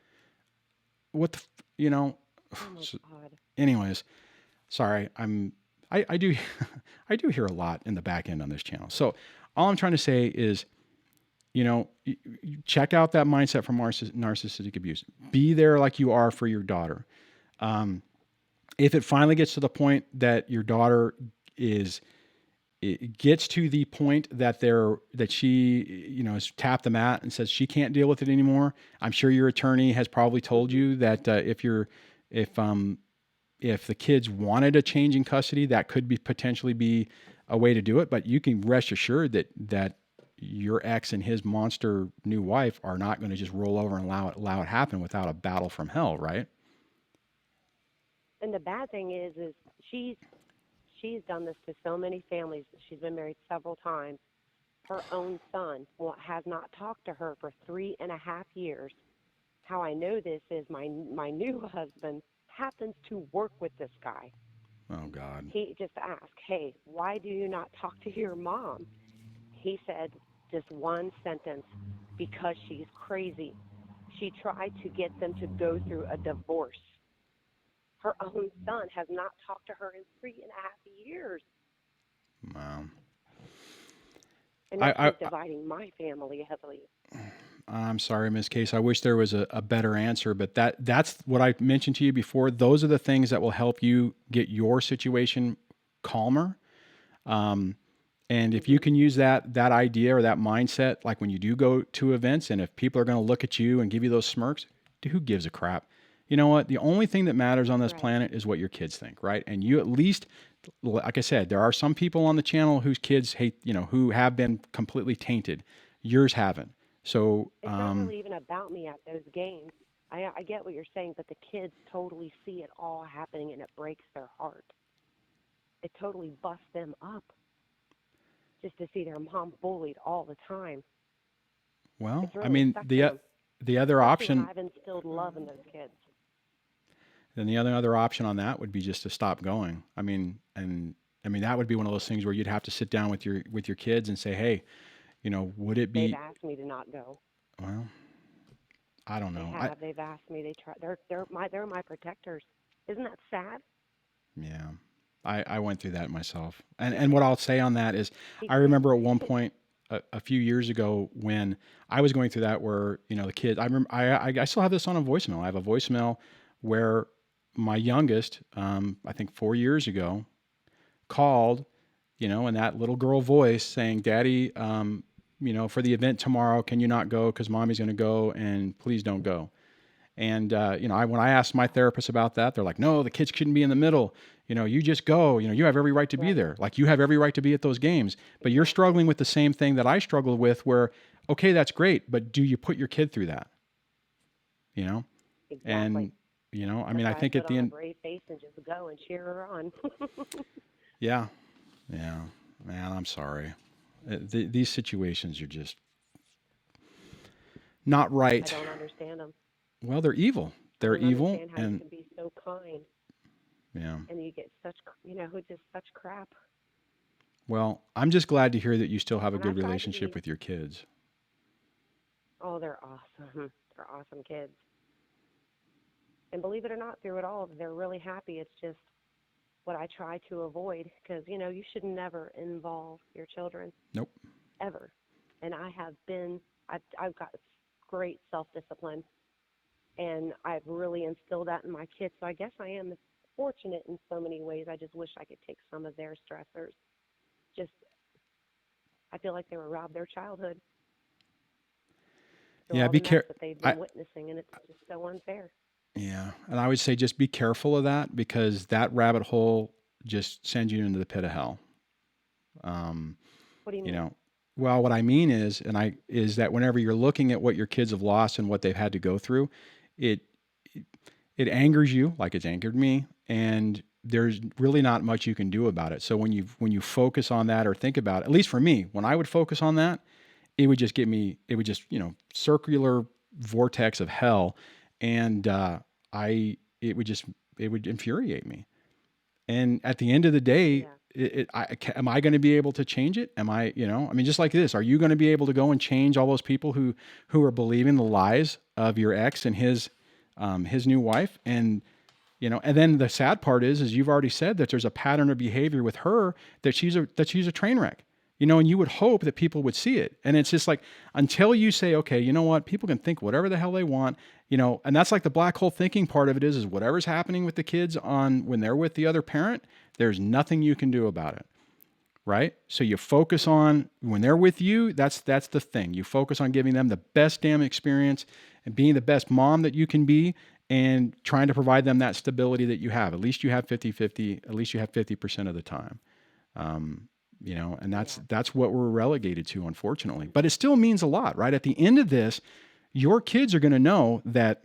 What the, Oh my God. Anyways, sorry, I do hear a lot in the back end on this channel. So all I'm trying to say is, check out that mindset from narcissistic abuse. Be there like you are for your daughter. If it finally gets to the point that your daughter it gets to the point that she has tapped the mat and says she can't deal with it anymore, I'm sure your attorney has probably told you that if the kids wanted a change in custody, that could potentially be a way to do it. But you can rest assured that your ex and his monster new wife are not going to just roll over and allow it happen without a battle from hell, right? And the bad thing is she's done this to so many families. She's been married several times. Her own son has not talked to her for 3.5 years. How I know this is my new husband happens to work with this guy. Oh, God. He just asked, hey, why do you not talk to your mom? He said just one sentence, because she's crazy. She tried to get them to go through a divorce. Her own son has not talked to her in 3.5 years. Wow. And that's dividing my family heavily. I'm sorry, Ms. Case. I wish there was a better answer, but that's what I mentioned to you before. Those are the things that will help you get your situation calmer. And if you can use that idea or that mindset, like when you do go to events, and if people are going to look at you and give you those smirks, who gives a crap? You know what? The only thing that matters on this planet is what your kids think, right? And you at least, like I said, there are some people on the channel whose kids hate, who have been completely tainted. Yours haven't. So it's not really even about me at those games. I get what you're saying, but the kids totally see it all happening, and it breaks their heart. It totally busts them up just to see their mom bullied all the time. Well, Really I mean, the other Especially when option, I've instilled love in those kids. then the other option on that would be just to stop going. I mean, that would be one of those things where you'd have to sit down with your kids and say, hey, would it They've be, asked me to not go. well, I don't They know. have. They've asked me. They try. They're my protectors. Isn't that sad? Yeah, I went through that myself. And what I'll say on that is, He I did. remember at one point a few years ago when I was going through that, where the kids. I remember I still have this on a voicemail. I have a voicemail where my youngest, I think 4 years ago, called, in that little girl voice saying, "Daddy, for the event tomorrow, can you not go? Because mommy's going to go, and please don't go." And when I asked my therapist about that, they're like, "No, the kids shouldn't be in the middle. You just go. You have every right to be Right. there. Like, you have every right to be at those games." But you're struggling with the same thing that I struggled with. Where, okay, that's great, but do you put your kid through that? And Exactly. I That's think why at I the put on a end, brave face and just go and cheer her on. yeah, man, I'm sorry. These situations are just not I right. don't understand them. Well, they're evil. I They're don't evil, understand how you and can be so kind yeah. and you get just such crap. Well, I'm just glad to hear that you still have a And I good tried to relationship be. with your kids. Oh, they're awesome. They're awesome kids. And believe it or not, through it all, they're really happy. It's just what I try to avoid because, you should never involve your children Nope. ever. And I've got great self-discipline, and I've really instilled that in my kids. So I guess I am fortunate in so many ways. I just wish I could take some of their stressors. I feel like they were robbed their childhood through Yeah, all be the mess care. that they've I been witnessing, and it's just so unfair. Yeah, and I would say just be careful of that, because that rabbit hole just sends you into the pit of hell. Um, What do you you mean? know, well, what I mean is that whenever you're looking at what your kids have lost and what they've had to go through, it it angers you like it's angered me, and there's really not much you can do about it. So when you focus on that or think about it, at least for me, when I would focus on that, it would just circular vortex of hell, and it would infuriate me. And at the end of the day, Yeah. am I going to be able to change it? Am I, just like this, are you going to be able to go and change all those people who are believing the lies of your ex and his new wife? And then the sad part is you've already said that there's a pattern of behavior with her, that she's a train wreck. And you would hope that people would see it. And it's just like, until you say, okay, you know what, people can think whatever the hell they want, and that's like the black hole thinking part of it is whatever's happening with the kids when they're with the other parent, there's nothing you can do about it. Right? So you focus on when they're with you, that's the thing. You focus on giving them the best damn experience and being the best mom that you can be, and trying to provide them that stability that you have. At least you have 50-50, at least you have 50% of the time. And that's what we're relegated to, unfortunately. But it still means a lot, right? At the end of this, your kids are going to know that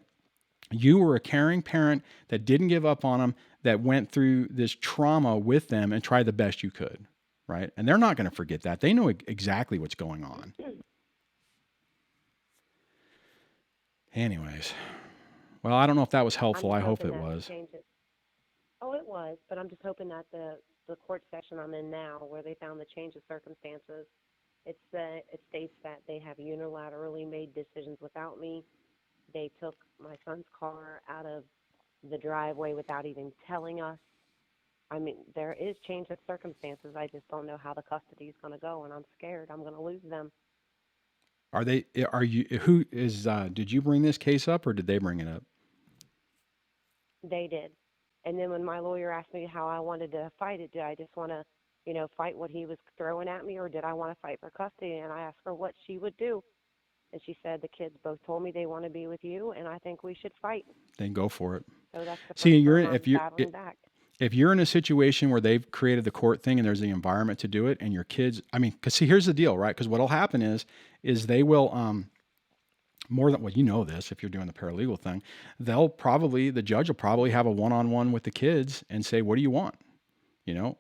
you were a caring parent that didn't give up on them, that went through this trauma with them and tried the best you could, right? And they're not going to forget that. They know exactly what's going on. Anyways, well, I don't know if that was I'm helpful. just I hope hoping it that was. changes. Oh, it was, but I'm just hoping that the court session I'm in now, where they found the change of circumstances, it states that they have unilaterally made decisions without me. They took my son's car out of the driveway without even telling us. I mean, there is change of circumstances. I just don't know how the custody is going to go, and I'm scared I'm going to lose them. Did you bring this case up, or did they bring it up? They did. And then when my lawyer asked me how I wanted to fight it, did I just want to, fight what he was throwing at me, or did I want to fight for custody? And I asked her what she would do. And she said, the kids both told me they want to be with you, and I think we should fight. Then go for it. So that's the See, first time I'm battling back. If you're in a situation where they've created the court thing and there's the environment to do it, and your kids, because see, here's the deal, right? Because what'll happen is they will, more than, well, this, if you're doing the paralegal thing, the judge will probably have a one-on-one with the kids and say, what do you want?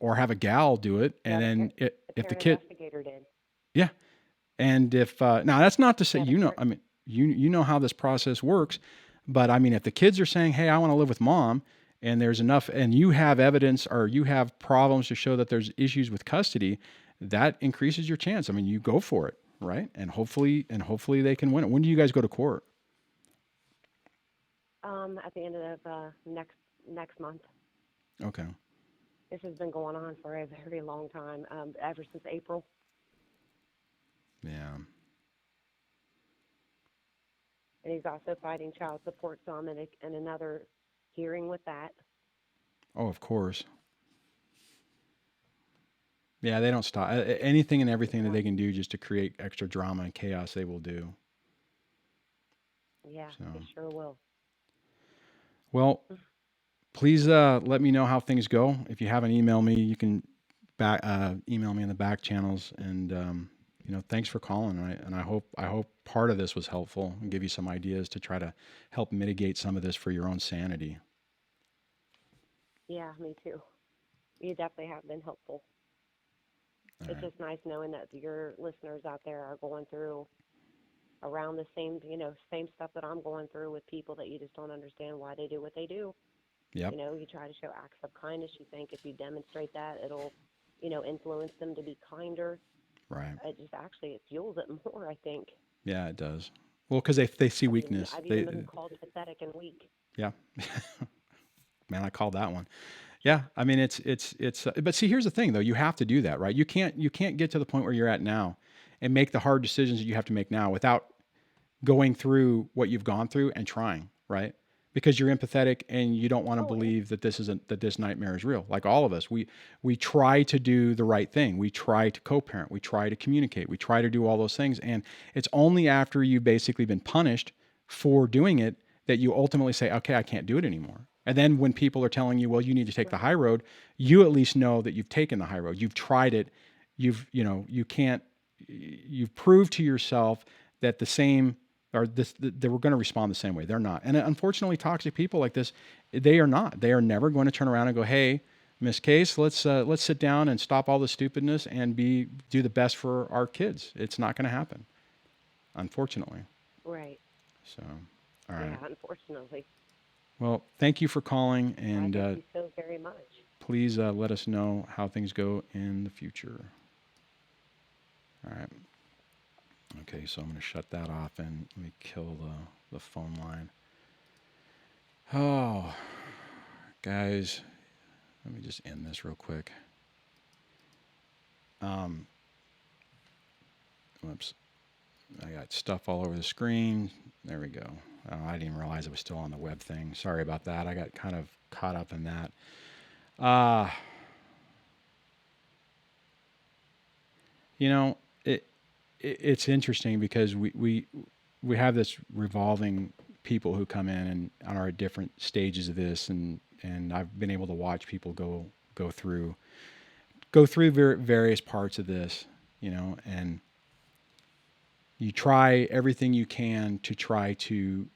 Or have a gal do it. And then if the kid, investigator did. yeah. And if, now that's not to say, Yeah, you know how this process works. But I mean, if the kids are saying, "Hey, I want to live with mom," and there's enough, and you have evidence or you have problems to show that there's issues with custody, that increases your chance. I mean, you go for it, right? And hopefully they can win it. When do you guys go to court? At the end of next month. Okay. This has been going on for a very long time, ever since April. Yeah. And he's also fighting child support some and another hearing with that. Oh, of course. Yeah, they don't stop. Anything and everything that they can do just to create extra drama and chaos, they will do. Yeah, So. they sure will. Well, please let me know how things go. If you haven't emailed me, you can email me in the back channels. And thanks for calling. And I hope part of this was helpful and give you some ideas to try to help mitigate some of this for your own sanity. Yeah, me too. You definitely have been helpful. It's just nice knowing that your listeners out there are going through around the same stuff that I'm going through with people that you just don't understand why they do what they do. Yep. You try to show acts of kindness. You think if you demonstrate that, it'll, influence them to be kinder. Right. It fuels it more, I think. Yeah, it does. Well, because they see weakness. I've even been called pathetic and weak. Yeah. Man, I called that one. Yeah, I mean it's but see, here's the thing though, you have to do that, right? You can't get to the point where you're at now and make the hard decisions that you have to make now without going through what you've gone through and trying, right? Because you're empathetic and you don't want to believe that this nightmare is real. Like all of us, we try to do the right thing. We try to co-parent, we try to communicate, we try to do all those things, and it's only after you've basically been punished for doing it that you ultimately say, "Okay, I can't do it anymore." And then when people are telling you, well, you need to take the high road, you at least know that you've taken the high road. You've tried it. You've proved to yourself that they were going to respond the same way. They're not. And unfortunately, toxic people like this, they are not. They are never going to turn around and go, "Hey, Miss Case, let's sit down and stop all the stupidness and do the best for our kids." It's not going to happen, unfortunately. Right. So, all right. Yeah, unfortunately. Well, thank you for calling, and thank you so very much. Please let us know how things go in the future. All right. Okay, so I'm going to shut that off and let me kill the phone line. Oh, guys, let me just end this real quick. Whoops. I got stuff all over the screen. There we go. I didn't even realize it was still on the web thing. Sorry about that. I got kind of caught up in that. It's interesting because we have this revolving people who come in and are at different stages of this, and I've been able to watch people go through various parts of this, and you try everything you can to try to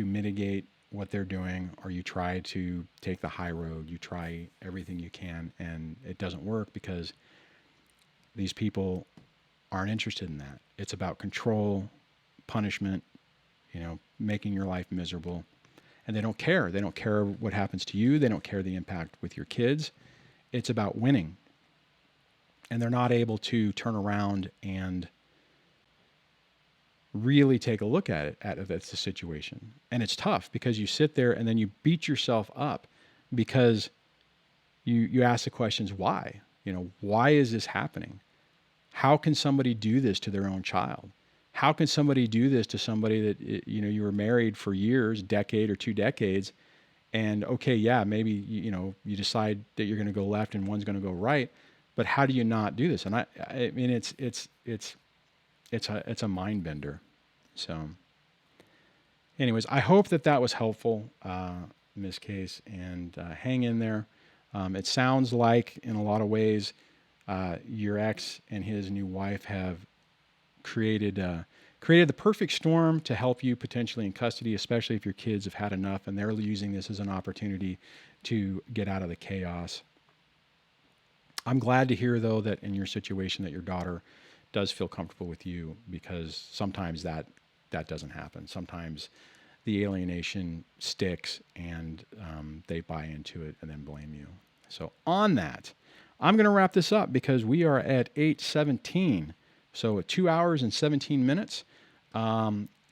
mitigate what they're doing, or you try to take the high road. You try everything you can, and it doesn't work because these people aren't interested in that. It's about control, punishment, making your life miserable, and they don't care. They don't care what happens to you. They don't care the impact with your kids. It's about winning, and they're not able to turn around and really take a look at the situation. And it's tough because you sit there and then you beat yourself up because you ask the questions, why? Why is this happening? How can somebody do this to their own child? How can somebody do this to somebody that, you were married for years, decade or 2 decades, and okay, yeah, maybe, you decide that you're going to go left and one's going to go right, but how do you not do this? And I mean, it's a mind bender. So anyways, I hope that was helpful, Ms. Case, and hang in there. It sounds like in a lot of ways, your ex and his new wife have created the perfect storm to help you potentially in custody, especially if your kids have had enough and they're using this as an opportunity to get out of the chaos. I'm glad to hear, though, that in your situation that your daughter does feel comfortable with you, because sometimes that that doesn't happen. Sometimes the alienation sticks and they buy into it and then blame you. So on that, I'm going to wrap this up because we are at 8:17. So 2 hours and 17 minutes.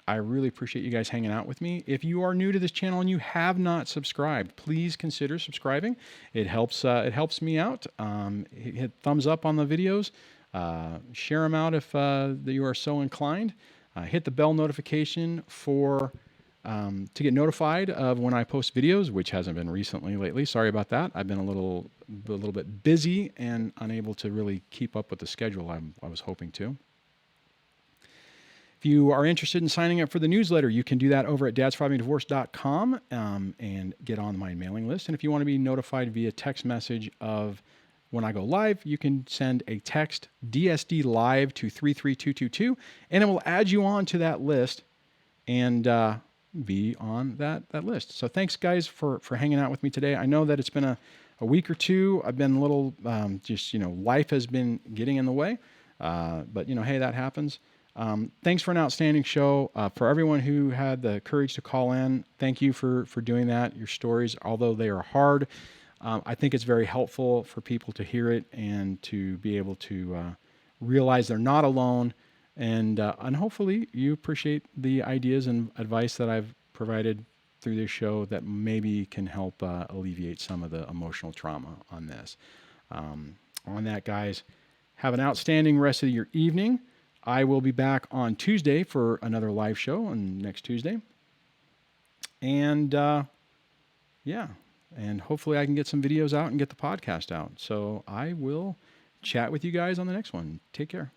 I really appreciate you guys hanging out with me. If you are new to this channel and you have not subscribed, please consider subscribing. It helps me out. Hit thumbs up on the videos. Share them out if you are so inclined. Hit the bell notification for to get notified of when I post videos, which hasn't been recently lately. Sorry about that. I've been a little bit busy and unable to really keep up with the schedule I was hoping to. If you are interested in signing up for the newsletter, you can do that over at dadssurvivingdivorce.com and get on my mailing list. And if you want to be notified via text message of when I go live, you can send a text DSD live to 33222, and it will add you on to that list and be on that list. So thanks, guys, for hanging out with me today. I know that it's been a week or two. I've been a little life has been getting in the way, but hey, that happens. Thanks for an outstanding show. For everyone who had the courage to call in, thank you for doing that. Your stories, although they are hard, I think it's very helpful for people to hear it and to be able to realize they're not alone. And hopefully you appreciate the ideas and advice that I've provided through this show that maybe can help alleviate some of the emotional trauma on this. On that, guys, have an outstanding rest of your evening. I will be back on Tuesday for another live show on next Tuesday. And and hopefully I can get some videos out and get the podcast out. So I will chat with you guys on the next one. Take care.